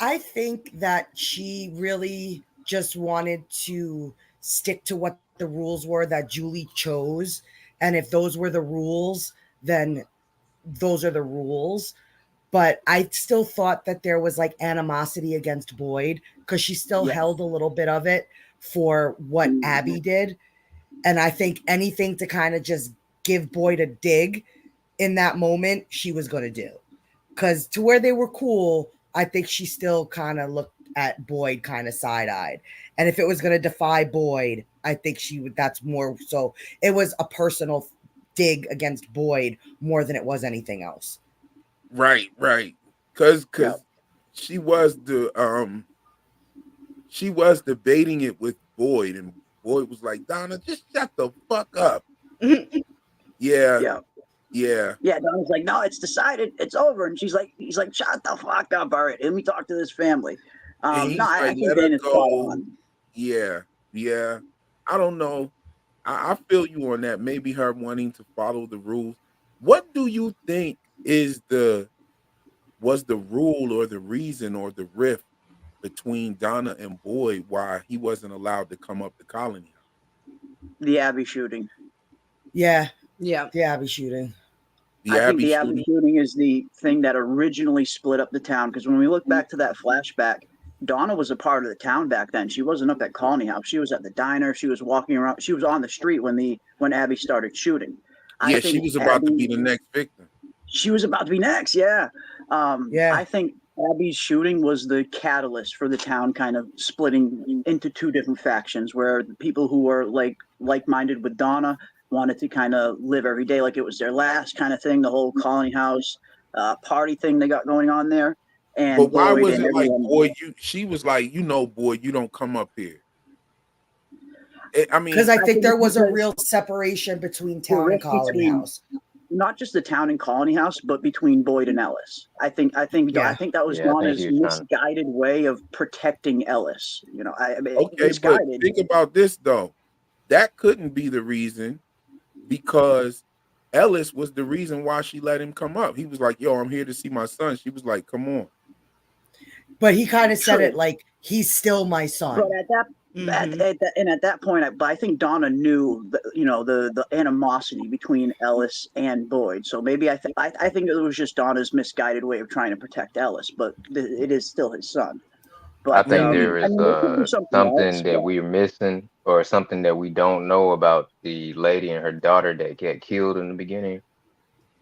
I think that she really just wanted to stick to what the rules were that Julie chose. And if those were the rules, then those are the rules. But I still thought that there was like animosity against Boyd because she still held a little bit of it for what Abby did. And I think anything to kind of just give Boyd a dig in that moment, she was going to do. Because to where they were cool, I think she still kind of looked at Boyd kind of side-eyed. And if it was going to defy Boyd, I think she would, that's more so. It was a personal dig against Boyd more than it was anything else. Right. Because Yeah. she was debating it with Boyd, and Boyd was like, Donna, just shut the fuck up. Yeah. Yeah, Donna's like, no, it's decided, it's over, and he's like, shut the fuck up, all right, let me talk to this family. And No, he's I like, think let her Dana's spot go. on. Yeah. I don't know. I feel you on that. Maybe her wanting to follow the rules. What do you think was the rule or the reason or the rift between Donna and Boyd why he wasn't allowed to come up to Colony House? The Abby shooting. Yeah. Yeah. The Abby shooting. The I think Abby the Abby shooting? shooting is the thing that originally split up the town. Because when we look back to that flashback, Donna was a part of the town back then. She wasn't up at Colony House. She was at the diner. She was walking around. She was on the street when Abby started shooting. I Yeah, she think was about to Abby, be the next victim. she was about to be next. Yeah. Yeah. I think Abby's shooting was the catalyst for the town kind of splitting into two different factions, where the people who were like-minded with Donna wanted to kind of live every day like it was their last kind of thing, the whole Colony House party thing they got going on there. And But why Boyd was and it like, everyone. Boyd, she was like, Boyd, you don't come up here. I mean, Because I think there was a because real separation between the town and rift Colony between House. not just the town and Colony House, but between Boyd and Ellis. I think Yeah. that was Yeah, I think Donna's he was trying. misguided way of protecting Ellis. I mean, okay, but misguided. think about this though. That couldn't be the reason, because Ellis was the reason why she let him come up. He was like, yo, I'm here to see my son. She was like, come on. But he kind of said True. it like, he's still my son. But at that at that point, I think Donna knew the animosity between Ellis and Boyd. So maybe I think it was just Donna's misguided way of trying to protect Ellis, but it is still his son. I But think there I is mean, there could be something else. something that we're missing, or something that we don't know about the lady and her daughter that got killed in the beginning.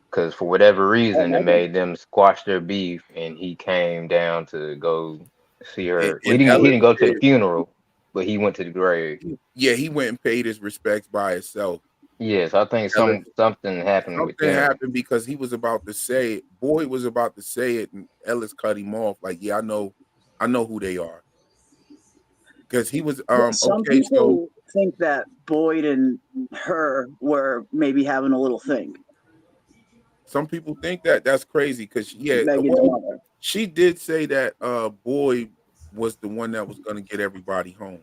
Because for whatever reason, it made them squash their beef, and he came down to go see her. Well, And he Ellis didn't go to the did. funeral, but he went to the grave. Yeah, he went and paid his respects by himself. Yes, I think Ellis, something happened with something them. happened because he was about to say it. Boyd was about to say it, and Ellis cut him off. Like, yeah, I know who they are. Because he was Some okay. So people think that Boyd and her were maybe having a little thing. some people think that that's crazy. Because Megan's mother. she did say that Boyd was the one that was going to get everybody home.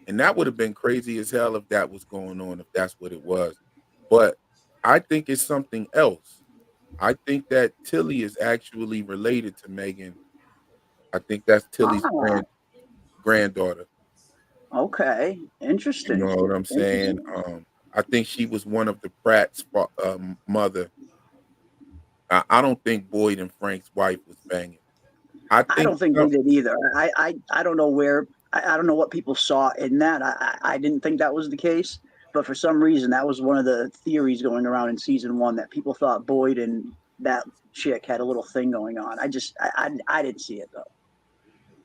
And that would have been crazy as hell if that was going on, if that's what it was. But I think it's something else. I think that Tilly is actually related to Megan. I think that's Tilly's granddaughter. Okay, interesting. You know what I'm saying? I think she was one of the Pratt's mother. I don't think Boyd and Frank's wife was banging. I don't think they did either. I don't know where. I don't know what people saw in that. I didn't think that was the case, but for some reason that was one of the theories going around in season 1, that people thought Boyd and that chick had a little thing going on. I didn't see it though.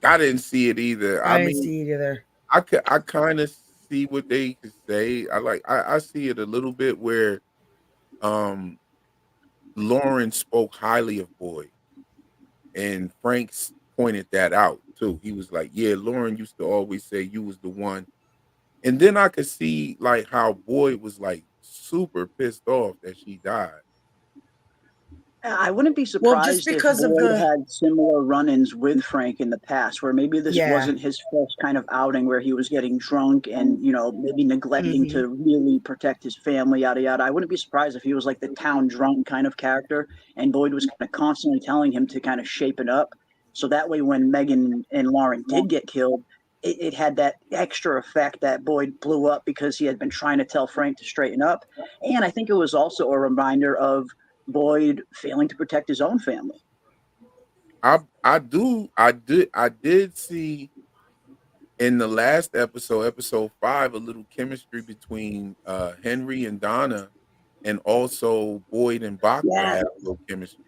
I didn't see it either. I didn't see it either. I kind of see what they could say. I see it a little bit where Lauren spoke highly of Boyd, and Franks pointed that out too. He was like, yeah, Lauren used to always say you was the one. And then I could see like how Boyd was like super pissed off that she died. I wouldn't be surprised if Boyd had similar run-ins with Frank in the past, where maybe this wasn't his first kind of outing where he was getting drunk and, maybe neglecting to really protect his family, yada, yada. I wouldn't be surprised if he was like the town drunk kind of character, and Boyd was kind of constantly telling him to kind of shape it up. So that way when Megan and Lauren did get killed, it had that extra effect that Boyd blew up because he had been trying to tell Frank to straighten up. And I think it was also a reminder of Boyd failing to protect his own family. I did see in the last episode, episode 5, a little chemistry between Henry and Donna, and also Boyd and Baka Yeah. had a little chemistry.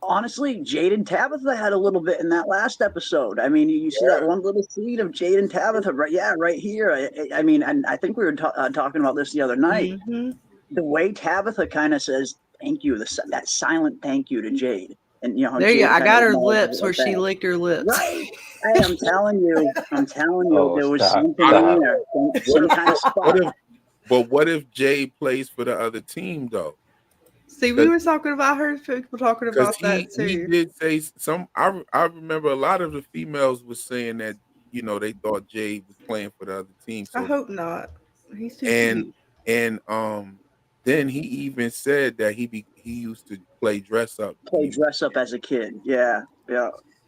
Honestly, Jade and Tabitha had a little bit in that last episode. I mean, you see that one little scene of Jade and Tabitha, right here. I mean, and I think we were talking about this the other night. Mm-hmm. The way Tabitha kind of says thank you, that silent thank you to Jade, and there you Jade go. I got her acknowledges lips it where like she that. licked her lips. Right. Hey, I'm telling you, Oh, there was stop, something stop. in there, some kind of spot. What if Jade plays for the other team though? See, we were talking about her. People talking about that too. He did say some. I remember a lot of the females was saying that they thought Jade was playing for the other team. So I hope not. He's too and cute. and then he even said that he used to play dress up. As a kid. Yeah.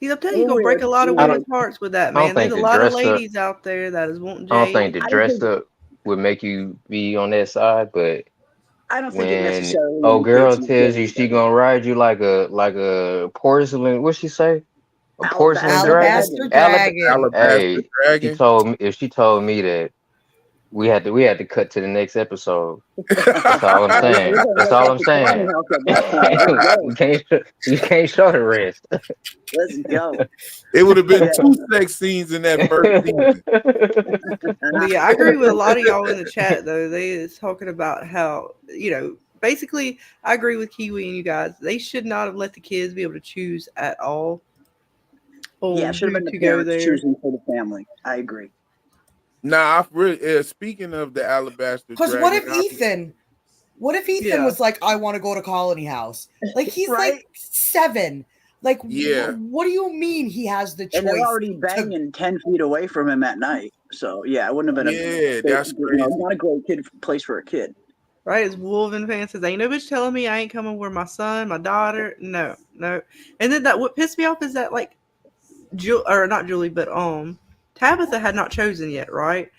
He's up there. He's gonna break a lot of women's hearts with that, I don't man. There's think a the lot of dress up- ladies out there that is wanting Jade. I don't think the dress up would make you be on that side, but I don't think it when necessarily old girl indicates tells you you she gonna ride you like a porcelain, what'd she say? A porcelain Alabaster dragon. Alabaster dragon. If she told me that we had to cut to the next episode. That's all I'm saying. That's all I'm saying. You can't show the rest. Let's go. It would have been 2 sex scenes in that first season. But yeah, I agree with a lot of y'all in the chat though. They is talking about how basically I agree with Kiwi and you guys. They should not have let the kids be able to choose at all. Yeah, should have been the parents choosing for the family. I agree. Nah, speaking of the Alabaster because dragon, what if Ethan was like, I want to go to Colony House? Like he's like 7. Like, what do you mean he has the choice? And they're already banging 10 feet away from him at night. So yeah, it wouldn't have been that's crazy. Not a great place for a kid. Right, as Wolven fan says, ain't no bitch telling me I ain't coming with my son, my daughter. No. And then what pissed me off is that like not Julie, but Tabitha had not chosen yet, right?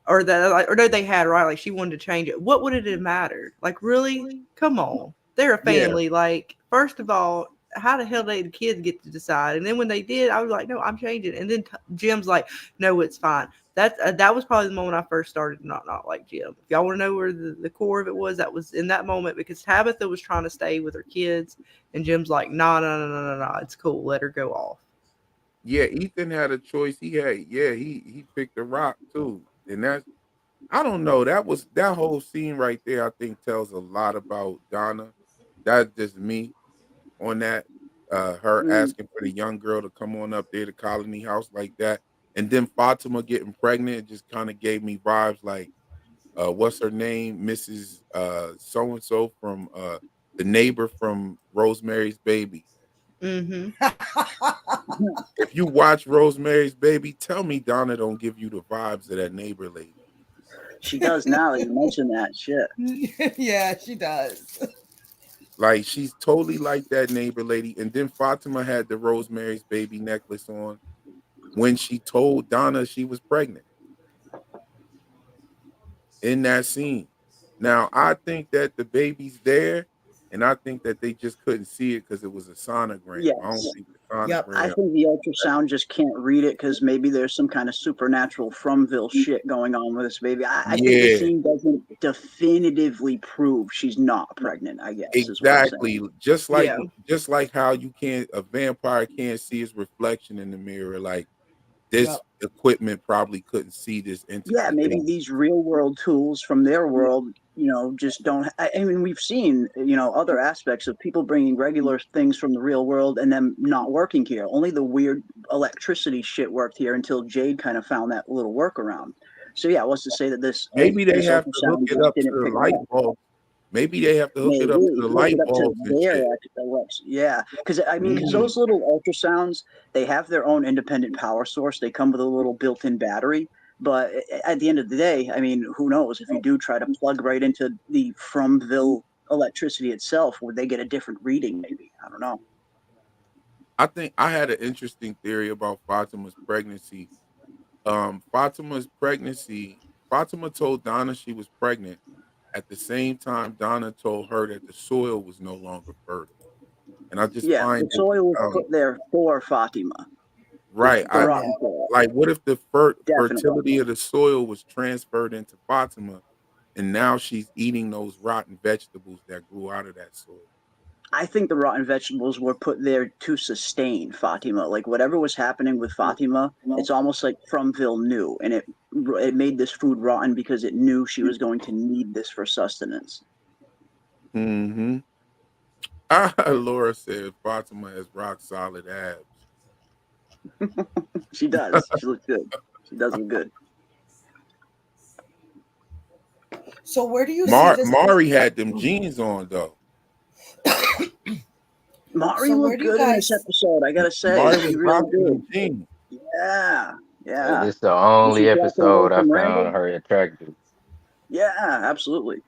Or no, they had, right? Like she wanted to change it. What would it have mattered? Like, really? Come on. They're a family. Yeah. Like, first of all, how the hell did the kids get to decide? And then when they did, I was like, no, I'm changing. And then Jim's like, no, it's fine. That was probably the moment I first started to not like Jim. If y'all want to know where the core of it was, that was in that moment because Tabitha was trying to stay with her kids, and Jim's like, no, it's cool. Let her go off. Yeah, Ethan had a choice. He picked a rock too. And I don't know. That whole scene right there, I think tells a lot about Donna. That's just me on that. Her asking for the young girl to come on up there to Colony House like that. And then Fatima getting pregnant, it just kind of gave me vibes like what's her name? Mrs. So-and-so from the neighbor from Rosemary's Baby. Mm-hmm. If you watch Rosemary's Baby, tell me Donna don't give you the vibes of that neighbor lady. She does now that you mention that shit. Yeah, she does. Like she's totally like that neighbor lady. And then Fatima had the Rosemary's Baby necklace on when she told Donna she was pregnant in that scene. Now I think that the baby's there. And I think that they just couldn't see it because it was a sonogram. Yes. I don't think the sonogram. I think the ultrasound just can't read it because maybe there's some kind of supernatural Fromville shit going on with this baby. I think the scene doesn't definitively prove she's not pregnant, I guess. Exactly. Just like how a vampire can't see his reflection in the mirror. Like this equipment probably couldn't see this entity. Yeah, maybe these real world tools from their world, just don't. I mean, we've seen, other aspects of people bringing regular things from the real world and them not working here. Only the weird electricity shit worked here until Jade kind of found that little workaround. So yeah, what's to say that this? Maybe they have to hook it up to the light bulb. Maybe they have to hook it up to the light bulb. Yeah, because those little ultrasounds, they have their own independent power source. They come with a little built-in battery. But at the end of the day, I mean, who knows? If you do try to plug right into the Fromville electricity itself, would they get a different reading? Maybe, I don't know. I think I had an interesting theory about Fatima's pregnancy. Fatima told Donna she was pregnant. At the same time, Donna told her that the soil was no longer fertile. And I just find the soil was put there for Fatima. Right. The rotten soil. Like, what if the Definitely. fertility of the soil was transferred into Fatima, and now she's eating those rotten vegetables that grew out of that soil? I think the rotten vegetables were put there to sustain Fatima. Like whatever was happening with Fatima, it's almost like Fromville knew, and it made this food rotten because it knew she was going to need this for sustenance. Mm-hmm. Laura said Fatima has rock solid abs. She does. She looks good. She does look good. So where do you see this? Mari had them jeans on though. Mari looked good in this episode. I gotta say, Mari she was really rocking did. jeans. Yeah. Hey, this is the only episode I found her attractive. Yeah, absolutely.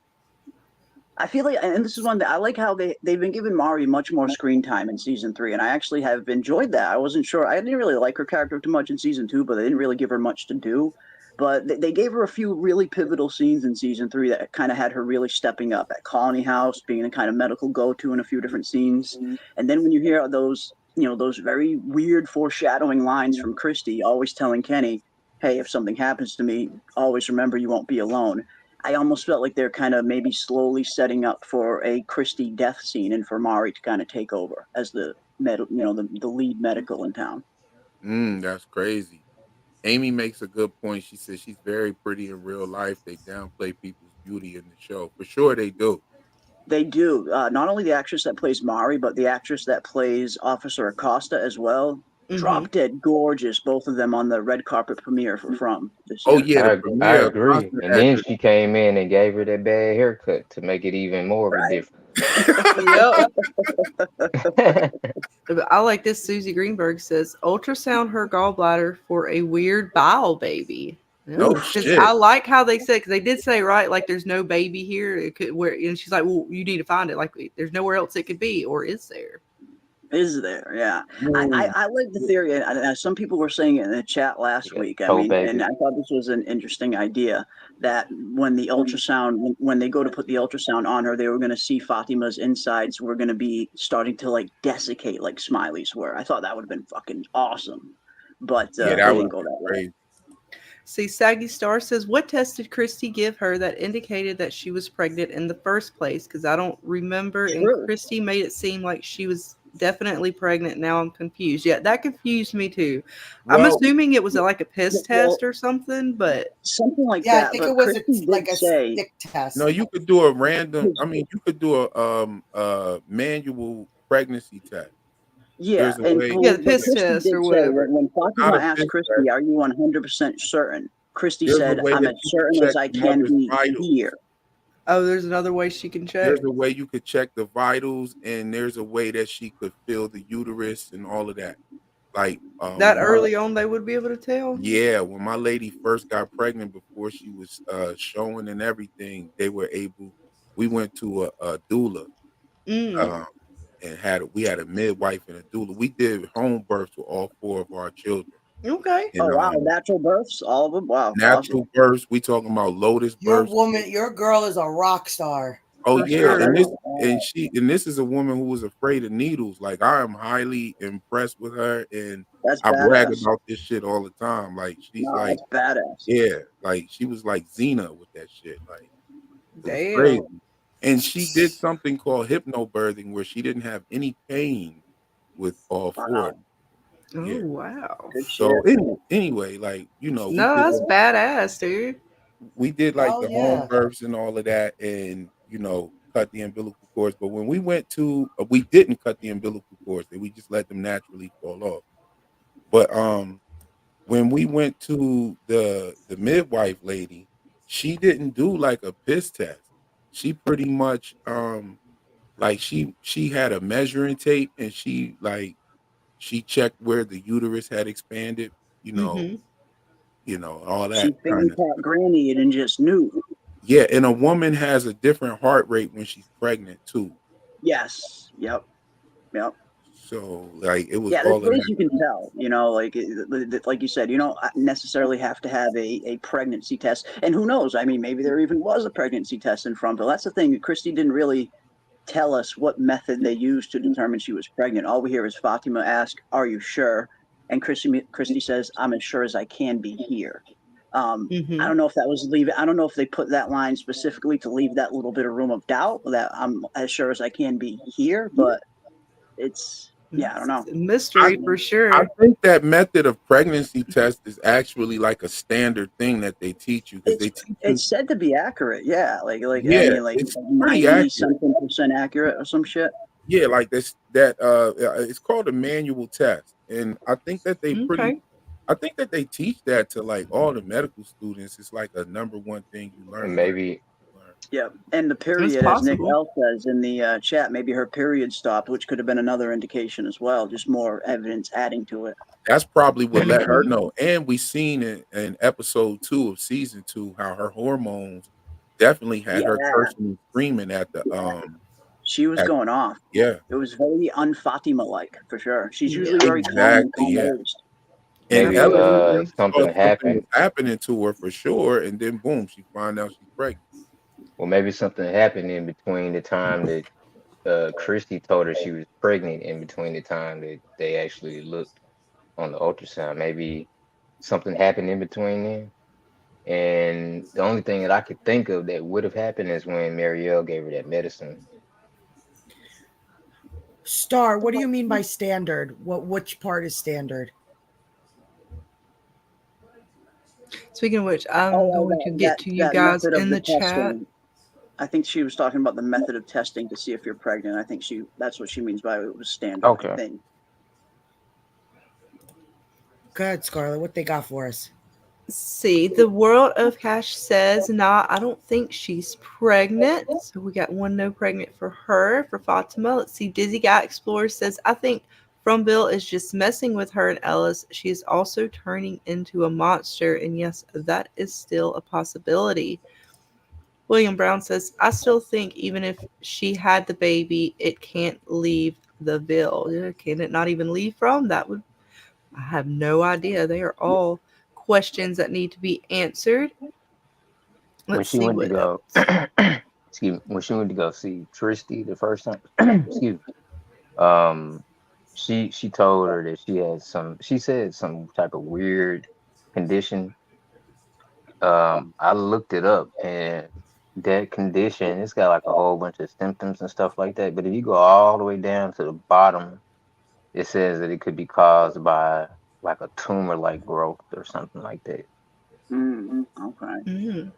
I feel like, and this is one that I like how they've been giving Mari much more screen time in season 3, and I actually have enjoyed that. I wasn't sure. I didn't really like her character too much in season 2, but they didn't really give her much to do. But they gave her a few really pivotal scenes in season 3 that kind of had her really stepping up at Colony House, being a kind of medical go-to in a few different scenes. And then when you hear those, those very weird foreshadowing lines from Christy, always telling Kenny, hey, if something happens to me, always remember you won't be alone. I almost felt like they're kind of maybe slowly setting up for a Christy death scene and for Mari to kind of take over as the lead medical in town. That's crazy. Amy makes a good point. She says she's very pretty in real life. They downplay people's beauty in the show. For sure they do. They do. Not only the actress that plays Mari, but the actress that plays Officer Acosta as well. Drop dead gorgeous, both of them on the red carpet premiere for From this year. Oh yeah, I agree. And then she came in and gave her that bad haircut to make it even more of a difference. I like this. Susie Greenberg says ultrasound her gallbladder for a weird bile baby. No shit. I like how they said, because they did say, right, like there's no baby here. It could, and she's like, well, you need to find it. Like there's nowhere else it could be, or is there? Is there? Yeah. I like the theory. And some people were saying it in the chat last week. I mean, and I thought this was an interesting idea that when the ultrasound, when they go to put the ultrasound on her, they were going to see Fatima's insides were going to be starting to like desiccate like Smiley's were. I thought that would have been fucking awesome. But they didn't go that way. See, Saggy Star says, what test did Christy give her that indicated that she was pregnant in the first place? Because I don't remember. And Christy made it seem like she was definitely pregnant. Now I'm confused. Yeah, that confused me too. Well, I'm assuming it was like a piss test or something, but something like that. I think it was like a stick test. No, you could do a random. I mean, you could do a manual pregnancy test. Yeah, the piss test or whatever. When Fatima asked Christy, "Are you 100% certain?" Christy said, "I'm as certain as I can be here." Oh, there's another way she can check. There's a way you could check the vitals, and there's a way that she could feel the uterus and all of that. Like that early on, they would be able to tell. Yeah, when my lady first got pregnant, before she was showing and everything, they were able. We went to a doula, and we had a midwife and a doula. We did home births with all 4 of our children. Okay. And, wow, natural births, all of them. Wow, natural births. We talking about Lotus births. Your girl is a rock star. Oh yeah, and this is a woman who was afraid of needles. Like I am highly impressed with her, and I brag about this shit all the time. Like she's like badass. Yeah, like she was like Xena with that shit. Like damn. Crazy. And she did something called hypnobirthing where she didn't have any pain with all 4. Oh yeah. Wow. So anyway, like no, that's badass, dude. We did like home births and all of that, and cut the umbilical cords. But when we went to, we didn't cut the umbilical cords; we just let them naturally fall off. But when we went to the midwife lady, she didn't do like a piss test. She pretty much like she had a measuring tape, and she checked where the uterus had expanded, all that. She fingered that granny and just knew. Yeah, and a woman has a different heart rate when she's pregnant too. Yes. Yep. So like it was. Yeah, there's ways you can tell. Like you said, you don't necessarily have to have a pregnancy test. And who knows? I mean, maybe there even was a pregnancy test in Fromville. That's the thing. Christy didn't really tell us what method they used to determine she was pregnant. All we hear is Fatima ask, "Are you sure?" And Christy says, "I'm as sure as I can be here." I don't know if that was leave. I don't know if they put that line specifically to leave that little bit of room of doubt that I'm as sure as I can be here, but it's I don't know. Mystery for sure. I think that method of pregnancy test is actually like a standard thing that they teach you because they teach you. It's said to be accurate, yeah. Like I mean, like it's pretty 90-something% accurate or some shit. Yeah, like this it's called a manual test, and I think that they I think that they teach that to like all the medical students. It's like a number one thing you learn. Maybe. Yeah, and the period, as Nick L says in the chat, maybe her period stopped, which could have been another indication as well. Just more evidence adding to it. That's probably what let her know. And we seen in episode 2 of season 2 how her hormones definitely had her cursing and screaming at the She was going off. Yeah, it was very un-Fatima like for sure. She's usually very calm. And maybe something happened. happening to her for sure, and then boom, she found out she's pregnant. Well, maybe something happened in between the time that Christy told her she was pregnant, in between the time that they actually looked on the ultrasound. Maybe something happened in between then. And the only thing that I could think of that would have happened is when Marielle gave her that medicine. Star, what do you mean by standard? Which part is standard? Speaking of which, I'm going to get to you guys in the chat. I think she was talking about the method of testing to see if you're pregnant. I think that's what she means by it was standard. Okay. Thing. Go ahead, Scarlett. What they got for us? See, the World of Cash says, nah, I don't think she's pregnant. So we got one no pregnant for her. For Fatima, let's see. Dizzy Guy Explorer says, I think Fromville is just messing with her and Ellis. She is also turning into a monster. And yes, that is still a possibility. William Brown says, I still think even if she had the baby, it can't leave the Ville. Can it not even leave from? I have no idea. They are all questions that need to be answered. When she went to go see Tristy the first time, excuse me, she told her that she said some type of weird condition. I looked it up, and that condition, it's got like a whole bunch of symptoms and stuff like that. But if you go all the way down to the bottom, it says that it could be caused by like a tumor-like growth or something like that. Okay.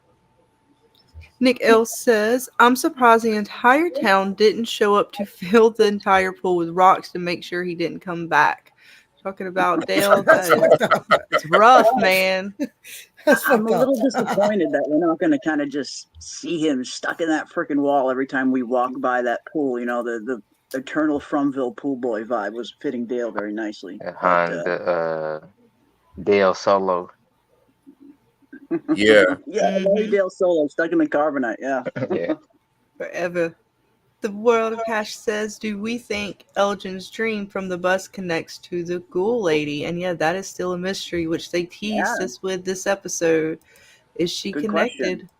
Nick L says, I'm surprised the entire town didn't show up to fill the entire pool with rocks to make sure he didn't come back. Talking about Dale, it's rough, man. I'm a little disappointed that we're not going to kind of just see him stuck in that freaking wall every time we walk by that pool. You know, the eternal Fromville pool boy vibe was fitting Dale very nicely. Dale Solo. Yeah. Dale Solo stuck in the carbonite. Yeah. Yeah. Forever. The World of Cash says, do we think Elgin's dream from the bus connects to the ghoul lady? And yeah, that is still a mystery, which they teased us with this episode. Is she connected? Question.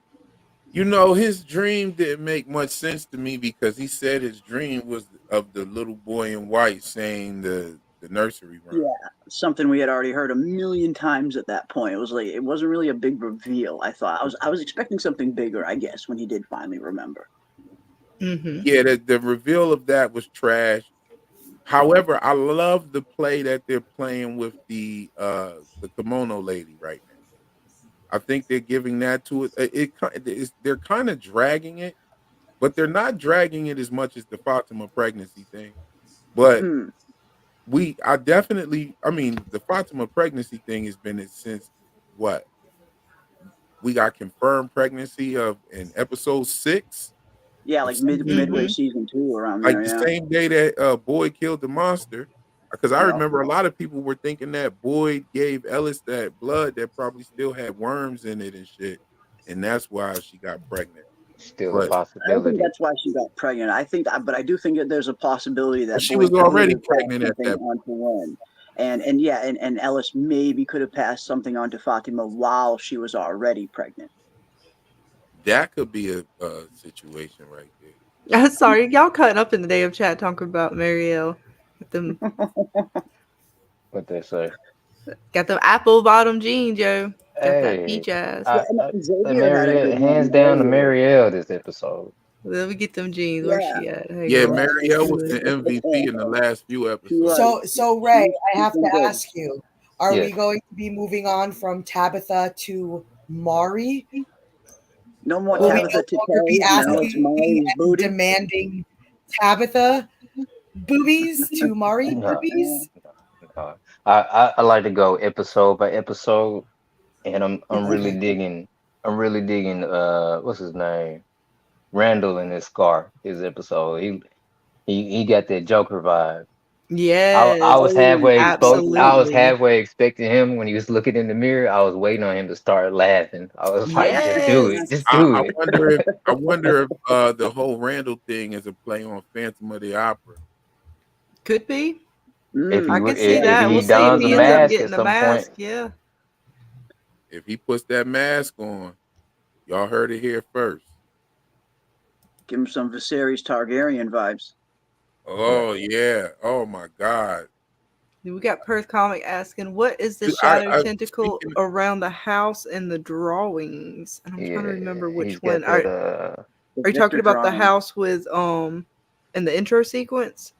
You know, his dream didn't make much sense to me because he said his dream was of the little boy in white saying the nursery rhyme. Yeah, something we had already heard a million times at that point. It wasn't really a big reveal. I thought I was expecting something bigger, I guess, when he did finally remember. Yeah, the reveal of that was trash. However, I love the play that they're playing with the kimono lady right now. I think they're giving that to it. They're kind of dragging it, but they're not dragging it as much as the Fatima pregnancy thing. But I mean, the Fatima pregnancy thing has been since what? We got confirmed pregnancy in episode 6. Yeah, like midway season 2 around there. Like the same day that Boyd killed the monster. Because I remember a lot of people were thinking that Boyd gave Ellis that blood that probably still had worms in it and shit. And that's why she got pregnant. Still a possibility. I don't think that's why she got pregnant. But I do think that there's a possibility that she was already pregnant at that point. And Ellis maybe could have passed something on to Fatima while she was already pregnant. That could be a situation right there. Sorry, y'all cutting up in the day of chat talking about Marielle. What they say? Got the apple bottom jeans, yo. Got that Hey, peach ass. Yeah, and Xavier had a good Marielle, hands one down to earlier. Marielle this episode. Let me get them jeans. Where's Yeah, she at? Hang Yeah, on. Marielle was Good. the MVP in the last few she episodes. was. So Ray, I She's have been to good. ask you: Are we Yes. going to be moving on from Tabitha to Mari? No more Will we Tabitha no longer be Today. Now it's asking Mari's and booty. demanding Tabitha boobies to Mari No, boobies? no. I like to go episode by episode, and I'm really Okay. digging. I'm really digging. What's his name? Randall in his car. His episode. He got that Joker vibe. I Yes, was Oh, I was absolutely. halfway expecting him when he was looking in the mirror. I was waiting on him to start laughing. I was like, just do it, Yes. just do I it. wonder if the whole Randall thing is a play on Phantom of the Opera. Could be. If mm. I he could see if that. he We'll see if dons a he ends up mask at getting the some point, mask. Yeah. If he puts that mask on, y'all heard it here first. Give him some Viserys Targaryen vibes. Oh yeah. Oh my God. We got Perth Comic asking, what is the Dude, shadow tentacle speaking. around the house in the drawings? And I'm trying to yeah, remember he's which one. got Are, that. The are you talking Victor about the drawing. house with in the intro sequence?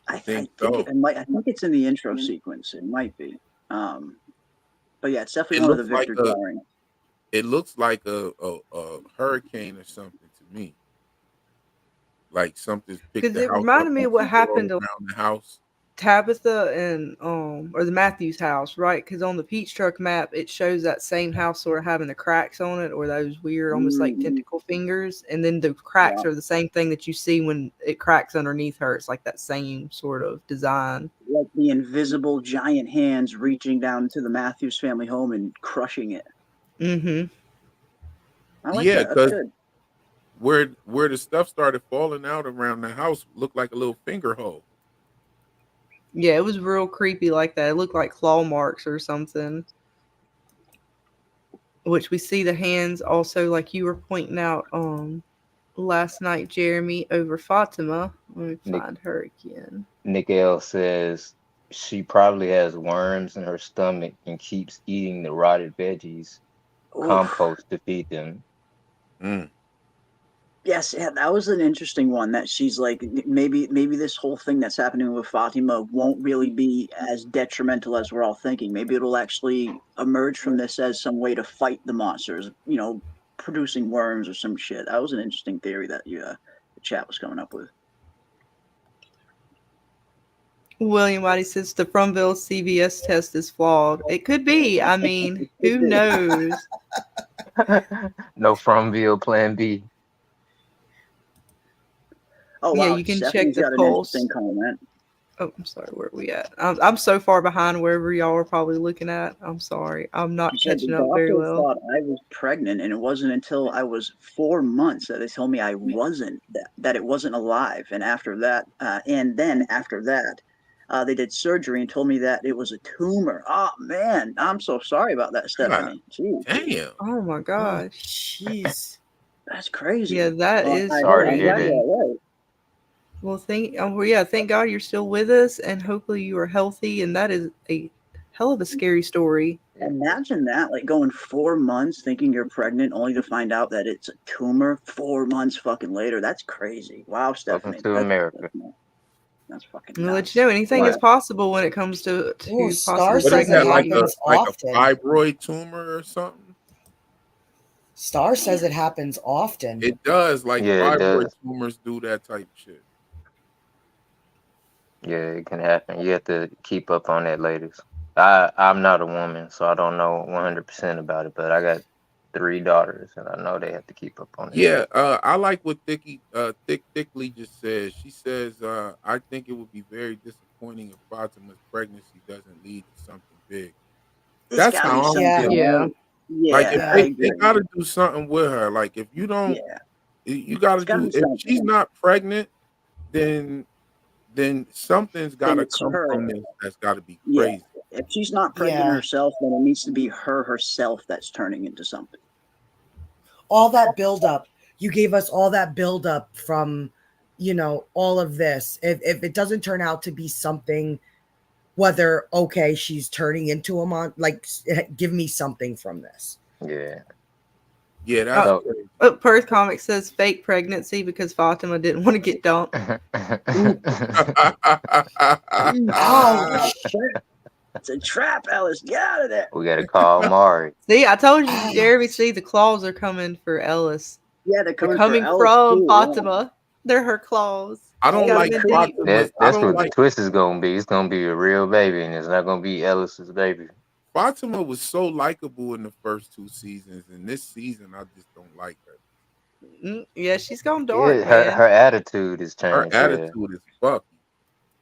I think think so. it might. I think it's in the intro sequence. It might be. But yeah, it's definitely It one of the looks like Victor drawings. it looks like a hurricane or something to me. Like something's picked Because the it house up reminded me and of what moved it all happened to around the house. Tabitha and or the Matthews house, right? Because on the Peach Truck map, it shows that same house sort of having the cracks on it, or those weird, almost like tentacle fingers, and then the cracks Yeah. are the same thing that you see when it cracks underneath her. It's like that same sort of design. Like the invisible giant hands reaching down to the Matthews family home and crushing it. Mm-hmm. I like Yeah, that. That's because good. where the stuff started falling out around the house looked like a little finger hole. Yeah, it was real creepy like that. It looked like claw marks or something. Which we see the hands also, like you were pointing out last night, Jeremy, over Fatima. Let me Nick find her again. Nick L says she probably has worms in her stomach and keeps eating the rotted veggies, Oof. compost to feed them. Mm. Yes, yeah, that was an interesting one. That she's like, maybe this whole thing that's happening with Fatima won't really be as detrimental as we're all thinking. Maybe it'll actually emerge from this as some way to fight the monsters. Producing worms or some shit. That was an interesting theory that the chat was coming up with. William Whitey says the Fromville CVS test is flawed. It could be. I mean, who knows? No Fromville Plan B. Oh Yeah, wow, you can check Stephanie's the got an pulse. interesting comment. Oh, I'm sorry. Where are we at? I'm so far behind wherever y'all are probably looking at. I'm sorry. I'm not She said the catching up very doctor well. thought I was pregnant, and it wasn't until I was 4 months that they told me I wasn't, that it wasn't alive. And then after that, they did surgery and told me that it was a tumor. Oh man, I'm so sorry about that, God Stephanie. Jeez, damn. Oh my Oh, gosh. jeez. that's crazy. Yeah, that Well, is Sorry to I'm hear glad that. crazy. you're all right. Well, thank God you're still with us, and hopefully you are healthy. And that is a hell of a scary story. Imagine that, like going 4 months thinking you're pregnant, only to find out that it's a tumor 4 months fucking later. That's crazy. Wow, Welcome Stephanie, to America. that's fucking I'll let nuts. you know anything is What? possible when it comes to Ooh, Star possible What is says it that, pregnancy. happens like a often. fibroid tumor or something? Star says it happens often. It does. Like Yeah, it fibroid does. tumors do that type shit. Yeah, it can happen. You have to keep up on that, ladies. I'm not a woman, so I don't know 100% about it, but I got 3 daughters, and I know they have to keep up on it. Yeah, I like what Thickly just said. She says, I think it would be very disappointing if Fatima's pregnancy doesn't lead to something big. It's That's got to be how I'm Yeah. something. feeling. Yeah. Right? Like if Yeah, I Yeah. they agree. gotta do something with her. Like if you don't, Yeah, you gotta it's got to do. be If she's something. not pregnant, then something's Then gotta it's come her. from this. That's gotta be Yeah. crazy. If she's not pregnant Yeah. herself, then it needs to be her herself that's turning into something. All that buildup. You gave us all that buildup from all of this, if it doesn't turn out to be something, whether, okay, she's turning into a like, give me something from this. Yeah. Yeah, that's Perth Comics says fake pregnancy because Fatima didn't want to get dumped. Oh, shit. It's a trap, Ellis. Get out of there. We got to call Mari. See, I told you, Jeremy, see, the claws are coming for Ellis. Yeah, they're coming from too, Fatima. Yeah. They're her claws. I don't like Fatima. That's what the twist is going to be. It's going to be a real baby, and it's not going to be Ellis's baby. Fatima was so likable in the first 2 seasons, and this season I just don't like her. Yeah, she's gone dark. Yeah, her attitude is changed. Her attitude is fucky.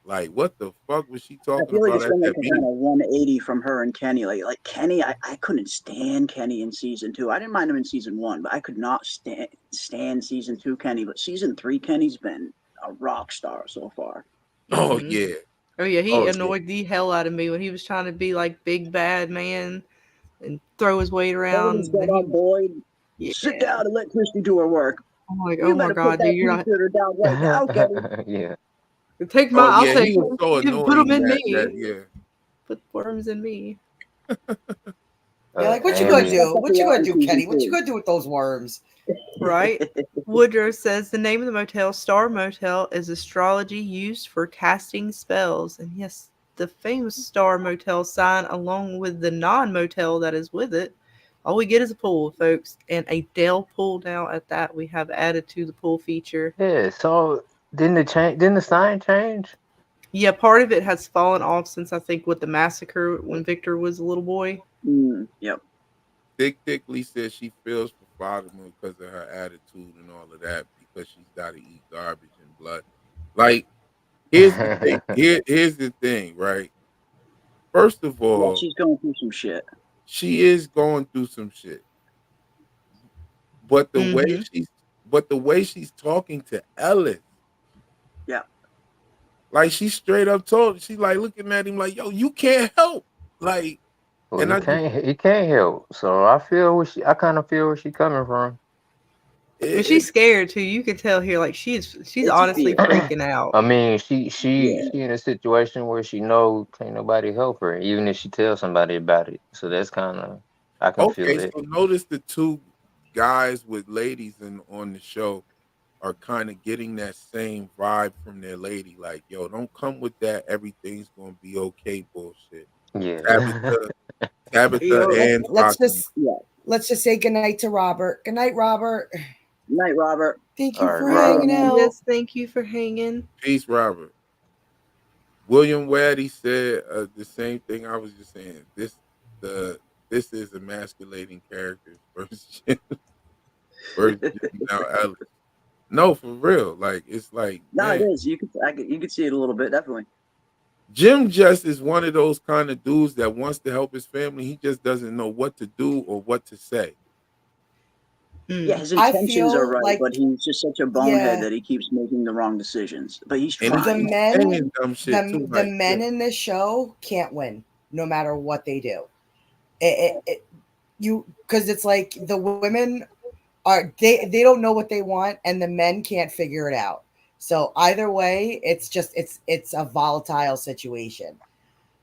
Like, what the fuck was she talking I feel like about? It's been like a kind of 180 from her and Kenny. Like Kenny, I couldn't stand Kenny in season 2. I didn't mind him in season 1, but I could not stand season 2 Kenny. But season 3 Kenny's been a rock star so far. Oh yeah. Oh yeah, he annoyed the hell out of me when he was trying to be like big bad man and throw his weight around. Boyd, sit down and let Christy do her work. I'm like, oh my god, dude, you're not down right now, Kenny. Yeah. Take my. I'll take. He was so put them in me. Yeah. Put worms in me. Yeah, like what you gonna do? What you gonna do, Kenny? What you gonna do with those worms? Right. Woodrow says the name of the motel, Star Motel, is astrology used for casting spells, and yes, the famous Star Motel sign, along with the non-motel that is with it. All we get is a pool, folks, and a Dell pool now. At that, we have added to the pool feature. Yeah. So didn't the sign change? Yeah, part of it has fallen off since I think with the massacre when Victor was a little boy. Yep. Dick Lee says she feels for Fatima because of her attitude and all of that, because she's got to eat garbage and blood. Like, here's the thing. Here's the thing, right? First of all, she's going through some shit. She is going through some shit. But the way she's talking to Ellis. Yeah. Like, she straight up told, she like looking at him like, yo, you can't help. Like, well, he can't help. So I kind of feel where she's coming from. She's scared too. You can tell here, like she's honestly freaking out. I mean, she in a situation where she knows can't nobody help her, even if she tells somebody about it. So that's kind of, I can feel it. So notice the 2 guys with ladies on the show are kind of getting that same vibe from their lady. Like, yo, don't come with that everything's gonna be okay bullshit. Yeah. Tabitha and let's just say goodnight to Robert. Good night, Robert. Good night, Robert. Thank you for hanging out. Yes, thank you for hanging. Peace, Robert. William Waddy said the same thing I was just saying. This is emasculating characters versus now Ellis. No, for real. Like, it's like, no, man. It is. You could see it a little bit, definitely. Jim just is one of those kind of dudes that wants to help his family. He just doesn't know what to do or what to say. Yeah, his intentions are right, but he's just such a bonehead that he keeps making the wrong decisions. But he's trying. The men in this show can't win, no matter what they do. Because it's like the women they don't know what they want, and the men can't figure it out. So either way, it's a volatile situation.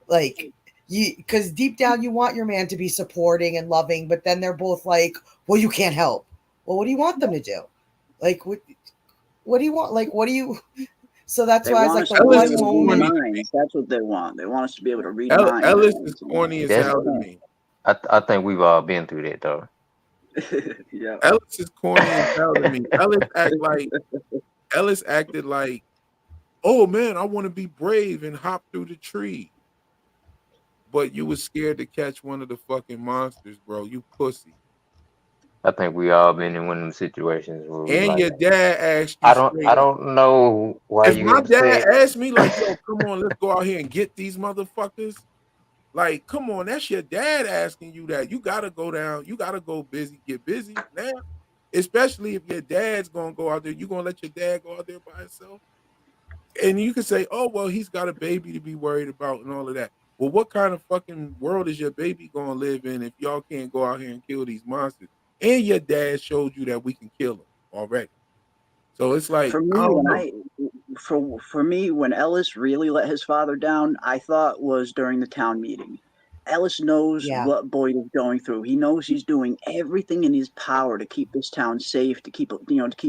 Like, because deep down you want your man to be supporting and loving, but then they're both like, well, you can't help. Well, what do you want them to do? Like, what do you want? Like, what do you? So that's why I was like, the one moment. That's what they want. They want us to be able to read minds. Ellis is corny as hell to me. I think we've all been through that though. Yeah. Ellis is corny as hell to me. Ellis acted like, oh man, I want to be brave and hop through the tree. But you was scared to catch one of the fucking monsters, bro. You pussy. I think we all been in one of them situations where and your dad asked you. I don't know why if my dad asked me, like, yo, come on, let's go out here and get these motherfuckers. Like, come on, that's your dad asking you that. You gotta go down, you gotta go get busy now. Especially if your dad's gonna go out there, you gonna let your dad go out there by himself? And you can say, oh, well, he's got a baby to be worried about and all of that. Well, what kind of fucking world is your baby gonna live in if y'all can't go out here and kill these monsters? And your dad showed you that we can kill them already. So it's like, For me, I don't when know. for me, when Ellis really let his father down, I thought was during the town meeting. Ellis knows Yeah. what Boyd is going through. He knows he's doing everything in his power to keep this town safe, to keep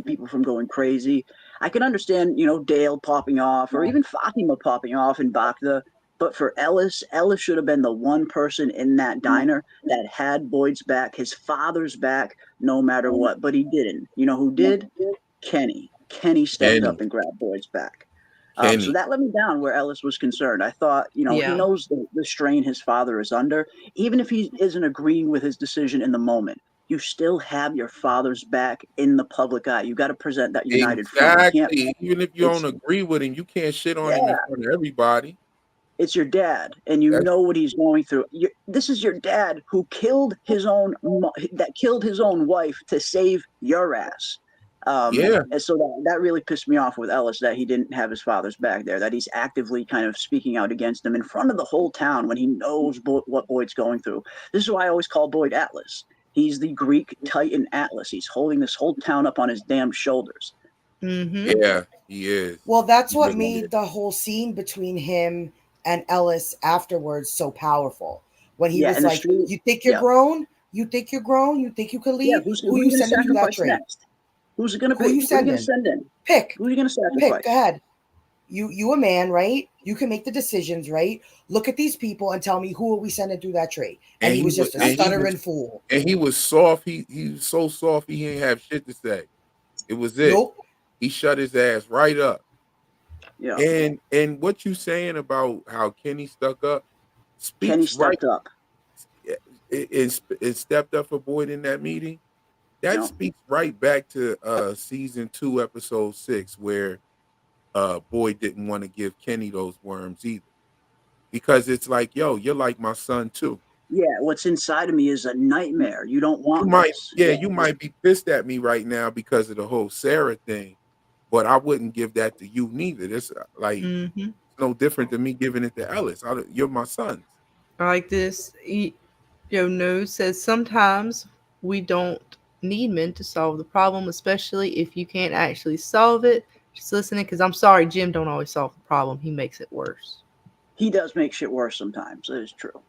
people from going crazy. I can understand, Dale popping off, or even Fatima popping off in Bakda. But for Ellis should have been the one person in that diner that had Boyd's back, his father's back, no matter what. But he didn't. You know who did? Kenny. Kenny stepped up Kenny, and grabbed Boyd's back. So Kenny, that let me down where Ellis was concerned. I thought, he Yeah. knows the strain his father is under. Even if he isn't agreeing with his decision in the moment, you still have your father's back in the public eye. You got to present that united front. You can't. exactly. Even if you don't It's agree with him, you can't shit on him in yeah. front of everybody. It's your dad, and you That's know what he's going through. This is your dad who killed his own wife to save your ass. yeah. And so that really pissed me off with Ellis, that he didn't have his father's back there, that he's actively kind of speaking out against him in front of the whole town when he knows what Boyd's going through. This is why I always call Boyd Atlas. He's the Greek Titan Atlas. He's holding this whole town up on his damn shoulders. Mm-hmm. Yeah, he is. Well, that's He what really made is. the whole scene between him and Ellis afterwards so powerful. When he Yeah, was in the like, street. "You think you're Yeah, grown? You think you're grown? You think you can yeah. lead? Who Who are you you going to sending to that sacrifice trade? next? Who's it going to Who be? you Who are you going to sending? send in? Pick, Who are you going to pick. Go sacrifice? ahead. You a man, right? You can make the decisions, right? Look at these people and tell me who are we sending through that trade." And he was just a stuttering fool. And he was soft. He was so soft he didn't have shit to say. It was it. Nope. He shut his ass right up. Yeah, And what you saying about how Kenny stuck up Kenny speaks right. stepped up. It stepped up for Boyd in that meeting. That Yeah. speaks right back to season 2, episode 6, where Boyd didn't want to give Kenny those worms either. Because it's like, yo, you're like my son too. Yeah, what's inside of me is a nightmare. You don't You want might, this. yeah, you might be pissed at me right now because of the whole Sarah thing, but I wouldn't give that to you neither. It's like Mm-hmm. it's no different than me giving it to Ellis. You're my sons. I like this. No says sometimes we don't need men to solve the problem, especially if you can't actually solve it. Just listening, because I'm sorry, Jim don't always solve the problem. He makes it worse. He does make shit worse sometimes. It is true.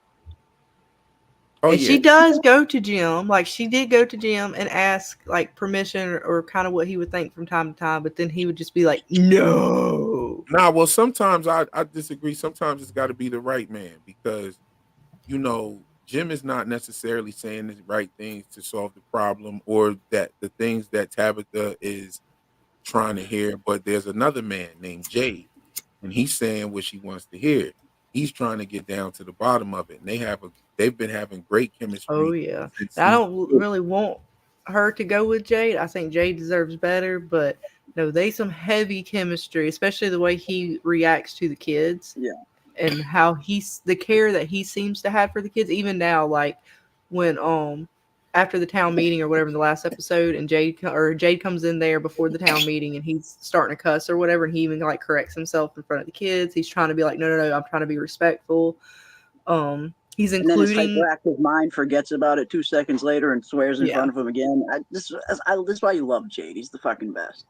Oh And yeah, she does go to Jim. Like, she did go to Jim and ask, like, permission or kind of what he would think from time to time. But then he would just be like, no. nah. Well, sometimes I disagree. Sometimes it's got to be the right man because Jim is not necessarily saying the right things to solve the problem or that the things that Tabitha is trying to hear. But there's another man named Jade, and he's saying what she wants to hear. He's trying to get down to the bottom of it, and they've been having great Oh, chemistry yeah. since I season don't 2. really want her to go with Jade. I think Jade deserves better. But no, they some heavy chemistry, especially the way he reacts to the kids. Yeah. And how the care that he seems to have for the kids, even now, like when after the town meeting or whatever in the last episode, and Jade comes in there before the town meeting and he's starting to cuss or whatever, and he even like corrects himself in front of the kids. He's trying to be like, no, I'm trying to be respectful. He's And then his including hyperactive mind forgets about it 2 seconds later and swears in Yeah. front of him again. This is why you love Jade. He's the fucking best.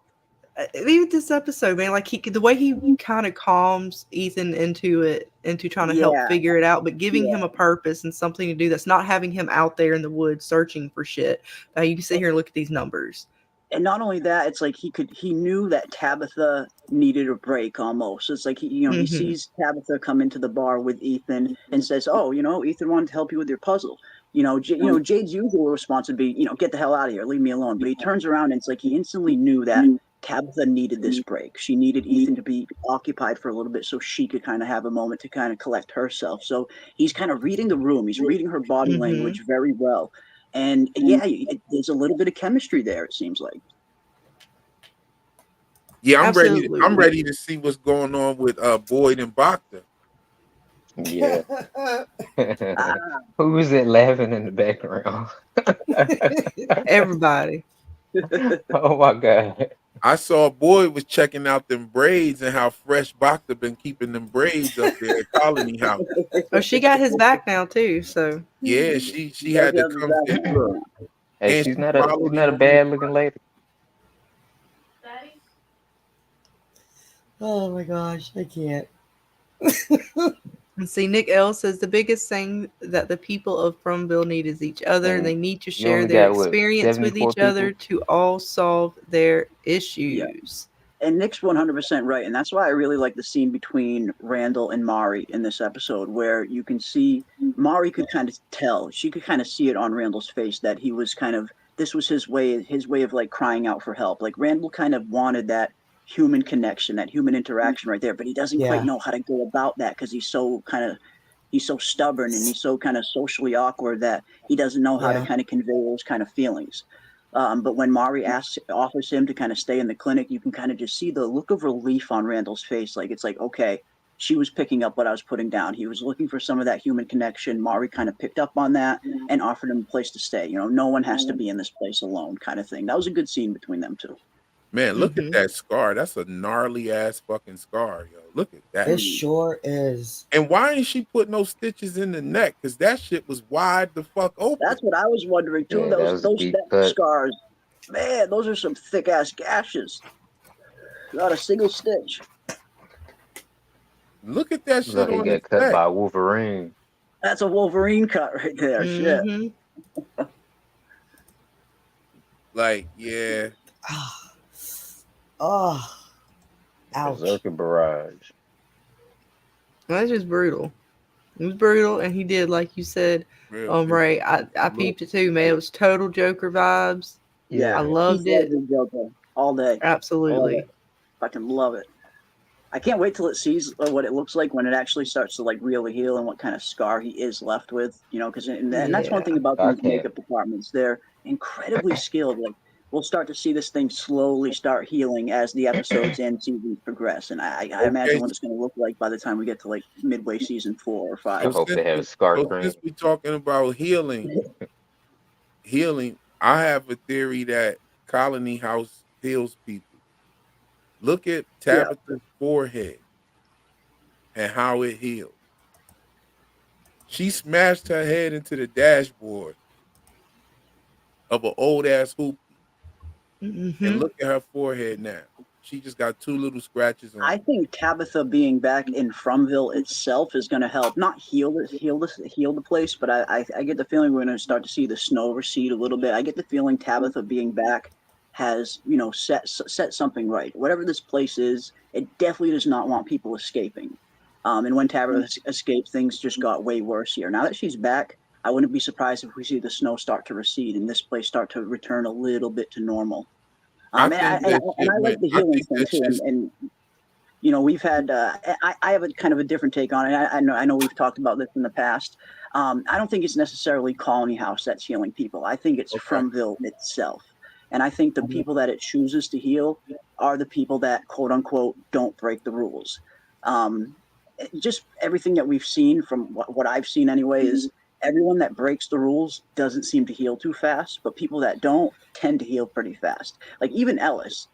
even this episode, man, like the way he kind of calms Ethan into trying to help Yeah. figure it out, but giving him a purpose and something to do that's not having him out there in the woods searching for shit. You can sit here and look at these numbers. And not only that, it's like he knew that Tabitha needed a break almost. It's like he Mhm. sees Tabitha come into the bar with Ethan and says, "Oh, Ethan wanted to help you with your puzzle." Jade's usual response would be, "Get the hell out of here, leave me alone." But he turns around and it's like he instantly knew that Tabitha needed this break. She needed Ethan to be occupied for a little bit so she could kind of have a moment to kind of collect herself. So he's kind of reading the room. He's reading her body Mhm. language very well. And yeah, there's a little bit of chemistry there, it seems like. Yeah, I'm Absolutely. ready to see what's going on with Boyd and Bakta. Yeah. Who was it laughing in the background? Everybody. Oh my God. I saw Boyd was checking out them braids and how fresh Bakta been keeping them braids up there at Colony House. Oh, she got his back now too. So Yeah, she had to come sit. Look, Hey, and she's she not a followed bad looking lady. Oh my gosh, I can't. And see, Nick L says the biggest thing that the people of Fromville need is each other. And They need to you share only their got what, experience with 74 each other people? to all solve their Yeah. issues. And Nick's 100% right. And that's why I really like the scene between Randall and Mari in this episode, where you can see Mari could kind of tell, she could kind of see it on Randall's face that he was kind of, this was his way of like crying out for help. Like Randall kind of wanted that human connection, that human interaction right there, but he doesn't quite Yeah. know how to go about that because he's so stubborn and he's so kind of socially awkward that he doesn't know how to Yeah. kind of convey those kind of feelings. But when Mari offers him to kind of stay in the clinic, you can kind of just see the look of relief on Randall's face. Like, it's like, okay, she was picking up what I was putting down. He was looking for some of that human connection. Mari kind of picked up on that and offered him a place to stay. You know, no one has to be in this place alone, kind of thing. That was a good scene between them two. Man, look at that scar. That's a gnarly ass fucking scar, yo. Look at that. It sure is. And why ain't she put no stitches in the neck? Because that shit was wide the fuck open. That's what I was wondering too. Yeah, that was a those deep neck cut. scars, man, those are some thick ass gashes. Not a single stitch. Look at that shit Look, he on got his cut neck. by Wolverine. That's a Wolverine cut right there. Shit. Like, yeah. Oh, ouch. Berserker Barrage. That's just brutal. It was brutal, and he did, like you said, Ray. I peeped it too, man. It was total Joker vibes. Yeah, I loved it. Joker all day. Absolutely. Fucking love it. I can't wait till it sees what it looks like when it actually starts to like really heal and what kind of scar he is left with. You know, because and that's one thing about these makeup departments. They're incredibly skilled. Like, we'll start to see this thing slowly start healing as the episodes and seasons progress. And I imagine what it's going to look like by the time we get to like midway season 4 or 5. I hope they have a scar So cream. since we're talking about healing, I have a theory that Colony House heals people. Look at Tabitha's forehead and how it healed. She smashed her head into the dashboard of an old ass hoopty. And look at her forehead now. She just got 2 little scratches on I think Tabitha being back in Fromville itself is going to help, not heal the place, but I get the feeling we're going to start to see the snow recede a little bit. I get the feeling Tabitha being back has, you know, set something right. Whatever this place is, it definitely does not want people escaping. And when Tabitha escaped, things just got way worse here. Now that she's back, I wouldn't be surprised if we see the snow start to recede and this place start to return a little bit to normal. And I like the healing thing too. And you know, we've had I have a kind of a different take on it. I know we've talked about this in the past. I don't think it's necessarily Colony House that's healing people. I think it's Fromville itself. And I think the people that it chooses to heal are the people that, quote unquote, don't break the rules. Just everything that we've seen from what I've seen anyway is everyone that breaks the rules doesn't seem to heal too fast, but people that don't tend to heal pretty fast. Like even Ellis,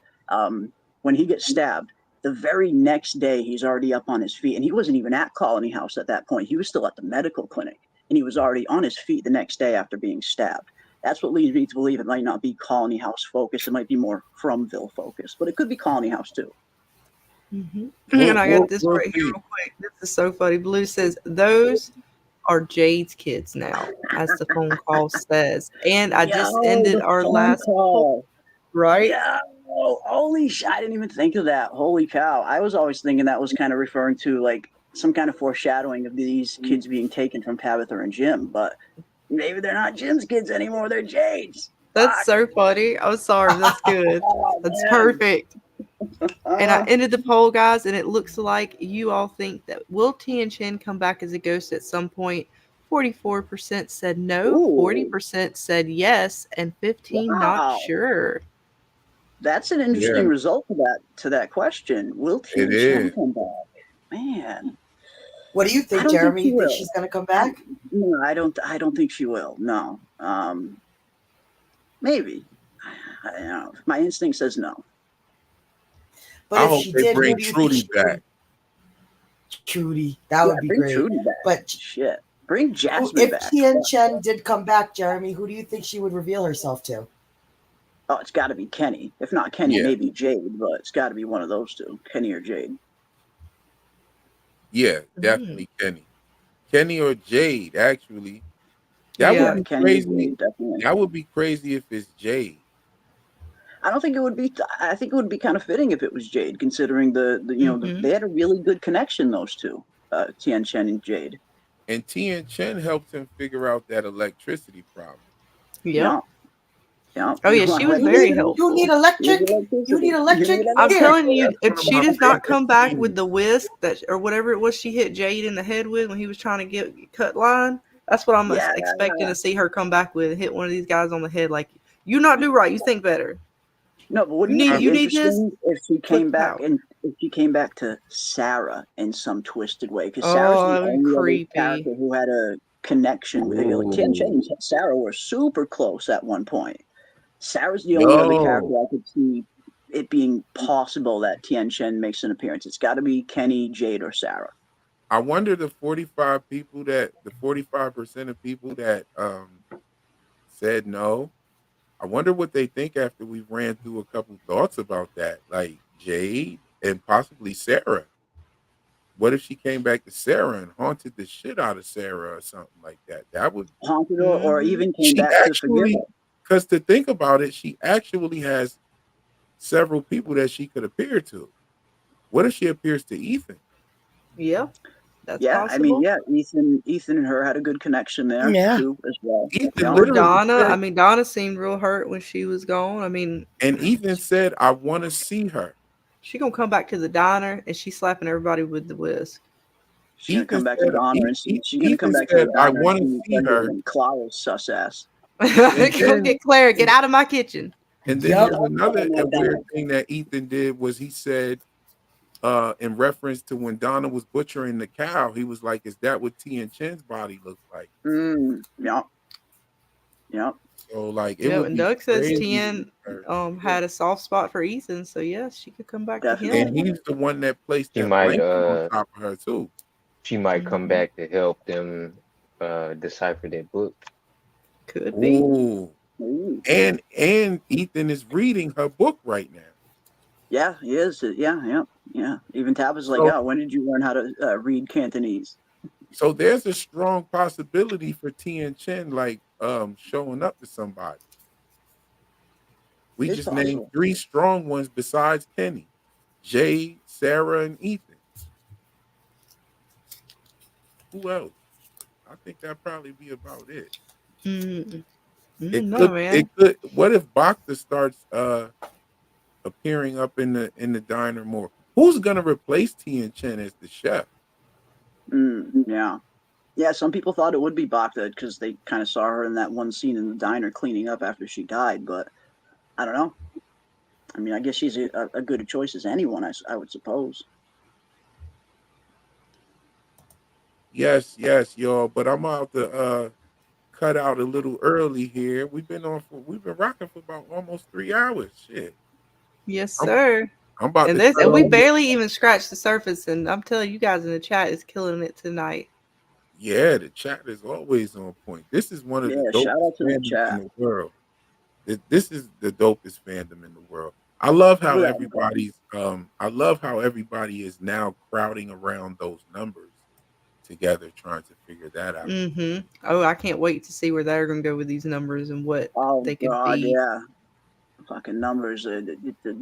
when he gets stabbed, the very next day he's already up on his feet. And he wasn't even at Colony House at that point. He was still at the medical clinic. And he was already on his feet the next day after being stabbed. That's what leads me to believe it might not be Colony House focused. It might be more Fromville focused, but it could be Colony House too. And I got this right here real quick. This is so funny. Blue says, those are Jade's kids now, as the phone call says. And I just ended our last call. Right? Yeah. Oh, holy shit. I didn't even think of that. Holy cow. I was always thinking that was kind of referring to like some kind of foreshadowing of these kids being taken from Tabitha and Jim, but maybe they're not Jim's kids anymore. They're Jade's. That's so funny. I'm sorry. That's good. That's perfect. And I ended the poll, guys, and it looks like you all think that will Tien Chen come back as a ghost at some point? 44% said no, 40% said yes, and 15% not sure. That's an interesting result to that question. Will Tien Chen come back? Man. What do you think, Jeremy? You think she's going to come back? No, I don't think she will. No. Maybe. I don't know. My instinct says no. But I if hope she they did, bring Trudy back. Trudy, that would be great. Trudy back. But shit, bring Jasper back. If Tien Chen did come back, Jeremy, who do you think she would reveal herself to? Oh, it's got to be Kenny. If not Kenny, Yeah. maybe Jade, but it's got to be one of those two, Kenny or Jade. Yeah, definitely Kenny. Kenny or Jade, actually. That Yeah. would be Kenny or crazy. Jade, definitely. That would be crazy if it's Jade. I don't think it would be. I think it would be kind of fitting if it was Jade, considering they had a really good connection. Those two, Tian Chen and Jade. And Tian Chen helped him figure out that electricity problem. Yep. Yeah. Oh yeah, she was very helpful. You need electric. You need electric. I'm Here. telling you, if That's she one of does my not come back favorite with the whisk or whatever it was she hit Jade in the head with when he was trying to get cut line, that's what I'm expecting to see her come back with. Hit one of these guys on the head like, you not do right. You think better. No, but wouldn't You it be need this? interesting if she came Flip back out. and if she came back to Sarah in some twisted way? Because Oh, Sarah's the that'd be only other creepy. character who had a connection with like Tian Chen and Sarah were super close at one point. Sarah's the only other character I could see it being possible that Tian Chen makes an appearance. It's got to be Kenny, Jade, or Sarah. I wonder the 45% of people that said no. I wonder what they think after we ran through a couple thoughts about that, like Jade and possibly Sarah. What if she came back to Sarah and haunted the shit out of Sarah or something like that? That would haunted her, or even came she back to forgive actually, her. because to think about it, she actually has several people that she could appear to. What if she appears to Ethan? Yeah, that's Yeah, possible. I mean, yeah, Ethan and her had a good connection there too, as well. Ethan Yeah. Or literally Donna. said- I mean, Donna seemed real hurt when she was gone. I mean, and Ethan said, "I want to see her." she gonna come back to the diner and she's slapping everybody with the whisk. She's gonna come back to the honor and she's gonna Ethan come back to said, the "I diner want to and see her." and Clara's sus ass. Go get Claire. Get out of my kitchen. And then there's another weird thing that Ethan did was he said, in reference to when Donna was butchering the cow, he was like, "Is that what Tian Chen's body looks like?" Yeah. So like, it Yeah, would and be Doug says crazy Tian had a soft spot for Ethan, so yes, she could come back to him. and he's the one that placed She that might blanket on top of her too. She might come back to help them decipher that book. Could be. Ooh. And Ethan is reading her book right now. Yeah, he is. Yeah. Even Tab was like, So- "Oh, when did you learn how to read Cantonese?" So there's a strong possibility for Tian Chen like showing up to somebody. We It's just possible. named 3 strong ones besides Kenny: Jade, Sarah, and Ethan. Who else? I think that'd probably be about it. Man. What if Bacta starts appearing up in the diner more? Who's gonna replace Tian Chen as the chef? Yeah. Some people thought it would be Bacta because they kind of saw her in that one scene in the diner cleaning up after she died, but I don't know. I mean, I guess she's a good choice as anyone, I would suppose. Yes, y'all. But I'm out to cut out a little early here. We've been rocking for about almost 3 hours. Shit. Yes, sir. I'm about and to this, cut and we off. barely even scratched the surface. And I'm telling you guys in the chat is killing it tonight. Yeah, the chat is always on point. This is one of the shout out dopest to the fandoms chat. in the world. This is the dopest fandom in the world. I love how Yeah. everybody's I love how everybody is now crowding around those numbers together, trying to figure that out. Oh, I can't wait to see where they're going to go with these numbers and what they could God, be. yeah. Fucking numbers. The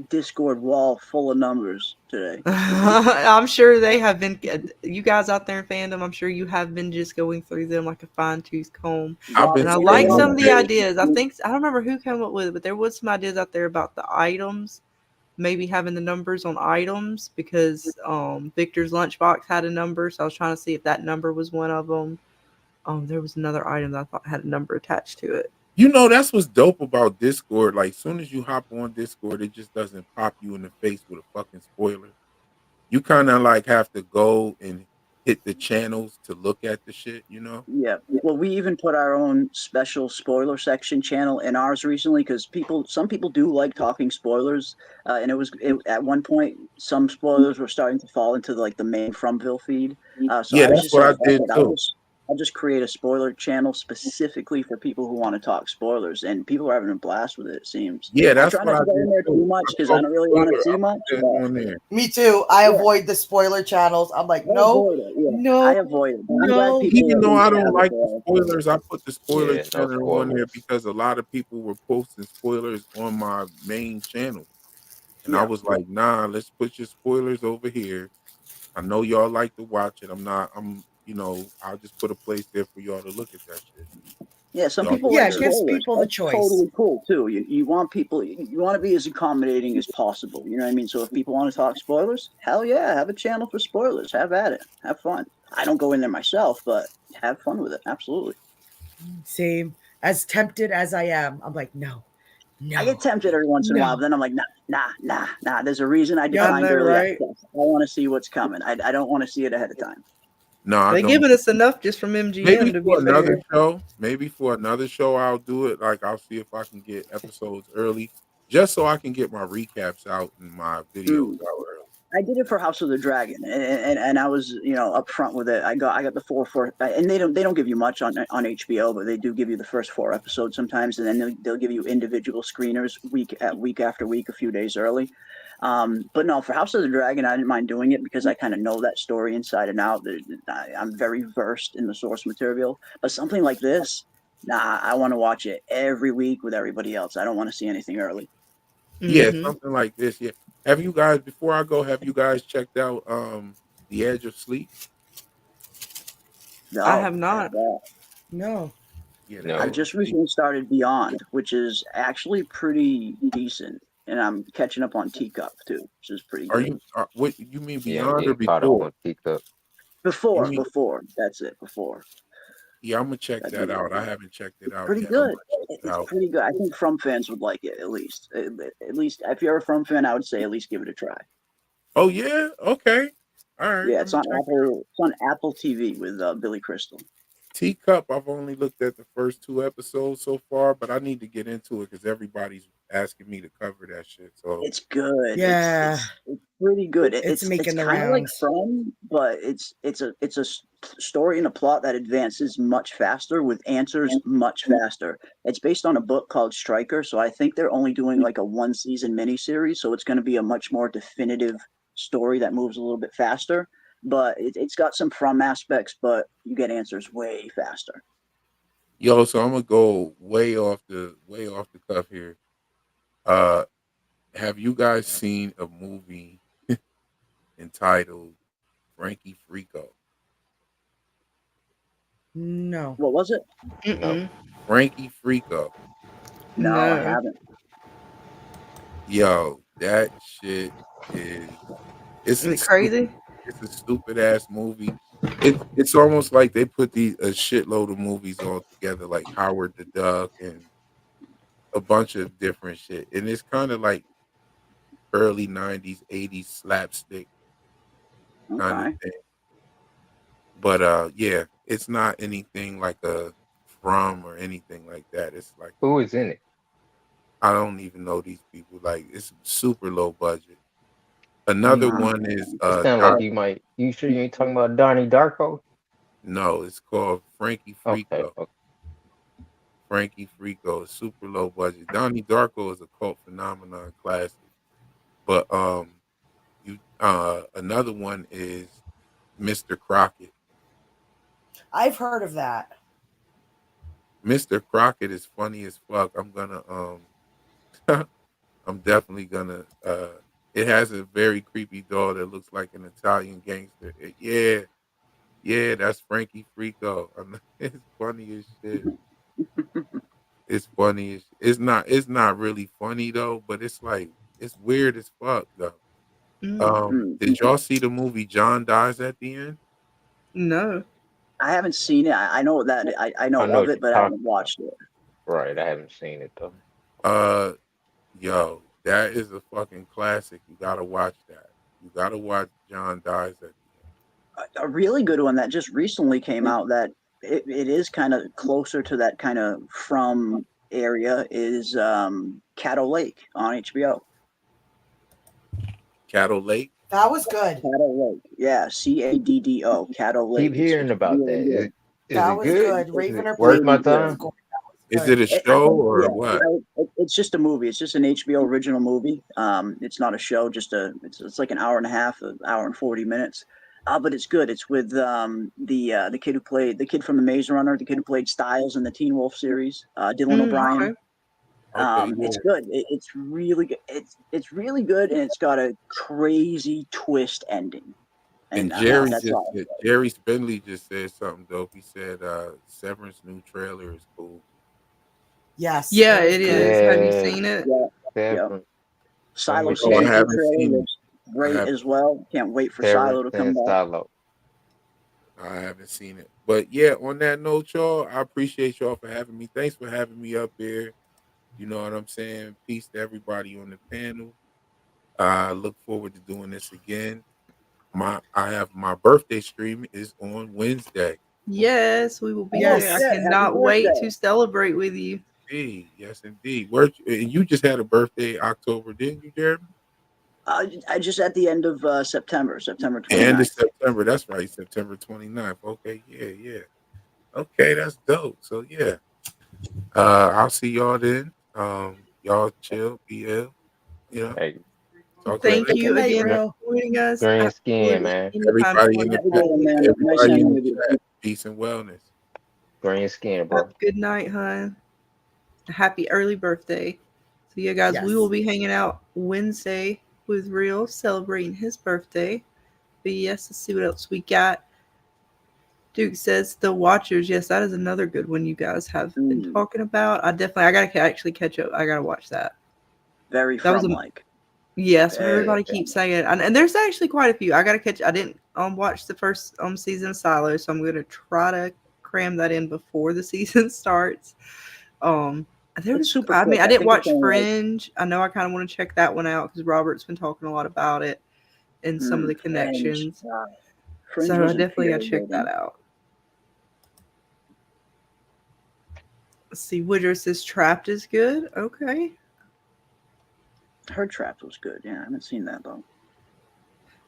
Discord wall full of numbers today. I'm sure they have been. You guys out there in fandom, I'm sure you have been just going through them like a fine-tooth comb. And I like some of the ideas. I don't remember who came up with it, but there was some ideas out there about the items, maybe having the numbers on items because Victor's lunchbox had a number, so I was trying to see if that number was one of them. There was another item that I thought had a number attached to it. You know, that's what's dope about Discord. Like, as soon as you hop on Discord, it just doesn't pop you in the face with a fucking spoiler. You kind of like have to go and hit the channels to look at the shit, you know? Yeah. Well, we even put our own special spoiler section channel in ours recently because some people do like talking spoilers. And at one point, some spoilers were starting to fall into the main Fromville feed. So yeah, I was that's what I did too. I'll just create a spoiler channel specifically for people who want to talk spoilers, and people are having a blast with it. It seems. Yeah, I that's try what not I to go did in there too. too much because I don't really want to see much. But On there. Me too. I Yeah. avoid the spoiler channels. I'm like, I no, avoid it. Yeah, no, I avoid it. But I'm glad no. people Even at though least I don't have like it the there. spoilers, I put the spoiler Yeah, no channel on there spoilers. because a lot of people were posting spoilers on my main channel. And I Yeah. was like, nah, let's put your spoilers over here. I know y'all like to watch it. I'll just put a place there for y'all to look at that shit. Yeah, some Y'all people can Yeah, like it share it. gives spoilers. people the That's choice. totally cool too. You want people, you want to be as accommodating as possible. You know what I mean? So if people want to talk spoilers, hell yeah, have a channel for spoilers. Have at it. Have fun. I don't go in there myself, but have fun with it. Absolutely. Same. As tempted as I am, I'm like, no, I get tempted every once in a while, but then I'm like, nah. There's a reason I Yeah, I declined know, early right? access. I want to see what's coming. I don't want to see it ahead of time. No, I They don't. giving us enough just from Maybe MGM to be for another fair. show. Maybe for another show, I'll do it. Like I'll see if I can get episodes early, just so I can get my recaps out and my videos Mm. out early. I did it for House of the Dragon, and I was upfront with it. I got the four, and they don't give you much on HBO, but they do give you the first 4 episodes sometimes, and then they'll give you individual screeners week after week, a few days early. But no, for House of the Dragon, I didn't mind doing it because I kind of know that story inside and out. I'm very versed in the source material, but something like this, nah, I want to watch it every week with everybody else. I don't want to see anything early. Yeah, Mm-hmm. something like this. Yeah. Have you guys before I go? Have you guys checked out The Edge of Sleep? I No, have not. no. Yeah, The I Edge No. of just Sleep. recently started Beyond, which is actually pretty decent, and I'm catching up on Teacup too, which is pretty Are good. you? What you mean Yeah, I'm Beyond or getting caught up before? on Teacup. You mean? Before, that's it. Before, Yeah, I'm gonna check that'd that be out. I haven't checked it out pretty yet. I'm good. gonna check it It's out. pretty good. I think From fans would like it at least. At least if you're a From fan, I would say at least give it a try. Oh yeah. Okay. All right. Yeah, I'm it's gonna on check it out. Apple. It's on Apple TV with Billy Crystal. Teacup, I've only looked at the first 2 episodes so far, but I need to get into it because everybody's asking me to cover that shit. So It's good. Yeah, It's pretty good. it's It's making the kind of like rounds. From, but it's a story and a plot that advances much faster with answers much faster. It's based on a book called Striker, so I think they're only doing like a 1 season miniseries, so it's going to be a much more definitive story that moves a little bit faster. But it's got some From aspects, but you get answers way faster. yo, so I'm gonna go way off the cuff here. Uh have you guys seen a movie entitled Frankie Frico? No. What was it? No. Mm-mm. Frankie Frico. No, I No. haven't. Yo, that shit is it's Is a it crazy? it's a stupid ass movie. It's almost like they put a shitload of movies all together, like Howard the Duck and a bunch of different shit. And it's kind of like early '90s, '80s slapstick kind of Okay. thing. But yeah, it's not anything like a From or anything like that. It's like Who is in it? I don't even know these people. Like it's super low budget. Another You one is it sounds like you might you sure you ain't talking about Donnie Darko? no, it's called Frankie Okay, Frico. okay. Frankie Frico is super low budget. Donnie Darko is a cult phenomenon classic. But you another one is Mr. Crockett. I've heard of that. Mr. Crockett is funny as fuck. I'm gonna I'm definitely gonna it has a very creepy doll that looks like an Italian gangster. Yeah, that's Frankie Frico. It's funny as shit. It's funny as it's not really funny though, but it's like it's weird as fuck though. Mm. Did y'all see the movie John Dies at the End? No. I haven't seen it. I know that I I know know of what it, you're but I talking haven't about. watched it. Right, I haven't seen it though. Uh Yo, that is a fucking classic. You gotta watch that. You gotta watch John Dies at the End. A really good one that just recently came out that it is kind of closer to that kind of From area is Caddo Lake on HBO. Cattle Lake. That was good. Caddo Lake, yeah, Caddo. Caddo Lake. Keep hearing It's about really that. good. Is That it was good? good. Is Raven it or worth my Peyton was time? good. Is it a I show think, or what? it's just a movie. It's just an HBO original movie. It's not a show. It's like an hour and a half, an hour and 40 minutes. But it's good. It's with the kid who played the kid from the Maze Runner, the kid who played Styles in the Teen Wolf series, Dylan O'Brien. Okay. Okay, yeah. It's good. It's really good. It's really good, and it's got a crazy twist ending. And And that's all. Jerry Spindley just said something dope. He said Severance new trailer is cool. Yes, Yeah, was it good. is. Have you Yeah, seen it? Yeah, yeah. Severance. I'm Silo with Oh, I you. Sands new haven't trailer seen it. looks I great haven't as well. Can't wait for Silo Severance to come and back. Silo. I haven't seen it. But yeah, on that note, y'all, I appreciate y'all for having me. Thanks for having me up here. You know what I'm saying? Peace to everybody on the panel. I look forward to doing this again. I have my birthday stream is on Wednesday. Yes, we will be Oh there. I Yes. shit! Happy cannot wait birthday! to celebrate with you. Yes, indeed. Where and you just had a birthday October, didn't you, Jeremy? I just at the end of September And 29th. it's September. That's right, September 29th. Okay, yeah. Okay, that's dope. So yeah. I'll see y'all then. Y'all chill, BL, you know. Hey, Talk to you Thank later. Good you night, again gr- Real. for joining us. green skin, Absolutely man. anytime you Everybody want in the to Have a chat good one, with man. me. Nice everybody hanging in the with you. chat. Peace and wellness. Green skin, Have bro. a good night, hon. Happy early birthday. So yeah, guys, we will Yes. be hanging out Wednesday with Real, celebrating his birthday. But yes, let's see what else we got. Duke says The Watchers. Yes, that is another good one you guys have been talking about. I gotta actually catch up. I gotta watch that. Very That was from a like. yes. What Very everybody keeps saying, and there's actually quite a few. I gotta catch. I didn't watch the first season of Silo, so I'm gonna try to cram that in before the season starts. Um, It's super I quick. mean, I I didn't think it's watch only like Fringe. I know I kind of want to check that one out because Robert's been talking a lot about it and some of the Fringe. connections. Fringe So I was definitely got to check infuriating. that out. Let's see. Woodrow says Trapped is good. Okay. Her Trapped was good. Yeah, I haven't seen that though.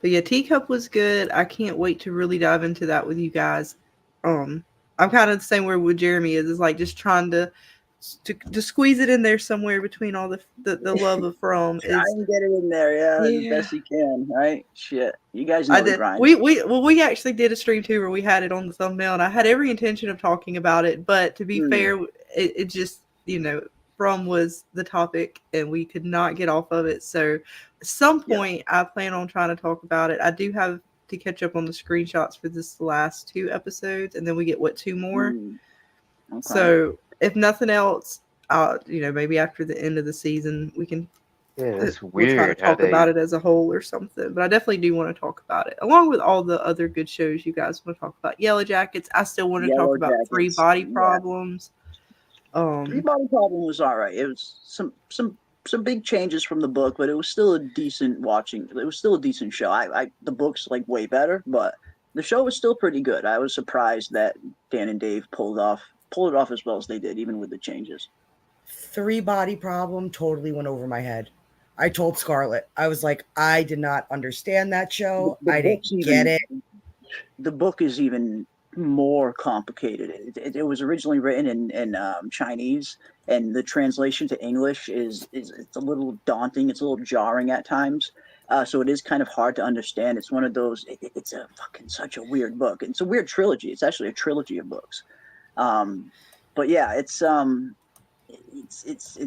But yeah, Teacup was good. I can't wait to really dive into that with you guys. I'm kind of the same way with Jeremy is. It's like just trying to squeeze it in there somewhere between all the love of From Try is and get it in there, yeah, the yeah. best you can, right? Shit, you guys I know the did. grind. We actually did a stream too where we had it on the thumbnail, and I had every intention of talking about it. But to be fair, it just From was the topic, and we could not get off of it. So at some point, I plan on trying to talk about it. I do have to catch up on the screenshots for this last 2 episodes, and then we get 2 more. Okay. So if nothing else, maybe after the end of the season, we can. Yeah, that's We'll try to weird how talk about they. it as a whole or something. But I definitely do want to talk about it, along with all the other good shows you guys want to talk about. Yellowjackets. I still want to talk about Three Yellowjackets, Body Problems. Three Body Problem was all right. It was some big changes from the book, but it was still a decent watching. It was still a decent show. The book's like way better, but the show was still pretty good. I was surprised that Dan and Dave pulled it off as well as they did, even with the changes. Three Body Problem totally went over my head. I told Scarlett, I was like, I did not understand that show. I didn't get it. The book is even more complicated. It was originally written in Chinese, and the translation to English is it's a little daunting. It's a little jarring at times. So it is kind of hard to understand. It's one of those. It's a fucking such a weird book. It's a weird trilogy. It's actually a trilogy of books. But yeah, it's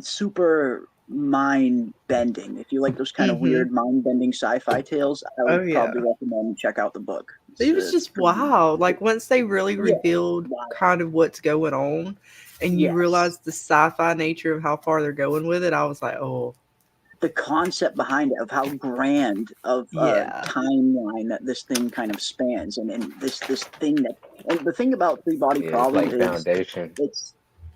super mind bending. If you like those kind of weird mind bending sci-fi tales, I would probably recommend you check out the book. It was just wow. Like once they really revealed kind of what's going on and you realize the sci-fi nature of how far they're going with it, I was like, oh. The concept behind it of how grand of a timeline that this thing kind of spans and this thing that and the thing about Three Body Problem like is Foundation.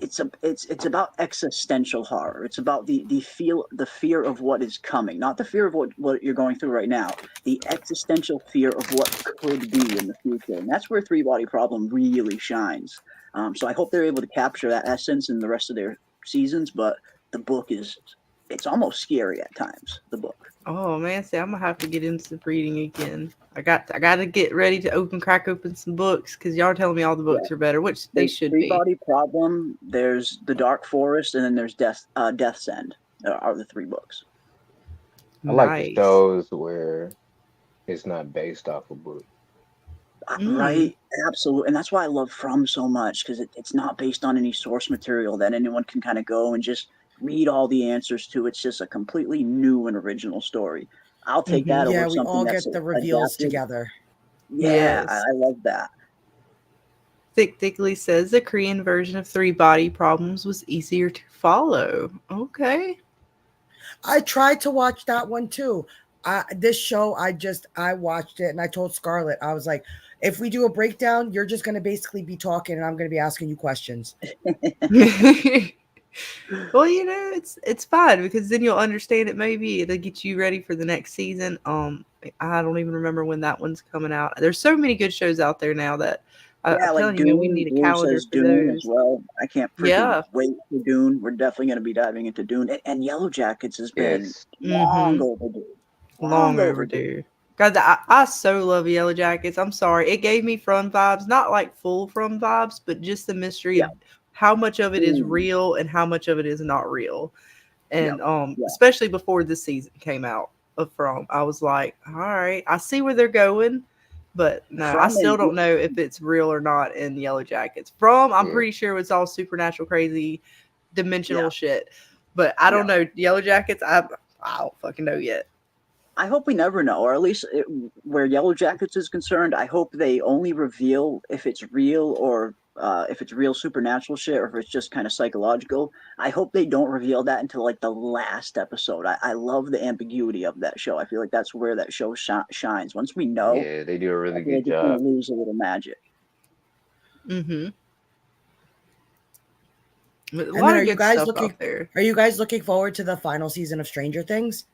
It's about existential horror. It's about the fear of what is coming, not the fear of what you're going through right now. The existential fear of what could be in the future, and that's where Three Body Problem really shines. So I hope they're able to capture that essence in the rest of their seasons. But the book it's almost scary at times. The book. Oh man, see, I'm gonna have to get into reading again. I got to get ready to crack open some books because y'all are telling me all the books are better, which they should be. Three-Body Problem. There's The Dark Forest, and then there's Death's End. Are the 3 books. I like the shows where it's not based off a book. Right, absolutely, and that's why I love From so much, because it's not based on any source material that anyone can kind of go and just read all the answers to. It's just a completely new and original story. I'll take that over something. Yeah, we all get the reveals together. Yeah, Yes. I love that. Thickly says the Korean version of 3-Body Problems was easier to follow. Okay. I tried to watch that one too. This show, I watched it and I told Scarlett, I was like, if we do a breakdown, you're just going to basically be talking and I'm going to be asking you questions. Well, it's fine because then you'll understand it. Maybe it'll get you ready for the next season. I don't even remember when that one's coming out. There's so many good shows out there now that I'm telling you, we need a calendar for Dune those as well. I can't freaking wait for Dune. We're definitely going to be diving into Dune. And Yellowjackets has been long overdue. Long overdue. God, I so love Yellowjackets. I'm sorry. It gave me From vibes, not like full From vibes, but just the mystery of how much of it is real and how much of it is not real. And especially before this season came out of From, I was like, all right, I see where they're going, but no, I still don't know if it's real or not in Yellowjackets. From, I'm pretty sure it's all supernatural, crazy, dimensional shit. But I don't know. Yellowjackets, I don't fucking know yet. I hope we never know, or at least where Yellowjackets is concerned, I hope they only reveal if it's real or if it's real supernatural shit or if it's just kind of psychological. I hope they don't reveal that until like the last episode. I love the ambiguity of that show. I feel like that's where that show shines. Once we know, yeah, they do a really good job. job. It's gonna lose a little magic. And are you guys looking forward to the final season of Stranger Things?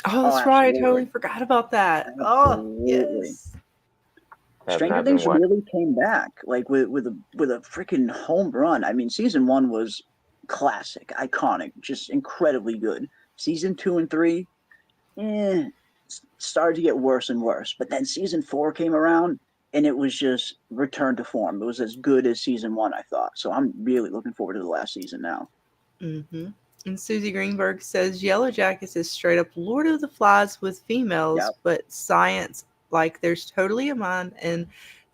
Oh, that's right. I totally forgot about that. Oh, yes. Stranger Things really came back like with a freaking home run. I mean, season 1 was classic, iconic, just incredibly good. Season 2 and 3, started to get worse and worse. But then season 4 came around and it was just return to form. It was as good as season 1, I thought. So I'm really looking forward to the last season now. And Susie Greenberg says Yellowjackets is straight up Lord of the Flies with females, but science, like there's totally a mind, and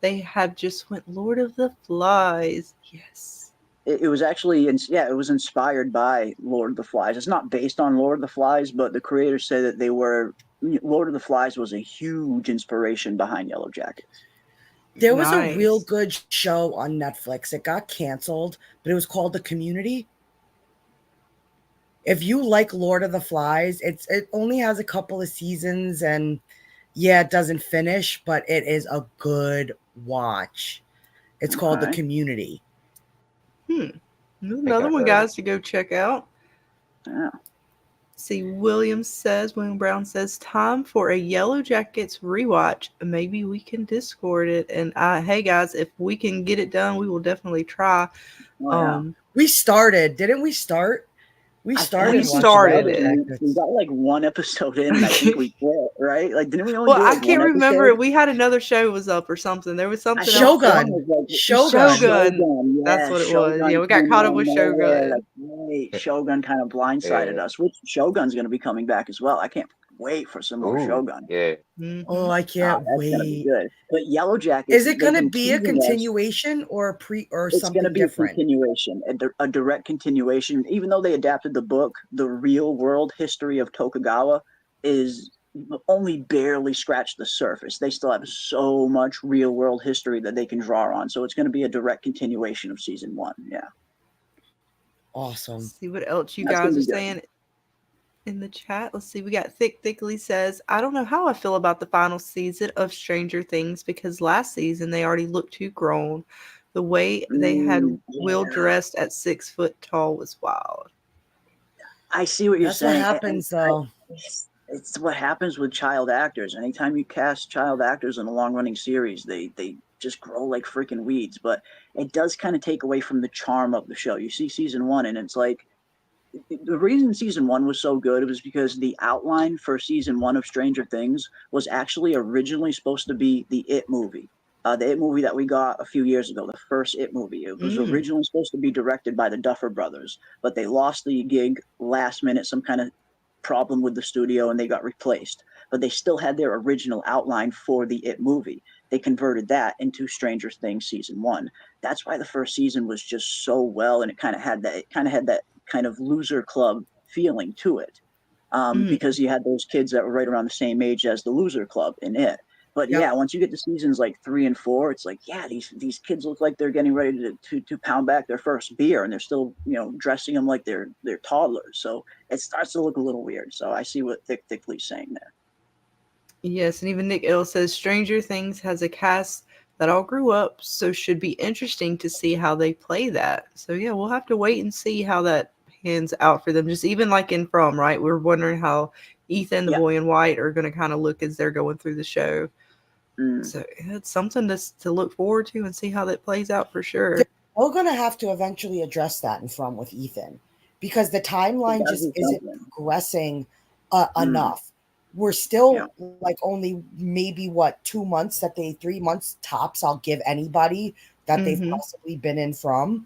they have just went Lord of the Flies. Yes. It was actually, it was inspired by Lord of the Flies. It's not based on Lord of the Flies, but the creators say that Lord of the Flies was a huge inspiration behind Yellowjackets. There was a real good show on Netflix. It got canceled, but it was called The Community. If you like Lord of the Flies, it only has a couple of seasons and it doesn't finish, but it is a good watch. It's called The Community. Another one, guys, to go check out. Yeah. See, William Brown says, time for a Yellowjackets rewatch. Maybe we can Discord it. And hey, guys, if we can get it done, we will definitely try. We started, didn't we start? We started it. We got like 1 episode in, and I think we quit, right? Like, didn't we only do I can't remember. We had another show was up or something. There was something Shogun. Shogun. That's what it was. Yeah, we got caught up with Shogun. Shogun kind of blindsided us, which Shogun's going to be coming back as well. I can't wait for some more Shogun. Yeah. Oh, I can't wait. Gonna be good. But Yellowjackets, is it going to be a continuation or something different? It's going to be a continuation, a direct continuation. Even though they adapted the book, the real world history of Tokugawa is only barely scratched the surface. They still have so much real world history that they can draw on. So it's going to be a direct continuation of season 1. Yeah. Awesome. Let's see what else you guys are saying in the chat. Let's see. We got Thickly says, I don't know how I feel about the final season of Stranger Things because last season they already looked too grown. The way they had Will dressed at 6 foot tall was wild. I see what you're saying. That's what happens, though. It's what happens with child actors. Anytime you cast child actors in a long-running series, they just grow like freaking weeds. But it does kind of take away from the charm of the show. You see season 1, and it's like the reason season 1 was so good was because the outline for season 1 of Stranger Things was actually originally supposed to be the It movie. The It movie that we got a few years ago, the first It movie. It was originally supposed to be directed by the Duffer Brothers, but they lost the gig last minute, some kind of problem with the studio, and they got replaced. But they still had their original outline for the It movie. They converted that into Stranger Things season 1. That's why the first season was just so well, and it kind of had that kind of loser club feeling to it, because you had those kids that were right around the same age as the loser club in it. But yeah, once you get to seasons like 3 and 4, it's like, yeah, these kids look like they're getting ready to pound back their first beer, and they're still, dressing them like they're toddlers. So it starts to look a little weird. So I see what Thickly's saying there. Yes, and even Nick L says Stranger Things has a cast that all grew up, so should be interesting to see how they play that. So yeah, we'll have to wait and see how that pans out for them. Just even like in From, right? We're wondering how Ethan, the boy in white, are going to kind of look as they're going through the show. So it's something to look forward to and see how that plays out for sure. We're going to have to eventually address that in From with Ethan, because the timeline just isn't progressing enough. We're still like only maybe 2 months 3 months tops I'll give anybody that they've possibly been in From.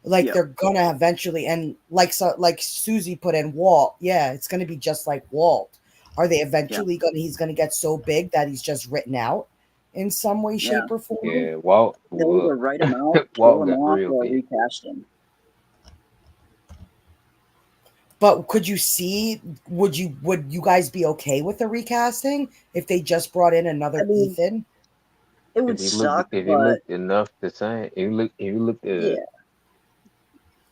Like they're gonna eventually, and like Susie put in Walt, it's gonna be just like Walt. Are they eventually he's gonna get so big that he's just written out in some way, shape, or form? Yeah, Walt. They'll either write him out, kill him off, or recast him. But could you see? Would you guys be okay with the recasting if they just brought in another Ethan? It would suck. If he looked enough the same, if he looked.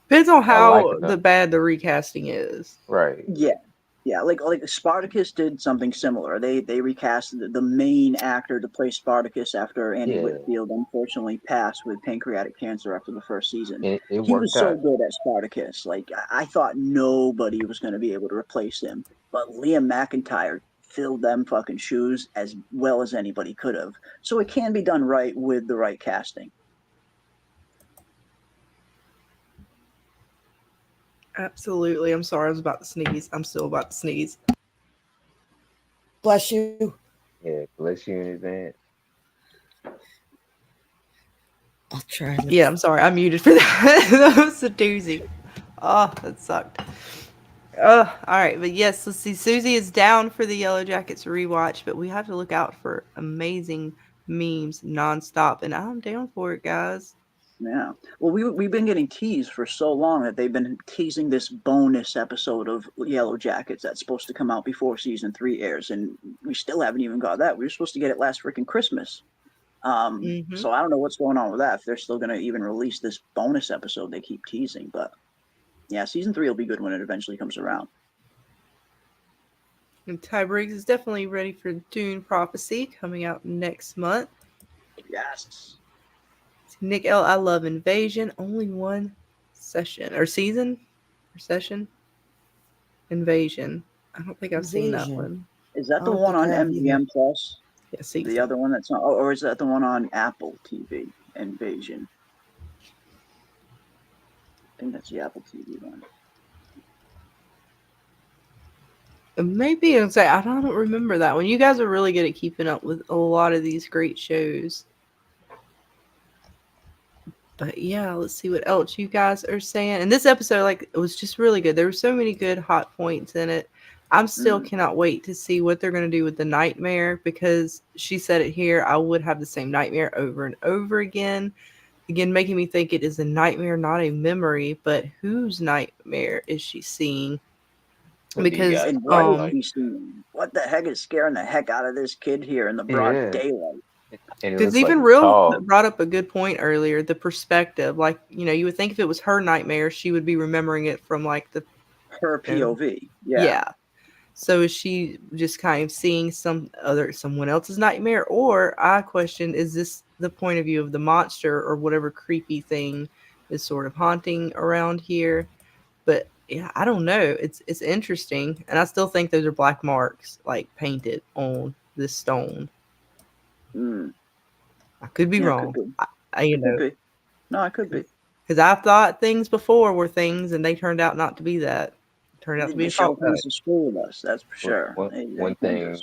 Depends on how bad the recasting is. Right. Yeah. Like Spartacus did something similar. They recast the main actor to play Spartacus after Andy Whitfield unfortunately passed with pancreatic cancer after the first season. He was so good at Spartacus. Like I thought nobody was going to be able to replace him, but Liam McIntyre filled them fucking shoes as well as anybody could have. So it can be done right with the right casting. Absolutely. I'm sorry. I was about to sneeze. I'm still about to sneeze. Bless you. Yeah, bless you in advance. I'll try. Yeah, I'm sorry. I'm muted for that. That was a doozy. Oh, that sucked. All right. But yes, let's see. Susie is down for the Yellowjackets rewatch, but we have to look out for amazing memes nonstop. And I'm down for it, guys. Yeah. Well, we've been getting teased for so long that they've been teasing this bonus episode of Yellowjackets that's supposed to come out before season 3 airs, and we still haven't even got that. We were supposed to get it last freaking Christmas. So I don't know what's going on with that. If they're still going to even release this bonus episode they keep teasing, but yeah, season 3 will be good when it eventually comes around. And Ty Briggs is definitely ready for Dune Prophecy coming out next month. Yes. Nick L, I love Invasion. Only one session or season or session. Invasion. I don't think I've seen that one. Is that the one on MGM Plus? Yeah, the other one that's on, or is that the one on Apple TV? Invasion. I think that's the Apple TV one. Maybe I'll say I don't remember that one. You guys are really good at keeping up with a lot of these great shows. But yeah, let's see what else you guys are saying. And this episode, it was just really good. There were so many good hot points in it. I'm still cannot wait to see what they're going to do with the nightmare, because she said it here. I would have the same nightmare over and over again. Again, making me think it is a nightmare, not a memory. But whose nightmare is she seeing? Because what the heck is scaring the heck out of this kid here in the broad daylight? Because even Real brought up a good point earlier, the perspective. You would think if it was her nightmare, she would be remembering it from her POV. Yeah. So is she just kind of seeing someone else's nightmare? Or I question, is this the point of view of the monster or whatever creepy thing is sort of haunting around here? But yeah, I don't know. It's interesting. And I still think those are black marks, painted on this stone. I could be wrong. Could be. No, it could be. Because I've thought things before were things, and they turned out not to be that. Turned out to be The a show fault. tends to screw with us. That's for sure. One thing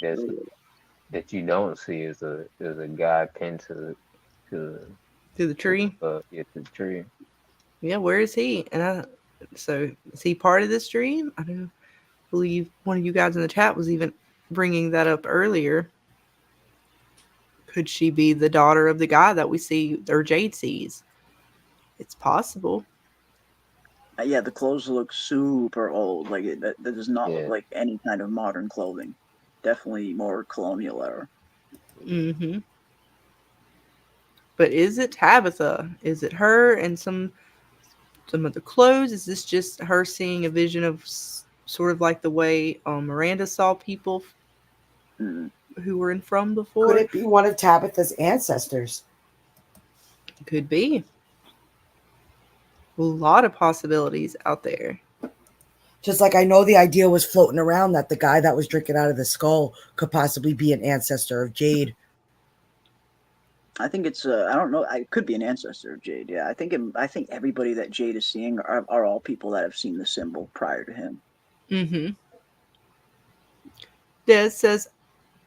that you don't see is a guy pinned to the tree. To the tree. Yeah, where is he? So is he part of this dream? I don't believe one of you guys in the chat was even bringing that up earlier. Could she be the daughter of the guy that we see, or Jade sees? It's possible. Yeah, the clothes look super old. Like that does not look like any kind of modern clothing. Definitely more colonial era. Mm-hmm. But is it Tabitha? Is it her and some of the clothes? Is this just her seeing a vision of sort of like the way Miranda saw people who were in From before? Could it be one of Tabitha's ancestors? Could be. A lot of possibilities out there. Just like I know the idea was floating around that the guy that was drinking out of the skull could possibly be an ancestor of Jade. I think it's I don't know. It could be an ancestor of Jade. Yeah, I think everybody that Jade is seeing are all people that have seen the symbol prior to him. Mm-hmm. Des says,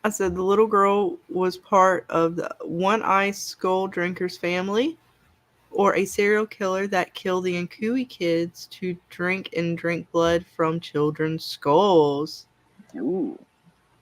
I said the little girl was part of the one-eye skull drinker's family, or a serial killer that killed the Nkui kids to drink blood from children's skulls. Ooh.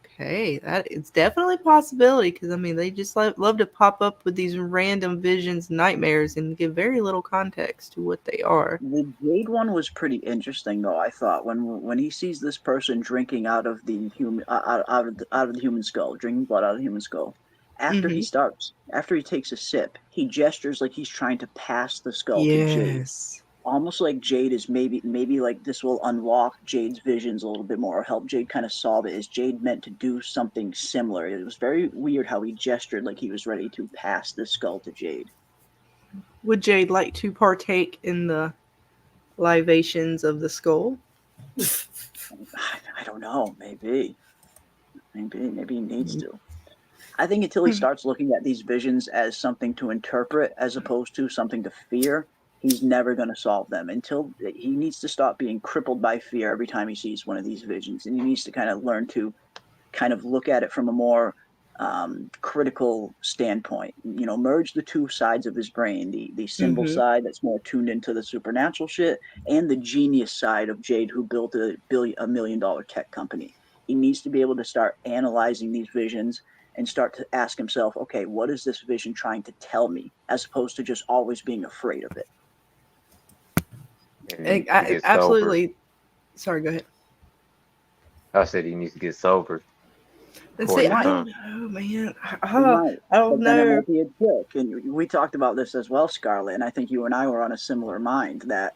Okay, that is definitely a possibility, because I mean they just love to pop up with these random visions, nightmares, and give very little context to what they are. The Jade one was pretty interesting, though. I thought when he sees this person drinking out of the human out of the human skull, drinking blood out of the human skull. After he takes a sip, he gestures like he's trying to pass the skull to Jade. Almost like Jade is maybe like this will unlock Jade's visions a little bit more, or help Jade kind of solve it. Is Jade meant to do something similar? It was very weird how he gestured like he was ready to pass the skull to Jade. Would Jade like to partake in the libations of the skull? I don't know. Maybe he needs to. I think until he starts looking at these visions as something to interpret as opposed to something to fear, he's never going to solve them. Until he needs to stop being crippled by fear every time he sees one of these visions, and he needs to kind of learn to kind of look at it from a more critical standpoint. You know, merge the two sides of his brain: the symbol side that's more tuned into the supernatural shit, and the genius side of Jade, who built a $1 million tech company. He needs to be able to start analyzing these visions and start to ask himself, okay, what is this vision trying to tell me, as opposed to just always being afraid of it. Absolutely. Sorry, go ahead. I said he needs to get sober. And see, I don't know, man. I don't know. It might be a joke. And we talked about this as well, Scarlett, and I think you and I were on a similar mind that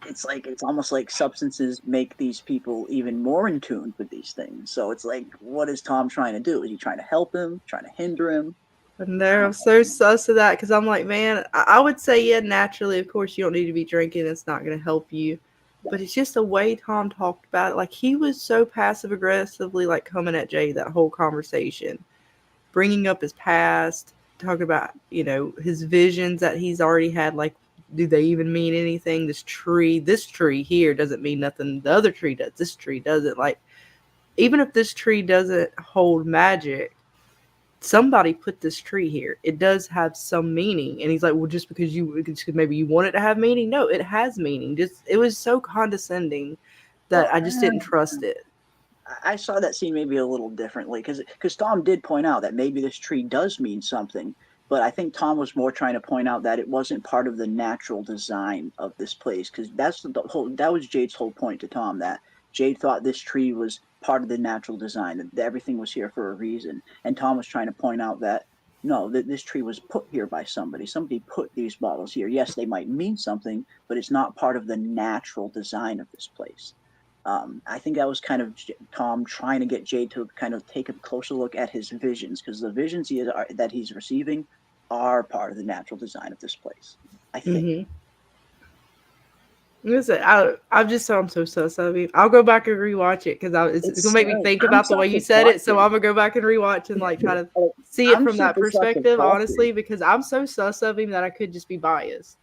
it's almost like substances make these people even more in tune with these things. So it's like, what is Tom trying to do? Is he trying to help him? Trying to hinder him? And I'm so sus of that, because I'm like, man, I would say, yeah, naturally, of course, you don't need to be drinking. It's not going to help you. But it's just the way Tom talked about it. Like, he was so passive aggressively, like, coming at Jay that whole conversation, bringing up his past, talking about, you know, his visions that he's already had. Like, do they even mean anything? This tree here doesn't mean nothing. The other tree does. This tree doesn't. Like, even if this tree doesn't hold magic, somebody put this tree here. It does have some meaning. And he's like, well, just because maybe you want it to have meaning. No, it has meaning. It was so condescending that I just didn't trust it. I saw that scene maybe a little differently, because Tom did point out that maybe this tree does mean something. But I think Tom was more trying to point out that it wasn't part of the natural design of this place, because that was Jade's whole point to Tom, that Jade thought this tree was part of the natural design, that everything was here for a reason. And Tom was trying to point out that no, that this tree was put here by somebody. Somebody put these bottles here. Yes, they might mean something, but it's not part of the natural design of this place. I think that was kind of Tom trying to get Jade to kind of take a closer look at his visions, because the visions that he's receiving are part of the natural design of this place, I think. Listen, I'm so sus. I mean, I'll go back and rewatch it, because it's gonna make me think about the way you said it. So I'm gonna go back and rewatch and like try to see it from that perspective, honestly, because I'm so sus of him that I could just be biased.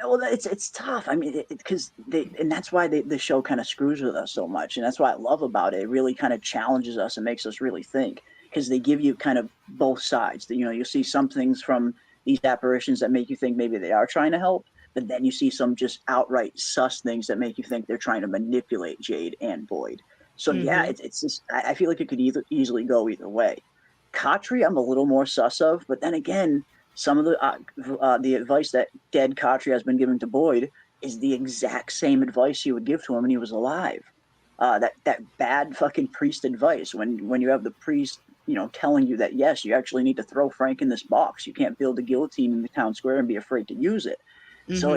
Well, it's tough. I mean, because and that's why the show kind of screws with us so much, and that's what I love about it. It really kind of challenges us and makes us really think, because they give you kind of both sides. You know, you see some things from these apparitions that make you think maybe they are trying to help, but then you see some just outright sus things that make you think they're trying to manipulate Jade and Boyd. So yeah, it's just I feel like it could easily go either way. Katri, I'm a little more sus of, but then again, some of the advice that dead Katri has been given to Boyd is the exact same advice he would give to him when he was alive. That bad fucking priest advice, when you have the priest, you know, telling you that yes, you actually need to throw Frank in this box. You can't build a guillotine in the town square and be afraid to use it. So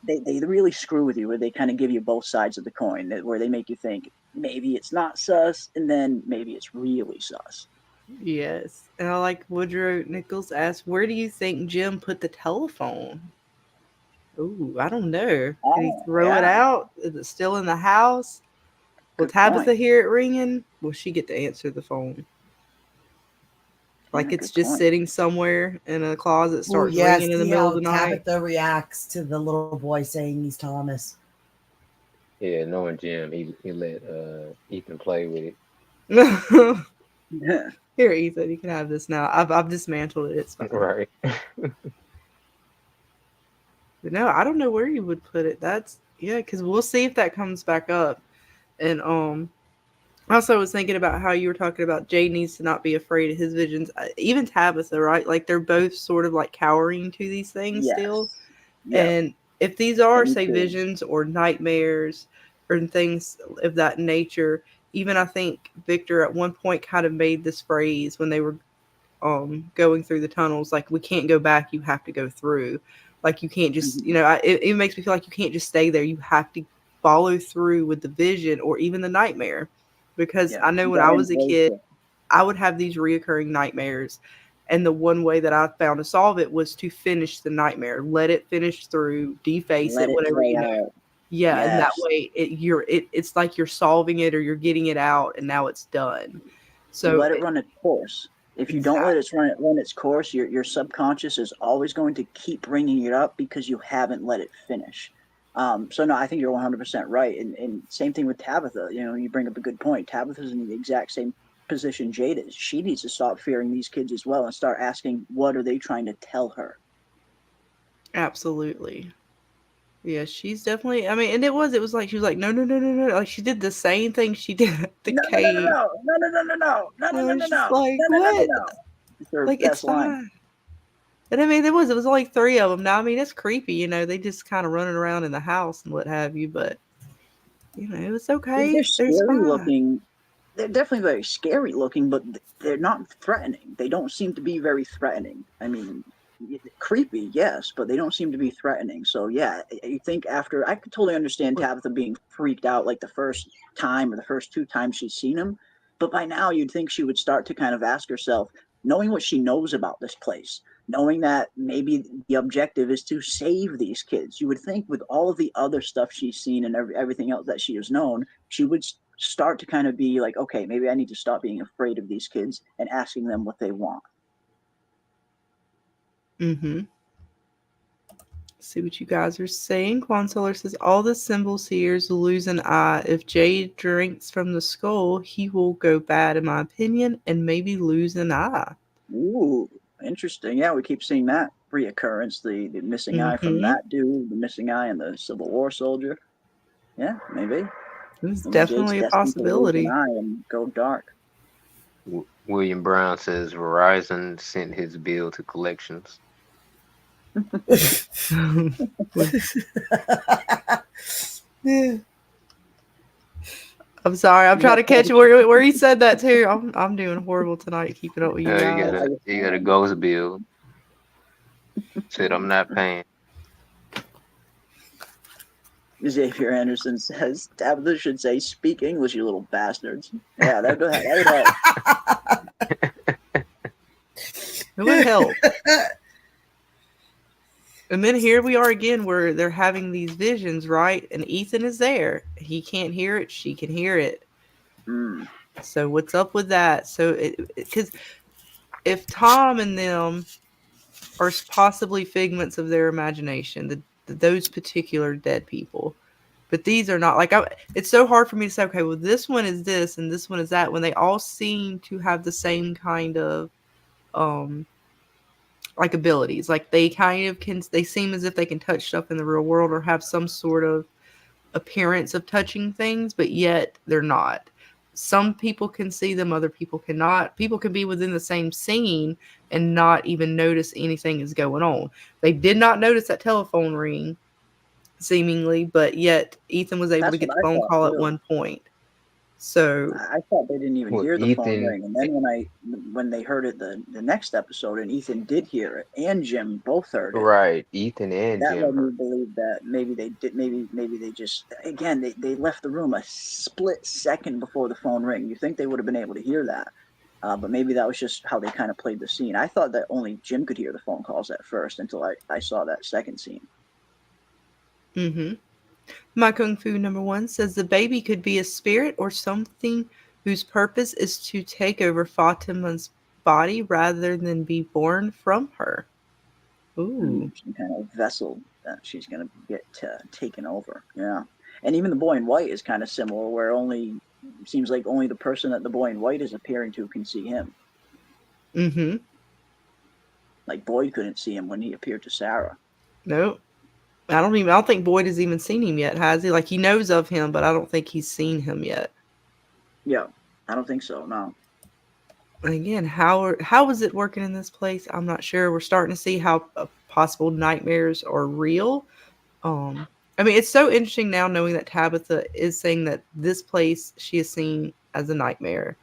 they really screw with you, where they kind of give you both sides of the coin, where they make you think maybe it's not sus, and then maybe it's really sus. Yes. And I like Woodrow Nichols asked, where do you think Jim put the telephone? Ooh, I don't know. Did he throw it out? Is it still in the house? Will Tabitha hear it ringing? Will she get to answer the phone? Like it's just sitting somewhere in a closet, starts ringing in the middle of the night. Tabitha reacts to the little boy saying he's Thomas. Yeah, knowing Jim, he let Ethan play with it. Here, Ethan, you can have this now. I've dismantled it. It's fine. Right. But no, I don't know where you would put it. That's because we'll see if that comes back up. And also I was thinking about how you were talking about Jay needs to not be afraid of his visions. Even Tabitha, right? Like they're both sort of like cowering to these things still. Yep. And if these are, say, visions or nightmares or things of that nature, even I think Victor at one point kind of made this phrase when they were going through the tunnels, like, we can't go back, you have to go through. Like, you can't just, you know, it makes me feel like you can't just stay there. You have to follow through with the vision or even the nightmare. Because I know when I was a kid, I would have these reoccurring nightmares. And the one way that I found to solve it was to finish the nightmare. Let it finish through, deface it, whatever you know. Yeah, and that way it's like you're solving it or you're getting it out, and now it's done. So you let it run its course. If you don't let it run its course, your subconscious is always going to keep bringing it up because you haven't let it finish. So no, I think you're 100% right. And same thing with Tabitha. You know, you bring up a good point. Tabitha's in the exact same position Jade is. She needs to stop fearing these kids as well and start asking, what are they trying to tell her? Absolutely. Yeah, she's definitely, I mean, and it was like, she was like, no. Like, she did the same thing she did at the cave. No. Like, what? Like, it's fine. And I mean, it was only 3 of them. Now, I mean, it's creepy, you know, they just kind of running around in the house and what have you, but, you know, it was okay. They're scary looking. They're definitely very scary looking, but they're not threatening. They don't seem to be very threatening. I mean, creepy, yes, but they don't seem to be threatening. So yeah, you think after, I could totally understand Tabitha being freaked out like the first time or the first 2 times she's seen him, but by now you'd think she would start to kind of ask herself, knowing what she knows about this place, knowing that maybe the objective is to save these kids, you would think with all of the other stuff she's seen and everything else that she has known, she would start to kind of be like, okay, maybe I need to stop being afraid of these kids and asking them what they want. See what you guys are saying. Quan Solar says, all the symbol seers lose an eye. If Jade drinks from the skull, he will go bad, in my opinion, and maybe lose an eye. Ooh, interesting. Yeah, we keep seeing that reoccurrence. The missing eye from that dude, the missing eye and the Civil War soldier. Yeah, maybe. It's definitely a possibility. Lose an eye and go dark. William Brown says Verizon sent his bill to collections. I'm sorry. I'm trying to catch where he said that too. I'm doing horrible tonight keeping up with you guys. You got a ghost bill. Said I'm not paying. Xavier Anderson says Tabitha should say, "Speak English, you little bastards." Yeah, that would help. It would help. And then here we are again where they're having these visions, right? And Ethan is there. He can't hear it. She can hear it. So what's up with that? So because if Tom and them are possibly figments of their imagination, those particular dead people. But these are not like it's so hard for me to say, okay, well, this one is this and this one is that, when they all seem to have the same kind of um like abilities. Like they kind of can, they seem as if they can touch stuff in the real world or have some sort of appearance of touching things, but yet they're not. Some people can see them, other people cannot. People can be within the same scene and not even notice anything is going on. They did not notice that telephone ring, seemingly, but yet Ethan was able to That's get what the I phone thought call at too. one point. So I thought they didn't even Well, hear the phone Ethan, ring, and then when they heard it the next episode, and Ethan did hear it, and Jim both heard it. right, Ethan and That led Jim me heard. to believe that maybe they did. Maybe they just again they left the room a split second before the phone ring. You think they would have been able to hear that, but maybe that was just how they kind of played the scene. I thought that only Jim could hear the phone calls at first until I saw that second scene. My Kung Fu number one says the baby could be a spirit or something whose purpose is to take over Fatima's body rather than be born from her. Ooh. Some kind of vessel that she's going to get taken over. Yeah, and even the boy in white is kind of similar, where only seems like only the person that the boy in white is appearing to can see him. Mm-hmm. Like Boyd couldn't see him when he appeared to Sarah. Nope. I don't think Boyd has even seen him yet, has he? Like he knows of him, but I don't think he's seen him yet. Yeah, I don't think so. No. And again, how is it working in this place? I'm not sure. We're starting to see how possible nightmares are real. I mean, it's so interesting now knowing that Tabitha is saying that this place she has seen as a nightmare.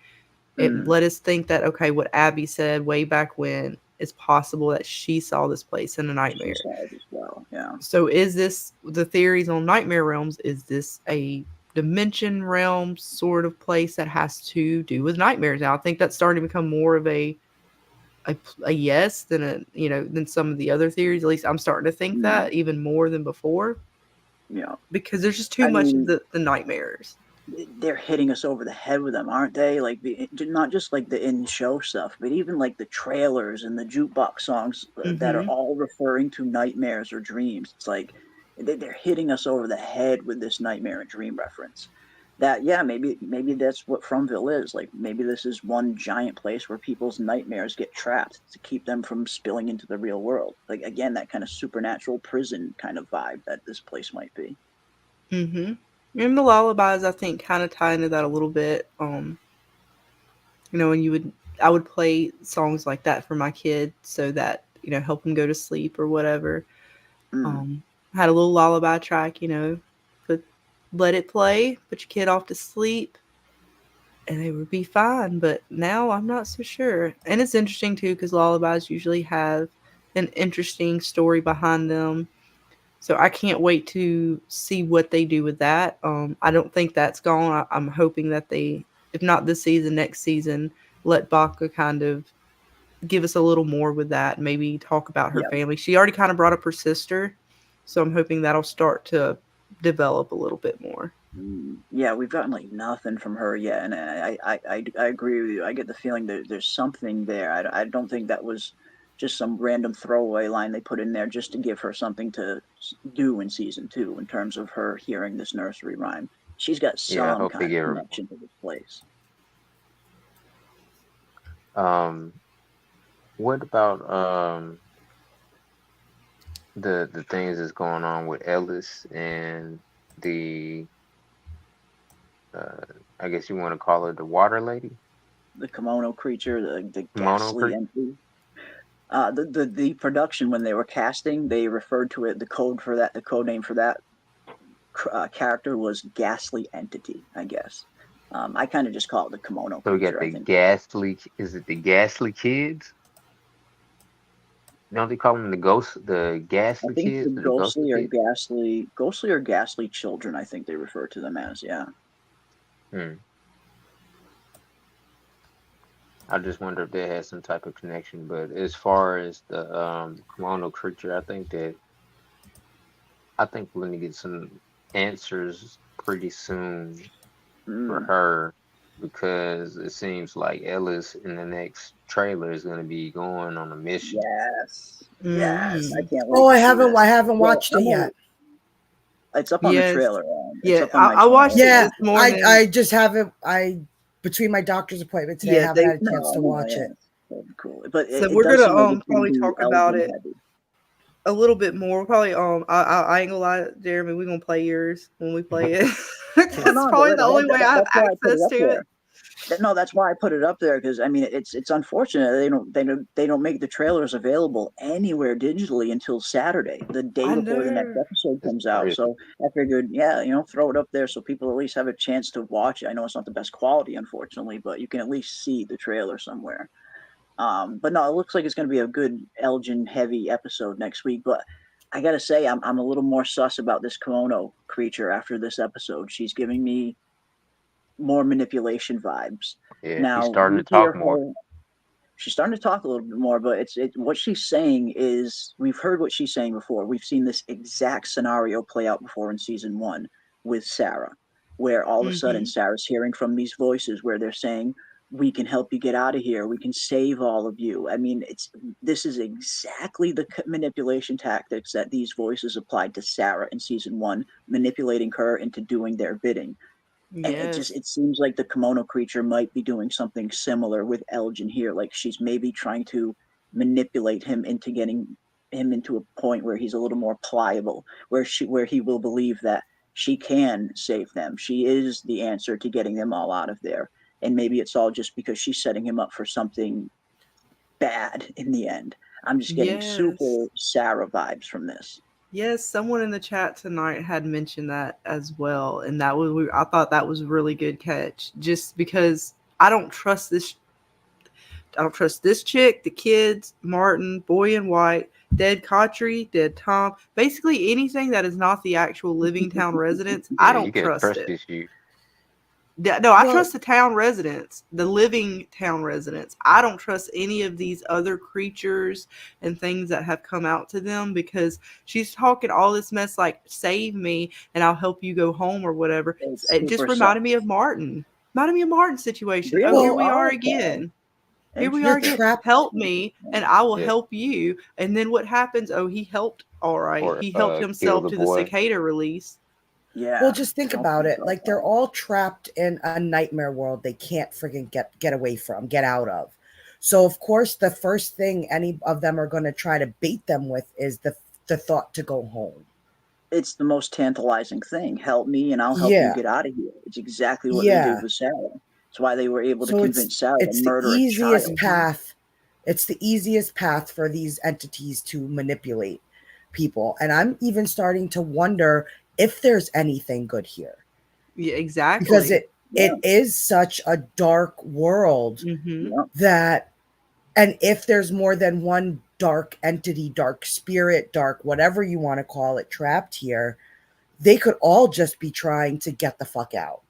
It Mm, let us think that, okay, what Abby said way back when, it's possible that she saw this place in a she nightmare. saw it as well. Yeah. So is this the theories on nightmare realms? Is this a dimension realm sort of place that has to do with nightmares? Now I think that's starting to become more of a yes than than some of the other theories. At least I'm starting to think Mm, that even more than before, yeah. because there's just too I much of mean, the nightmares. they're hitting us over the head with them, aren't they? Like not just like the in-show stuff, but even like the trailers and the jukebox songs that are Mm-hmm. all referring to nightmares or dreams. It's like they're hitting us over the head with this nightmare and dream reference. That yeah, maybe that's what Fromville is. Like maybe this is one giant place where people's nightmares get trapped to keep them from spilling into the real world. Like again, that kind of supernatural prison kind of vibe that this place might be. Mm-hmm. And the lullabies, I think, kind of tie into that a little bit. And I would play songs like that for my kid so that help him go to sleep or whatever. Mm, Um, had a little lullaby track, put let it play, put your kid off to sleep, and they would be fine. But now I'm not so sure. And it's interesting too because lullabies usually have an interesting story behind them. So I can't wait to see what they do with that. I don't think that's gone. I'm hoping that they, if not this season, next season, let Baka kind of give us a little more with that. Maybe talk about her yeah. family. She already kind of brought up her sister, so I'm hoping that'll start to develop a little bit more. Yeah, we've gotten like nothing from her yet, and I agree with you. I get the feeling that there's something there. I don't think that was just some random throwaway line they put in there just to give her something to do in season two in terms of her hearing this nursery rhyme. She's got Yeah, I some hope they kind of give her. connection to this place. What about the things that's going on with Ellis and the uh I guess you want to call her the water lady, The kimono creature, the Kimono ghastly creature? entity. The production when they were casting, they referred to it. The code name for that character was ghastly entity, I guess. I kind of just call it the kimono So we got creature. I the think ghastly. Is it the ghastly kids? Don't they call them the I ghastly think the kids or the ghostly kids? ghostly or ghastly children. I think they refer to them as. Yeah. Hmm. I just wonder if they had some type of connection. But as far as the kimono creature, I think we're gonna get some answers pretty soon for Mm, her. because it seems like Ellis in the next trailer is going to be going on a mission. Yes, yes, I can't wait. Oh, to I see haven't. this. I haven't watched it yet. It's up on the Yes. trailer. It's Yeah, up on my I watched channel. it Yeah, this morning. I just haven't. Between my doctor's appointment today, I Yeah, haven't had a chance to watch yeah. it. That'd be cool. But So it we're does gonna seem like it's going probably to be talk about Elgin it heavy. a little bit more. We'll probably I ain't gonna lie, Jeremy, we're gonna play yours when we play it. That's probably the only way I have That's why I put it access up to there. it. No, that's why I put it up there, because I mean it's unfortunate they don't make the trailers available anywhere digitally until Saturday, the day I before the next know. episode That's comes out. crazy. So I figured, throw it up there so people at least have a chance to watch it. I know it's not the best quality, unfortunately, but you can at least see the trailer somewhere. But no, it looks like it's going to be a good Elgin heavy episode next week. But I gotta say, I'm a little more sus about this Kimono creature after this episode. She's giving me more manipulation vibes. Yeah, she's Now starting we to talk hear more. her. She's starting to talk a little bit more, but what she's saying is we've heard what she's saying before. We've seen this exact scenario play out before in season 1 with Sarah, where all of a sudden Sarah's hearing from these voices where they're saying, "We can help you get out of here. We can save all of you." I mean, this is exactly the manipulation tactics that these voices applied to Sarah in season 1, manipulating her into doing their bidding. And Yes. it seems like the Kimono creature might be doing something similar with Elgin here. Like she's maybe trying to manipulate him into getting him into a point where he's a little more pliable, where he will believe that she can save them. She is the answer to getting them all out of there. And maybe it's all just because she's setting him up for something bad in the end. I'm just getting Yes. super Sarah vibes from this. Yes, someone in the chat tonight had mentioned that as well, and I thought that was a really good catch. Just because I don't trust this chick, the kids, Martin, Boy in White, dead Katri, dead Tom, basically anything that is not the actual living town residents. I Yeah, you don't got trust trust it. issue. No, I trust the town residents, the living town residents. I don't trust any of these other creatures and things that have come out to them, because she's talking all this mess like, save me and I'll help you go home or whatever. It's It just super reminded sus. me of Martin. Reminded me of Martin's situation. Oh, Really? here we are Okay. again. Here we You're are again. trapped. Help me and I will Yeah. help you. And then what happens? Oh, he helped. All right. Or He helped kill himself the to the boy. cicada release. Yeah. Well, just think about it. Like they're all trapped in a nightmare world they can't friggin' get away from, get out of. So of course, the first thing any of them are going to try to bait them with is the thought to go home. It's the most tantalizing thing. Help me and I'll help you get out of here. It's exactly what they did with Sarah. That's why they were able to convince Sarah to it's the murder a easiest child. path. It's the easiest path for these entities to manipulate people. And I'm even starting to wonder if there's anything good here. Yeah, exactly. Because it is such a dark world that, and if there's more than one dark entity, dark spirit, dark whatever you want to call it, trapped here, they could all just be trying to get the fuck out.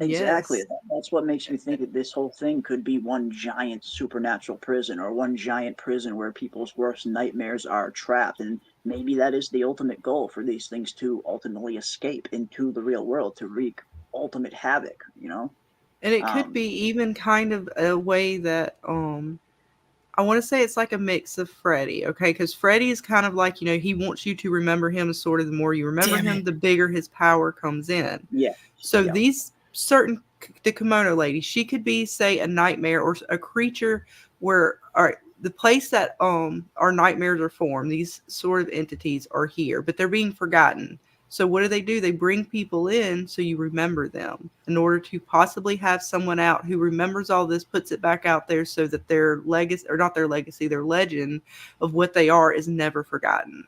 Exactly. Yes. That's what makes me think that this whole thing could be one giant supernatural prison, or one giant prison where people's worst nightmares are trapped. And maybe that is the ultimate goal for these things, to ultimately escape into the real world, to wreak ultimate havoc, And it could be even kind of a way that I want to say it's like a mix of Freddy, okay? Because Freddy is kind of like, he wants you to remember him, as sort of the more you remember him, the bigger his power comes in. Yeah. So these certain, the Kimono lady, she could be, say, a nightmare or a creature where, all right, the place that our nightmares are formed, these sort of entities are here, but they're being forgotten. So what do? They bring people in so you remember them, in order to possibly have someone out who remembers all this, puts it back out there so that their legacy, or not their legacy, their legend of what they are is never forgotten.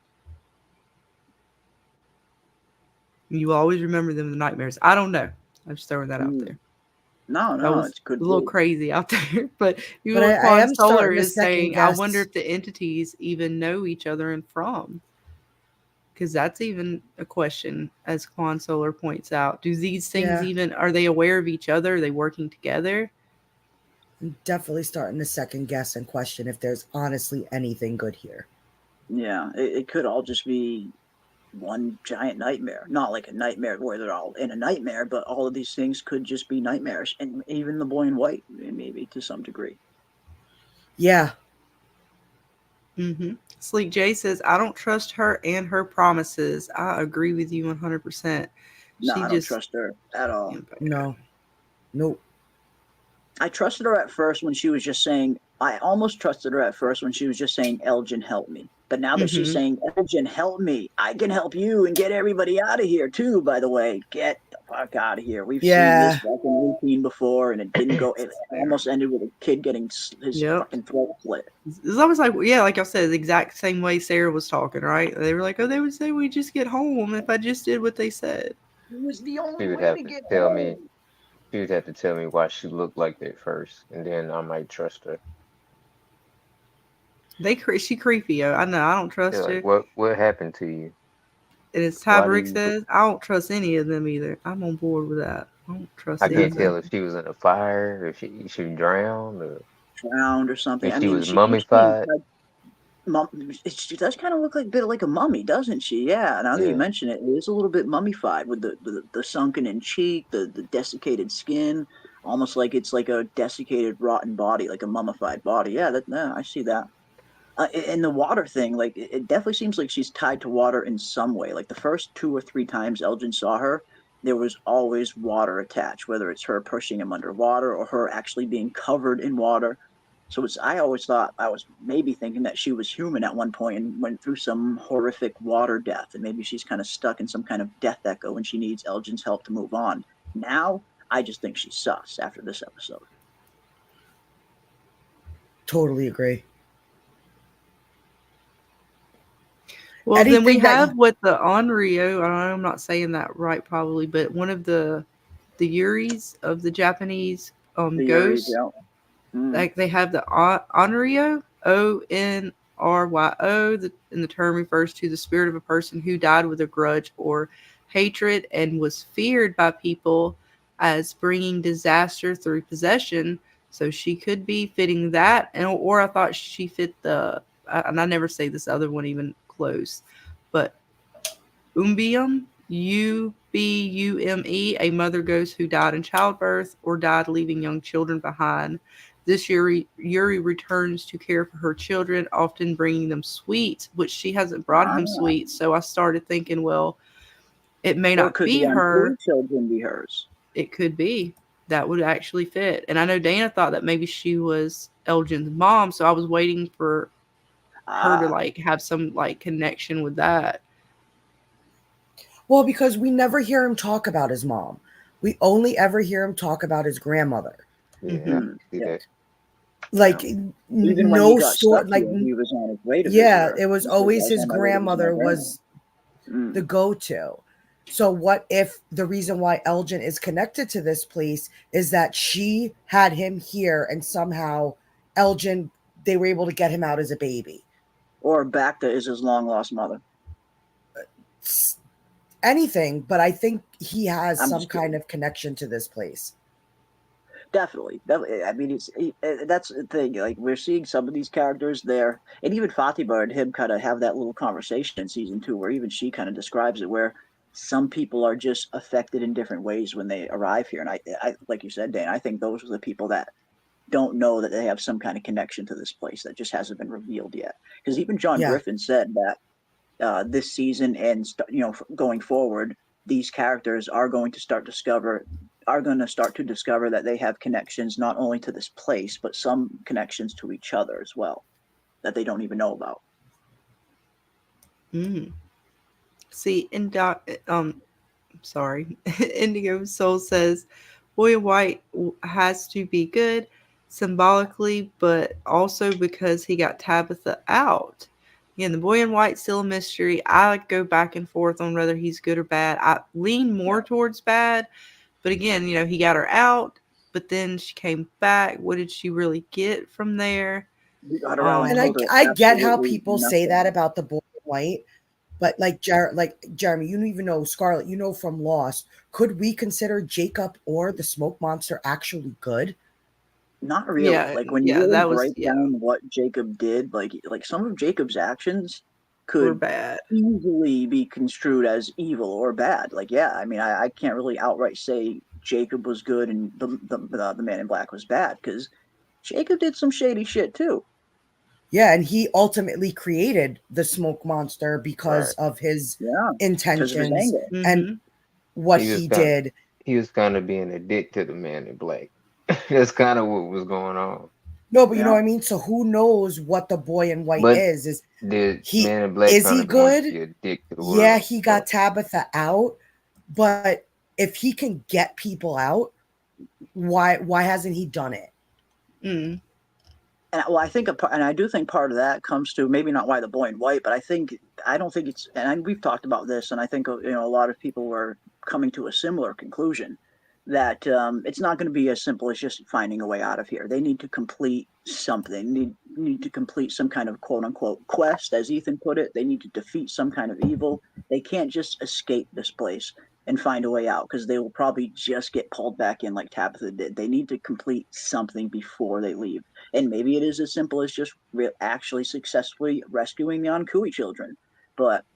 You always remember them in the nightmares. I don't know. I'm just throwing that out there. No, it's a little crazy out there. But I am Solar starting to is saying, second-guess. I wonder if the entities even know each other and from. Because that's even a question, as Quan Solar points out. Do these things even, are they aware of each other? Are they working together? I'm definitely starting to second guess and question if there's honestly anything good here. Yeah, it could all just be one giant nightmare. Not like a nightmare where they're all in a nightmare, but all of these things could just be nightmares. And even the boy in white, maybe to some degree. Yeah. Sleek J says, I don't trust her and her promises. I agree with you 100%. No, I don't trust her at all. No. Nope. I trusted her at first when she was just saying, I almost trusted her at first when she was just saying, Elgin, help me. But now that she's saying, Elgin, help me, I can help you and get everybody out of here too, by the way. Get the fuck out of here. We've seen this fucking routine before and it didn't go, it almost ended with a kid getting his fucking throat slit. It's almost like, like I said, the exact same way Sarah was talking, right? They were like, oh, they would say we just get home if I just did what they said. It was the only She would way have to to get tell home. me. She would have to tell me why she looked like that first, and then I might trust her. She creepy. I know. I don't trust her. What happened to you? And as Tybrick says, I don't trust any of them either. I'm on board with that. I don't trust I any can't of tell them. if she was in a fire, if she drowned, or something. If she was mummified. She does kind of look like a bit like a mummy, doesn't she? Yeah. Now that you mention it, it is a little bit mummified with the sunken in cheek, the desiccated skin, almost like it's like a desiccated, rotten body, like a mummified body. Yeah, I see that. And the water thing, like it definitely seems like she's tied to water in some way. Like the first 2 or 3 times Elgin saw her, there was always water attached, whether it's her pushing him underwater or her actually being covered in water. So I always thought, I was maybe thinking that she was human at one point and went through some horrific water death, and maybe she's kind of stuck in some kind of death echo and she needs Elgin's help to move on. Now, I just think she's sus after this episode. Totally agree. Well, then we have with the Onryo, I'm not saying that right probably, but one of the Yuris of the Japanese ghosts. Like they have the Onryo, Onryo, and the term refers to the spirit of a person who died with a grudge or hatred and was feared by people as bringing disaster through possession. So she could be fitting that, or I thought she fit and I never say this other one even close, but Umbium, Ubume, a mother ghost who died in childbirth or died leaving young children behind. This Yuri returns to care for her children, often bringing them sweets, which she hasn't brought him sweets. So I started thinking, well, it may not be her. Children be hers. It could be. That would actually fit. And I know Dana thought that maybe she was Elgin's mom, so I was waiting for her to like have some like connection with that. Well, because we never hear him talk about his mom. We only ever hear him talk about his grandmother. Yeah. Like even no story. Like he was on his way to it was always his grandmother was the go-to. So what if the reason why Elgin is connected to this place is that she had him here and somehow Elgin, they were able to get him out as a baby? Or Bacta is his long-lost mother. Anything, but I think he has some kind of connection to this place. Definitely. I mean, that's the thing. Like, we're seeing some of these characters there, and even Fatima and him kind of have that little conversation in season 2, where even she kind of describes it, where some people are just affected in different ways when they arrive here. And I like you said, Dan, I think those are the people that don't know that they have some kind of connection to this place that just hasn't been revealed yet. Because even John Griffin said that this season and going forward, these characters are going to start to discover that they have connections not only to this place, but some connections to each other as well that they don't even know about. See, Indigo Soul says, Boy White has to be good symbolically, but also because he got Tabitha out. Again, the Boy in White still a mystery. I go back and forth on whether he's good or bad. I lean more towards bad, but again, he got her out, but then she came back. What did she really get from there? And I get how people say that about the Boy in White, but like Jeremy, you don't even know Scarlett, from Lost. Could we consider Jacob or the Smoke Monster actually good? Not really. Like when you break down what Jacob did, like some of Jacob's actions, could bad. easily be construed as evil or bad. Like, yeah, I mean, I can't really outright say Jacob was good and the Man in Black was bad, because Jacob did some shady shit too. Yeah, and he ultimately created the smoke monster because of his intentions and what he did. He was kind of being a dick to the Man in Black. That's kind of what was going on. No, but you know what I mean? So who knows what the boy in white is? Is he Man in Black is he good? Be a dick to the yeah, world, he got Tabitha out, but if he can get people out, why hasn't he done it? Mm. And well, I think, and I do think part of that comes to maybe not why the boy in white, but I don't think it's, and we've talked about this, and I think a lot of people were coming to a similar conclusion that it's not going to be as simple as just finding a way out of here. They need to complete something. Need to complete some kind of quote unquote quest, as Ethan put it. They need to defeat some kind of evil. They can't just escape this place and find a way out, because they will probably just get pulled back in like Tabitha did. They need to complete something before they leave. And maybe it is as simple as just actually successfully rescuing the Ankui children. But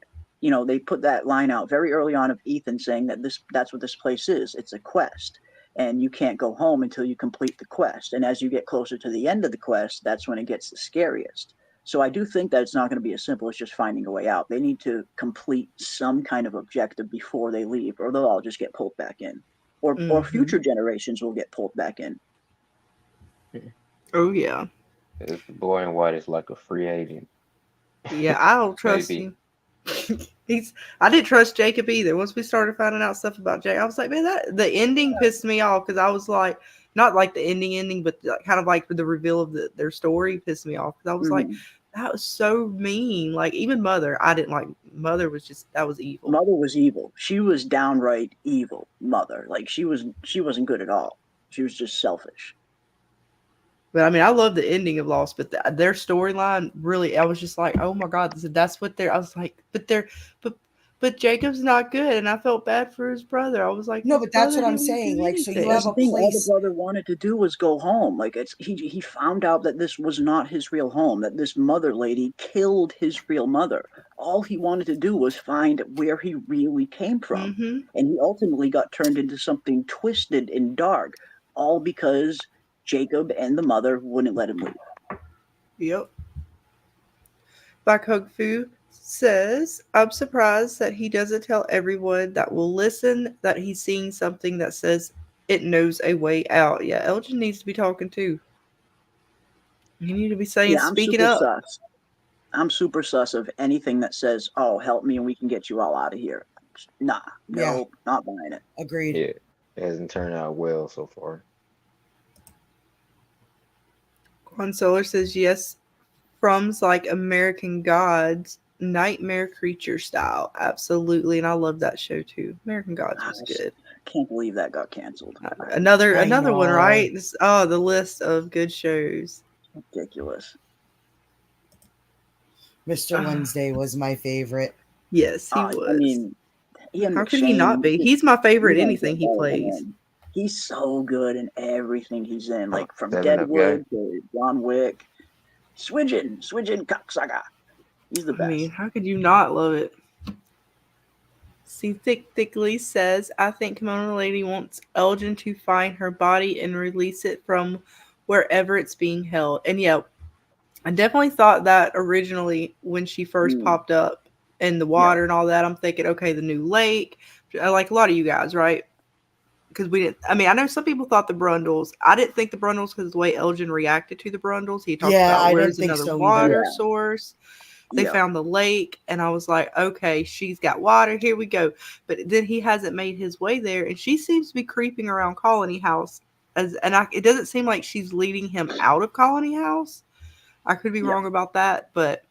they put that line out very early on of Ethan saying that that's what this place is. It's a quest. And you can't go home until you complete the quest. And as you get closer to the end of the quest, that's when it gets the scariest. So I do think that it's not going to be as simple as just finding a way out. They need to complete some kind of objective before they leave, or they'll all just get pulled back in. Or future generations will get pulled back in. Oh, yeah. The boy in white is like a free agent. Yeah, I don't trust him. I didn't trust Jacob either. Once we started finding out stuff about Jacob, I was like, man, the ending pissed me off, because I was like, not like the ending, but kind of like the reveal of their story pissed me off, because I was like, that was so mean. Like, even Mother, I didn't like. Mother was just, that was evil. Mother was evil. She was downright evil. Mother, like, she wasn't good at all. She was just selfish. But I mean, I love the ending of Lost, but their storyline really, I was just like, oh my God, that's what they're. I was like, but Jacob's not good, and I felt bad for his brother. I was like, no, but that's what I'm saying. Like, so you have a place. All the brother wanted to do was go home. Like, he found out that this was not his real home. That this mother lady killed his real mother. All he wanted to do was find where he really came from, and he ultimately got turned into something twisted and dark, all because Jacob and the mother wouldn't let him leave. Yep. Black Hug Fu says, I'm surprised that he doesn't tell everyone that will listen that he's seeing something that says it knows a way out. Yeah, Elgin needs to be talking too. You need to be saying, speaking up. Sus. I'm super sus of anything that says, oh, help me and we can get you all out of here. Nah, no, not buying it. Agreed. Yeah, it hasn't turned out well so far. Quan Solar says, yes, From's like American Gods, Nightmare Creature style. Absolutely. And I love that show too. American Gods was good. I can't believe that got canceled. Another one, right? The list of good shows. Ridiculous. Mr. Wednesday was my favorite. Yes, he was. I mean, how could he not be? He's my favorite anything he plays. He's so good in everything he's in, like from Deadwood to John Wick. Swidgen Cocksucker. He's the best. I mean, how could you not love it? See, Thickly says, I think Kimono Lady wants Elgin to find her body and release it from wherever it's being held. And yeah, I definitely thought that originally when she first popped up in the water and all that. I'm thinking, okay, the new lake, like a lot of you guys, right? Because we didn't. I mean, I know some people thought the Brundles. I didn't think the Brundles because the way Elgin reacted to the Brundles. He talked about where's another water source. They found the lake, and I was like, okay, she's got water. Here we go. But then he hasn't made his way there, and she seems to be creeping around Colony House. It doesn't seem like she's leading him out of Colony House. I could be wrong about that, but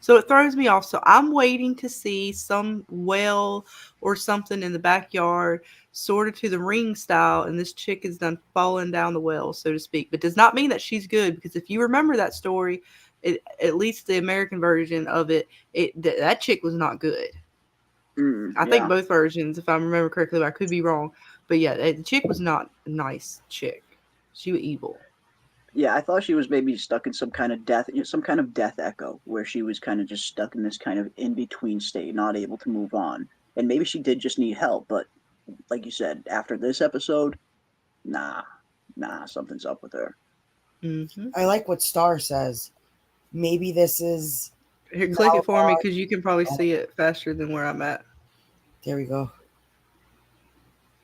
so it throws me off. So I'm waiting to see some well or something in the backyard, sort of to the Ring style, and this chick is done falling down the well, so to speak. But does not mean that she's good, because if you remember that story, at least the American version of it, that chick was not good. I think both versions, if I remember correctly, but I could be wrong. But yeah, the chick was not a nice chick. She was evil. Yeah, I thought she was maybe stuck in some kind of death echo, where she was kind of just stuck in this kind of in between state, not able to move on. And maybe she did just need help, but like you said, after this episode, nah, something's up with her. Mm-hmm. I like what Star says. Maybe this is. Here, click it for me because you can probably see it faster than where I'm at. There we go.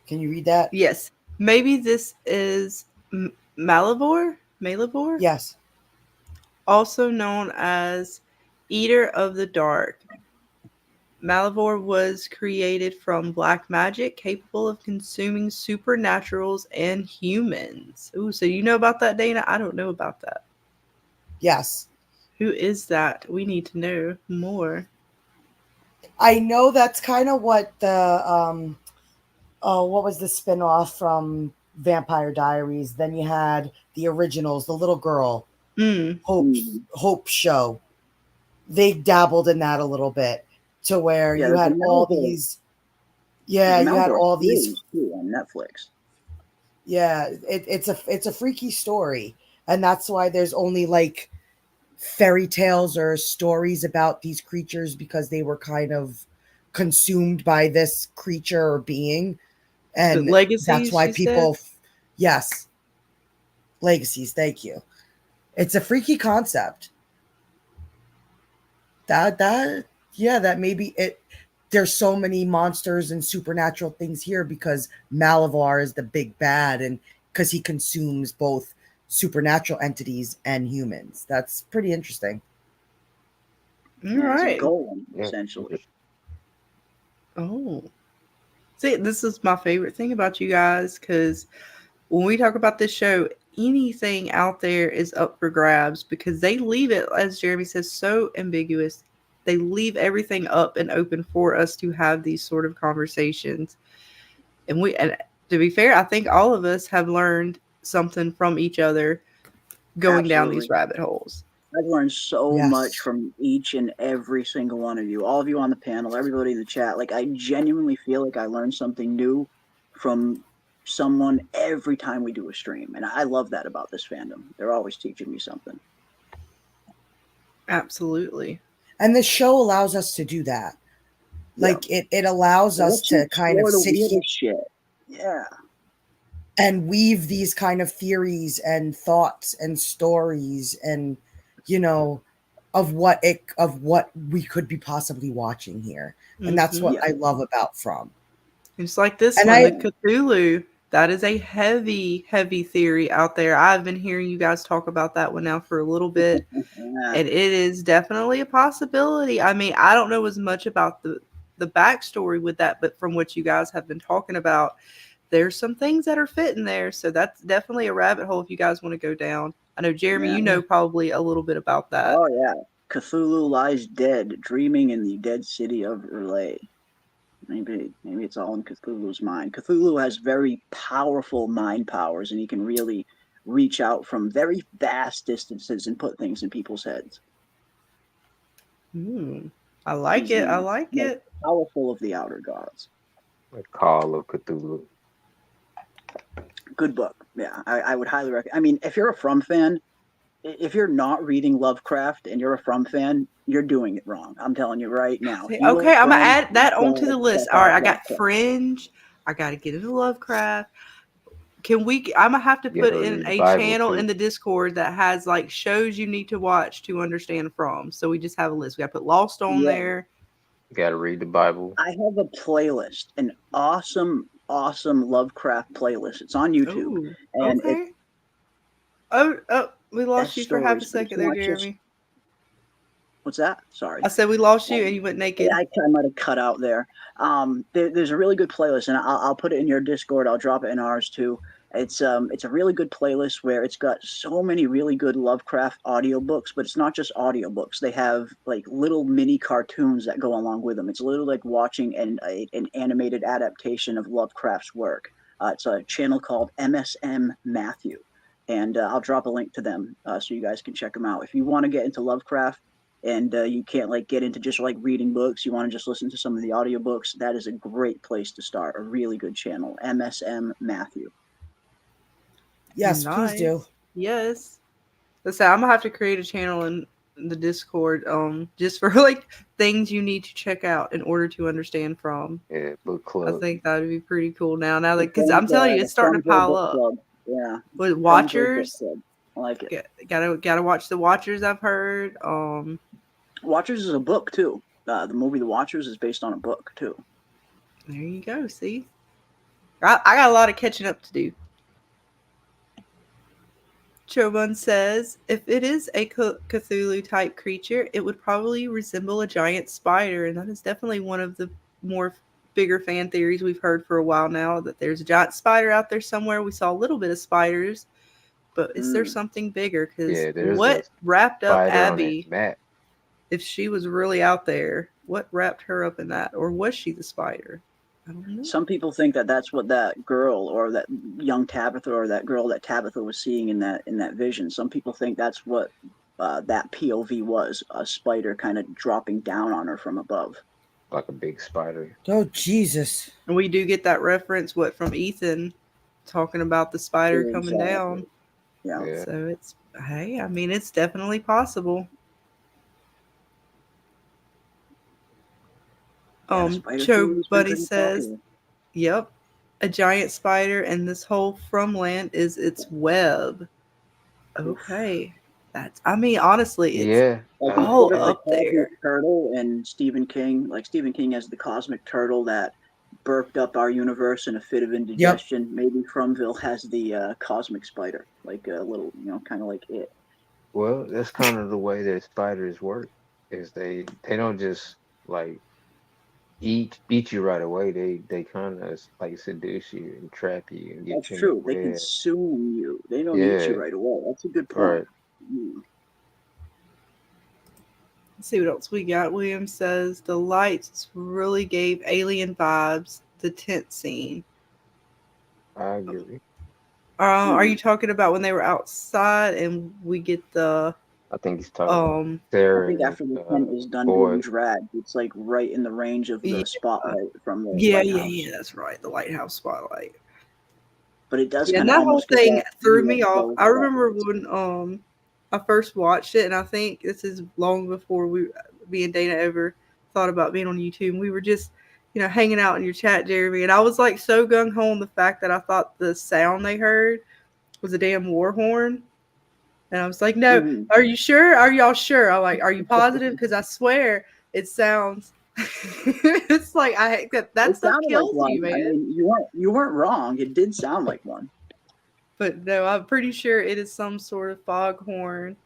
Can you read that? Yes. Maybe this is Malivore? Yes. Also known as Eater of the Dark. Malivore was created from black magic, capable of consuming supernaturals and humans. Ooh, so you know about that, Dana? I don't know about that. Yes. Who is that? We need to know more. I know that's kind of what the what was the spinoff from Vampire Diaries? Then you had the originals, the little girl, Hope show. They dabbled in that a little bit to where you had all these. Yeah, you had all these on Netflix. Yeah, it's a freaky story, and that's why there's only like fairy tales or stories about these creatures, because they were kind of consumed by this creature or being, and legacies, that's why people yes, legacies, thank you. It's a freaky concept that maybe it there's so many monsters and supernatural things here because Malivore is the big bad, and because he consumes both supernatural entities and humans. That's pretty interesting. All right. It's a golem, essentially. Oh. See, this is my favorite thing about you guys, because when we talk about this show, anything out there is up for grabs because they leave it, as Jeremy says, so ambiguous. They leave everything up and open for us to have these sort of conversations. And to be fair, I think all of us have learned something from each other going down these rabbit holes. I've learned so much from each and every single one of you, all of you on the panel, everybody in the chat. Like, I genuinely feel like I learned something new from someone every time we do a stream. And I love that about this fandom. They're always teaching me something. Absolutely. And the show allows us to do that. Like, it allows us to kind of sit here. Shit. Yeah. And weave these kind of theories and thoughts and stories and, of what we could be possibly watching here. And that's what I love about From. It's like this one, the Cthulhu. That is a heavy, heavy theory out there. I've been hearing you guys talk about that one now for a little bit. And it is definitely a possibility. I mean, I don't know as much about the backstory with that, but from what you guys have been talking about, there's some things that are fitting there. So that's definitely a rabbit hole if you guys want to go down. I know, Jeremy, you know probably a little bit about that. Oh, yeah. Cthulhu lies dead, dreaming in the dead city of Urlay. Maybe it's all in Cthulhu's mind. Cthulhu has very powerful mind powers, and he can really reach out from very vast distances and put things in people's heads. I like it. I like it. Powerful of the outer gods. The Call of Cthulhu. Good book. Yeah, I would highly recommend. I mean, if you're a From fan, if you're not reading Lovecraft and you're a From fan, you're doing it wrong. I'm telling you right now. Okay, I'm going to add that onto the list. All right, I got Fringe. I got to get into Lovecraft. I'm going to have to put in a channel in the Discord that has like shows you need to watch to understand From. So we just have a list. We got to put Lost on there. You got to read the Bible. I have a playlist, an awesome Lovecraft playlist. It's on YouTube. Ooh, and okay. We lost you for half a second there, Jeremy. What's that? Sorry. I said we lost you and you went naked. Yeah, I might have cut out there. There's a really good playlist, and I'll put it in your Discord. I'll drop it in ours too. It's a really good playlist where it's got so many really good Lovecraft audiobooks, but it's not just audiobooks. They have like little mini cartoons that go along with them. It's literally like watching an animated adaptation of Lovecraft's work. It's a channel called MSM Matthew, and I'll drop a link to them so you guys can check them out. If you want to get into Lovecraft and you can't like get into just like reading books, you want to just listen to some of the audiobooks, that is a great place to start. A really good channel, MSM Matthew. Yes, nice. Please do. Yes. Let's say I'm gonna have to create a channel in the Discord, just for like things you need to check out in order to understand from. Yeah, book I club. think that would be pretty cool now. Now that, because I'm telling you, The it's starting to Friendsville pile Book up. Club. Yeah. With Friendsville Book Watchers, Club. I like it. gotta watch the Watchers. I've heard. Watchers is a book too. The movie The Watchers is based on a book too. There you go. See, I got a lot of catching up to do. Chobun says, if it is a Cthulhu type creature, it would probably resemble a giant spider, and that is definitely one of the more bigger fan theories we've heard for a while now, that there's a giant spider out there somewhere. We saw a little bit of spiders, but is there something bigger? Because Yeah, there's a what wrapped up spider on that Abby, map. if she was really out there, what wrapped her up in that? Or was she the spider? I don't know. Some people think that that's what that girl or that young Tabitha or that girl that Tabitha was seeing in that vision. Some people think that's what that POV was, a spider kind of dropping down on her from above. Like a big spider. Oh, Jesus. And we do get that reference, from Ethan talking about the spider coming down. Yeah. So it's, hey, I mean, it's definitely possible. Joe Buddy says, yep, a giant spider, and this whole Frumland is its web. Okay. That's, I mean, honestly, it's all up there. Turtle and Stephen King, like Stephen King has the cosmic turtle that burped up our universe in a fit of indigestion. Yep. Maybe Frumville has the cosmic spider, like a little, kind of like it. Well, that's kind of the way that spiders work. Is they don't just like eat you right away. They kind of like seduce you and trap you and get That's true. They consume you. They don't eat you right away. That's a good point. Right. Let's see what else we got. William says the lights really gave alien vibes. The tent scene. I agree. Are you talking about when they were outside and we get the? I think he's talking. Sarah, I think after the tent is done being dragged, it's like right in the range of the spotlight from the lighthouse. Yeah, that's right, the lighthouse spotlight. But it does. Yeah, and that whole thing threw me off. I remember when I first watched it, and I think this is long before me and Dana ever thought about being on YouTube. And we were just, hanging out in your chat, Jeremy, and I was like so gung ho on the fact that I thought the sound they heard was a damn war horn. And I was like, no, Are you sure? Are y'all sure? I'm like, are you positive? Because I swear it sounds. It's like that stuff kills like you, man. I mean, you weren't wrong. It did sound like one. But no, I'm pretty sure it is some sort of foghorn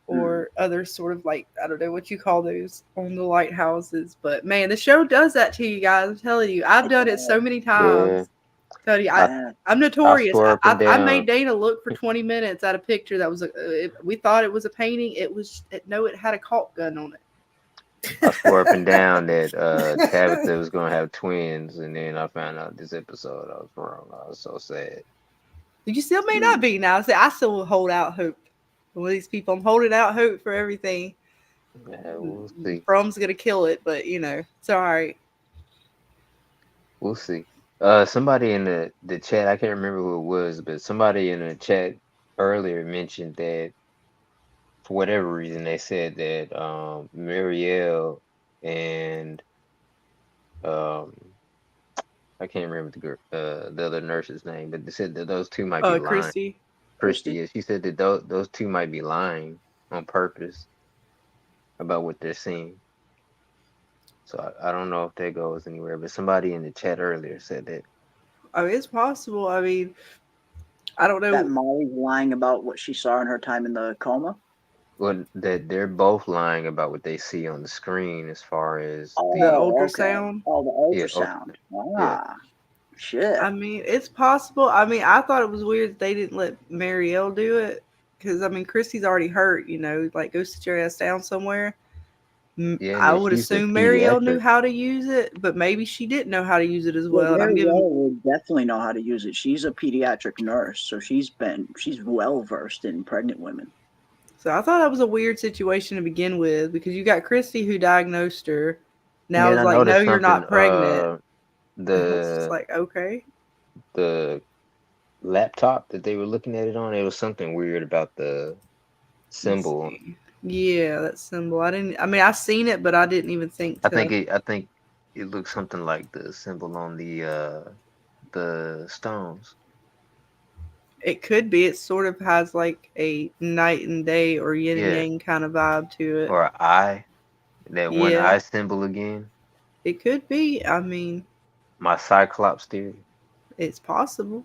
or other sort of, like, I don't know what you call those on the lighthouses. But man, the show does that to you guys. I'm telling you, I've done it so many times. Tell you, I'm notorious. I made Dana look for 20 minutes at a picture that was we thought it was a painting. It had a caulk gun on it. I swore up and down that Tabitha was gonna have twins, and then I found out this episode I was wrong. I was so sad. You still may not be now. I still hold out hope for these people. I'm holding out hope for everything. Yeah, we'll see. From's gonna kill it, but it's all right. We'll see. Somebody in the chat, I can't remember who it was, but somebody in the chat earlier mentioned that for whatever reason they said that Marielle and I can't remember the other nurse's name, but they said that those two might be lying. Christy. Yeah, she said that those two might be lying on purpose about what they're seeing. So I don't know if that goes anywhere, but somebody in the chat earlier said that. I mean, it's possible. I mean, I don't know. That Molly's lying about what she saw in her time in the coma? Well, that they're both lying about what they see on the screen as far as the ultrasound. Okay. Oh, the ultrasound. Shit. I mean, it's possible. I mean, I thought it was weird that they didn't let Marielle do it because, I mean, Christy's already hurt, like, go sit your ass down somewhere. Yeah, I would assume Marielle knew how to use it, but maybe she didn't know how to use it as well. Marielle would definitely know how to use it. She's a pediatric nurse, so she's well versed in pregnant women. So I thought that was a weird situation to begin with because you got Christy who diagnosed her. Now it's like, no, you're not pregnant. The it's like, okay. The laptop that they were looking at it on. It was something weird about the symbol. Yeah, that symbol. I seen it, but I didn't even think to. I think it looks something like the symbol on the stones. It could be. It sort of has like a night and day or yin and yang kind of vibe to it. Or an eye. That one eye symbol again. It could be. I mean, my Cyclops theory. It's possible.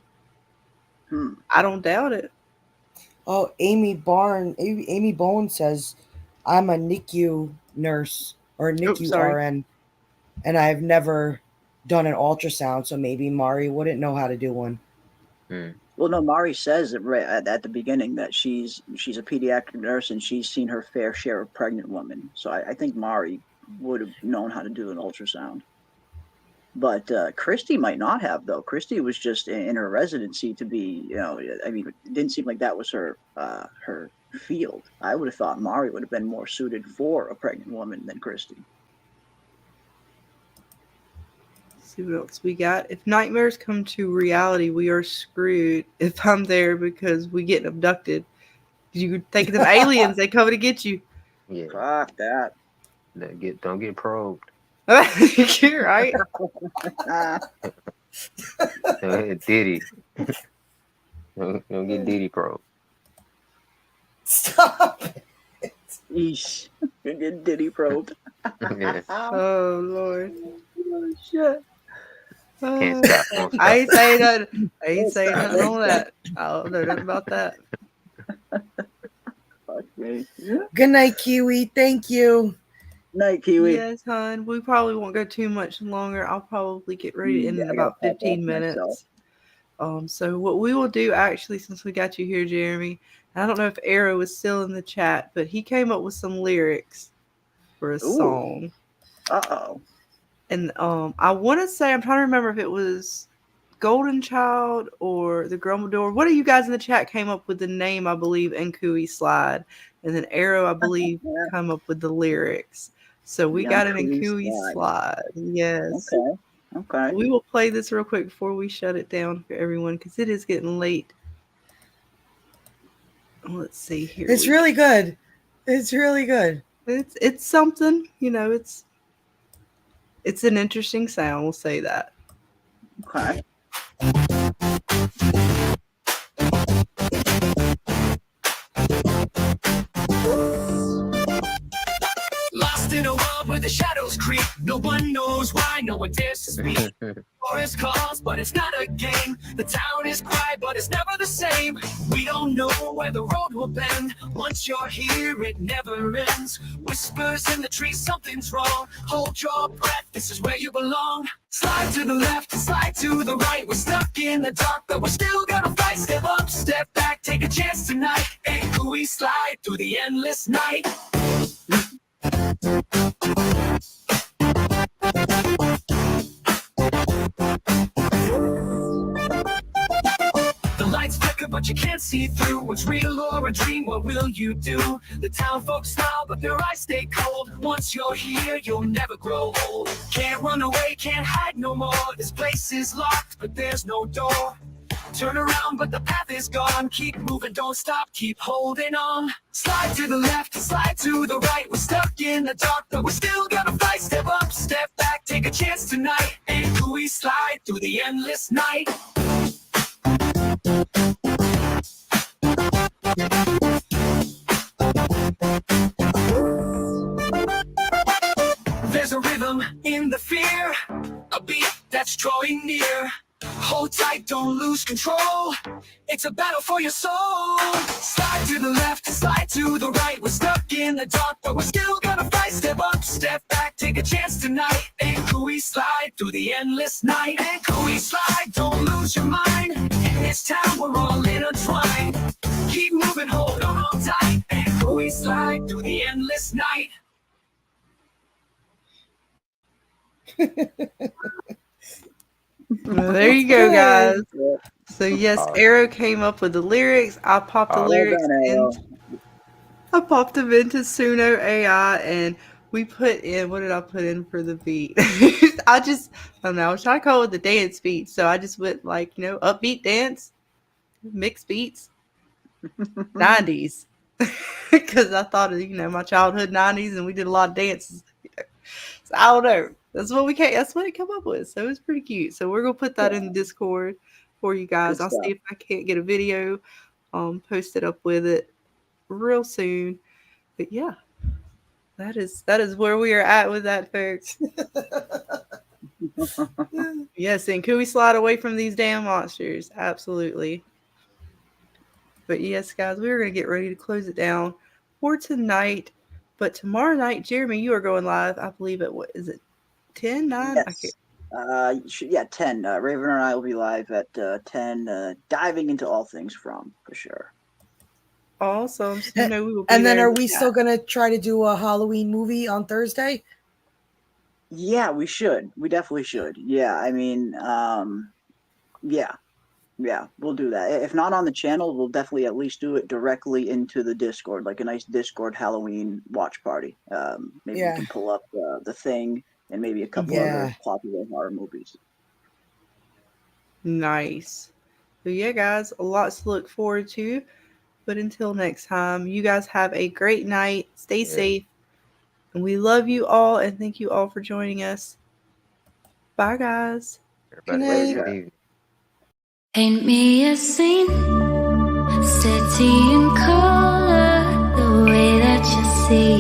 I don't doubt it. Oh, Amy Bone says, I'm a NICU nurse or NICU RN, and I've never done an ultrasound, so maybe Mari wouldn't know how to do one. Well, no, Mari says right at the beginning that she's a pediatric nurse and she's seen her fair share of pregnant women. So I think Mari would have known how to do an ultrasound. But Christy might not have, though. Christy was just in her residency to be, it didn't seem like that was her field. I would have thought Mari would have been more suited for a pregnant woman than Christy. Let's see what else we got. If nightmares come to reality, we are screwed if I'm there because we get abducted. You think of them aliens, they coming to get you. Yeah. Fuck that. Don't get probed. You're right. Diddy. Don't get Diddy probed. Stop it. Yeesh. You're getting Diddy probed. Yeah. Oh, Lord. Oh, shit. Can't stop. I ain't saying nothing. I ain't saying nothing on that. I don't know nothing about that. Fuck me. Good night, Kiwi. Thank you. Night, Kiwi. Yes, hon. We probably won't go too much longer. I'll probably get ready in about 15 minutes. So what we will do, actually, since we got you here, Jeremy, I don't know if Arrow is still in the chat, but he came up with some lyrics for a song. Uh-oh. And I want to say, I'm trying to remember if it was Golden Child or the Grumbledore. One of you guys in the chat came up with the name, I believe, and Cooey Slide. And then Arrow, I believe, came up with the lyrics. So we got it in Cooey Slide. Yes. Okay. We will play this real quick before we shut it down for everyone because it is getting late. Let's see here. It's really good. It's really good. It's something, it's an interesting sound, we'll say that. Okay. Lost in a world where the shadows creep. No one knows why, no one dares to speak. Forest calls, but it's not a game. The town is quiet, but it's never the same. We don't know where the road will bend. Once you're here, it never ends. Whispers in the trees, something's wrong. Hold your breath, this is where you belong. Slide to the left, slide to the right. We're stuck in the dark, but we're still gonna fight. Step up, step back, take a chance tonight. And we slide through the endless night. The lights flicker, but you can't see through. What's real or a dream, what will you do? The town folks smile, but their eyes stay cold. Once you're here, you'll never grow old. Can't run away, can't hide no more. This place is locked, but there's no door. Turn around, but the path is gone. Keep moving, don't stop, keep holding on. Slide to the left, slide to the right. We're stuck in the dark, but we're still gonna fight. Step up, step back, take a chance tonight. And we slide through the endless night. There's a rhythm in the fear, a beat that's drawing near. Hold tight, don't lose control. It's a battle for your soul. Slide to the left, slide to the right. We're stuck in the dark, but we're still gonna fight. Step up, step back, take a chance tonight. And we slide through the endless night. And we slide, don't lose your mind. In this town, we're all intertwined. Keep moving, hold on tight. And we slide through the endless night. Well, there you go, guys. So yes, Arrow came up with the lyrics. I popped the lyrics in. I popped them into Suno AI, and we put in. What did I put in for the beat? I don't know. I was trying to come up with the dance beat, so I just went like upbeat dance. mixed beats, 90s. Because I thought of, my childhood 90s, and we did a lot of dances. So I don't know. That's what it came up with. So it's pretty cute. So we're gonna put that in the Discord for you guys. I'll see if I can't get a video posted up with it real soon. But yeah, that is where we are at with that, folks. Yes, and could we slide away from these damn monsters? Absolutely. But yes, guys, we're going to get ready to close it down for tonight. But tomorrow night, Jeremy, you are going live, I believe, at what is it, 10, 9? Yes. 10. Raven and I will be live at 10, diving into all things From, for sure. Awesome. So, we will be and then there are we still going to try to do a Halloween movie on Thursday? Yeah, we should. We definitely should. Yeah, I mean, yeah, we'll do that. If not on the channel, we'll definitely at least do it directly into the Discord, like a nice Discord Halloween watch party. Maybe we can pull up The Thing and maybe a couple other popular horror movies. Nice. So yeah, guys, a lot to look forward to. But until next time, you guys have a great night. Stay safe. And we love you all, and thank you all for joining us. Bye, guys. Everybody, good evening. Paint me a scene, city in color, the way that you see,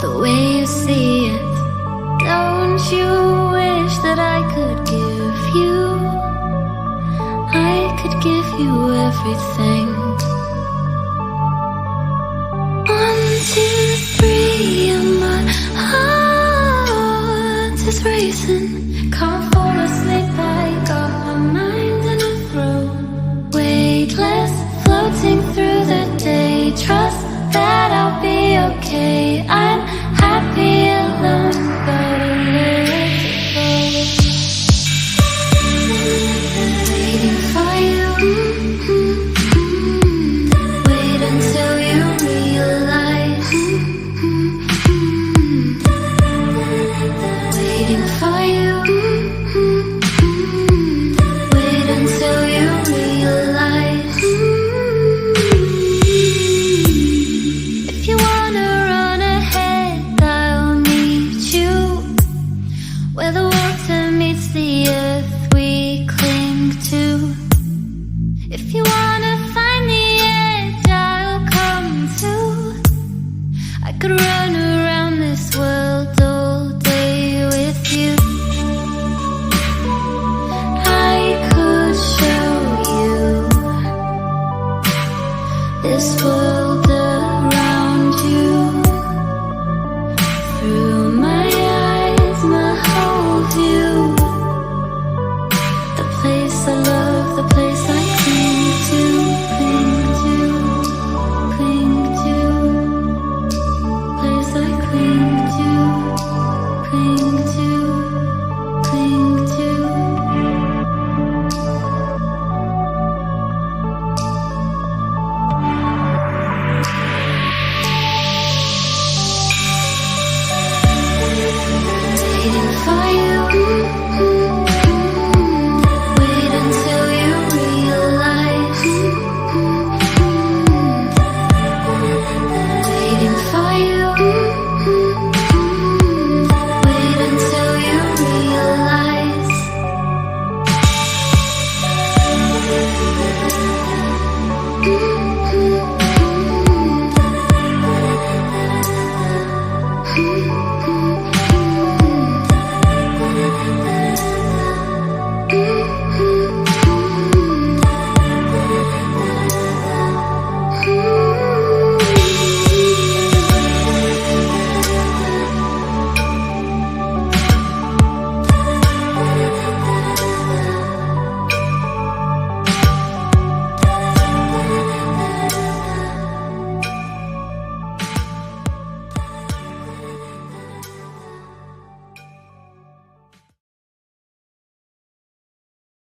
the way you see it. Don't you wish that I could give you, I could give you everything. 1, 2, 3, and my heart is racing. Can't fall asleep, I got my mind in a throw. Weightless, floating through the day. Trust that I'll be okay. I'm happy alone, but a little waiting for you. Wait until you realize. Waiting for you. Wait until you realize. If you wanna run ahead, I'll meet you where the water meets the earth we cling to. If you wanna find the edge, I'll come too. I could run around this world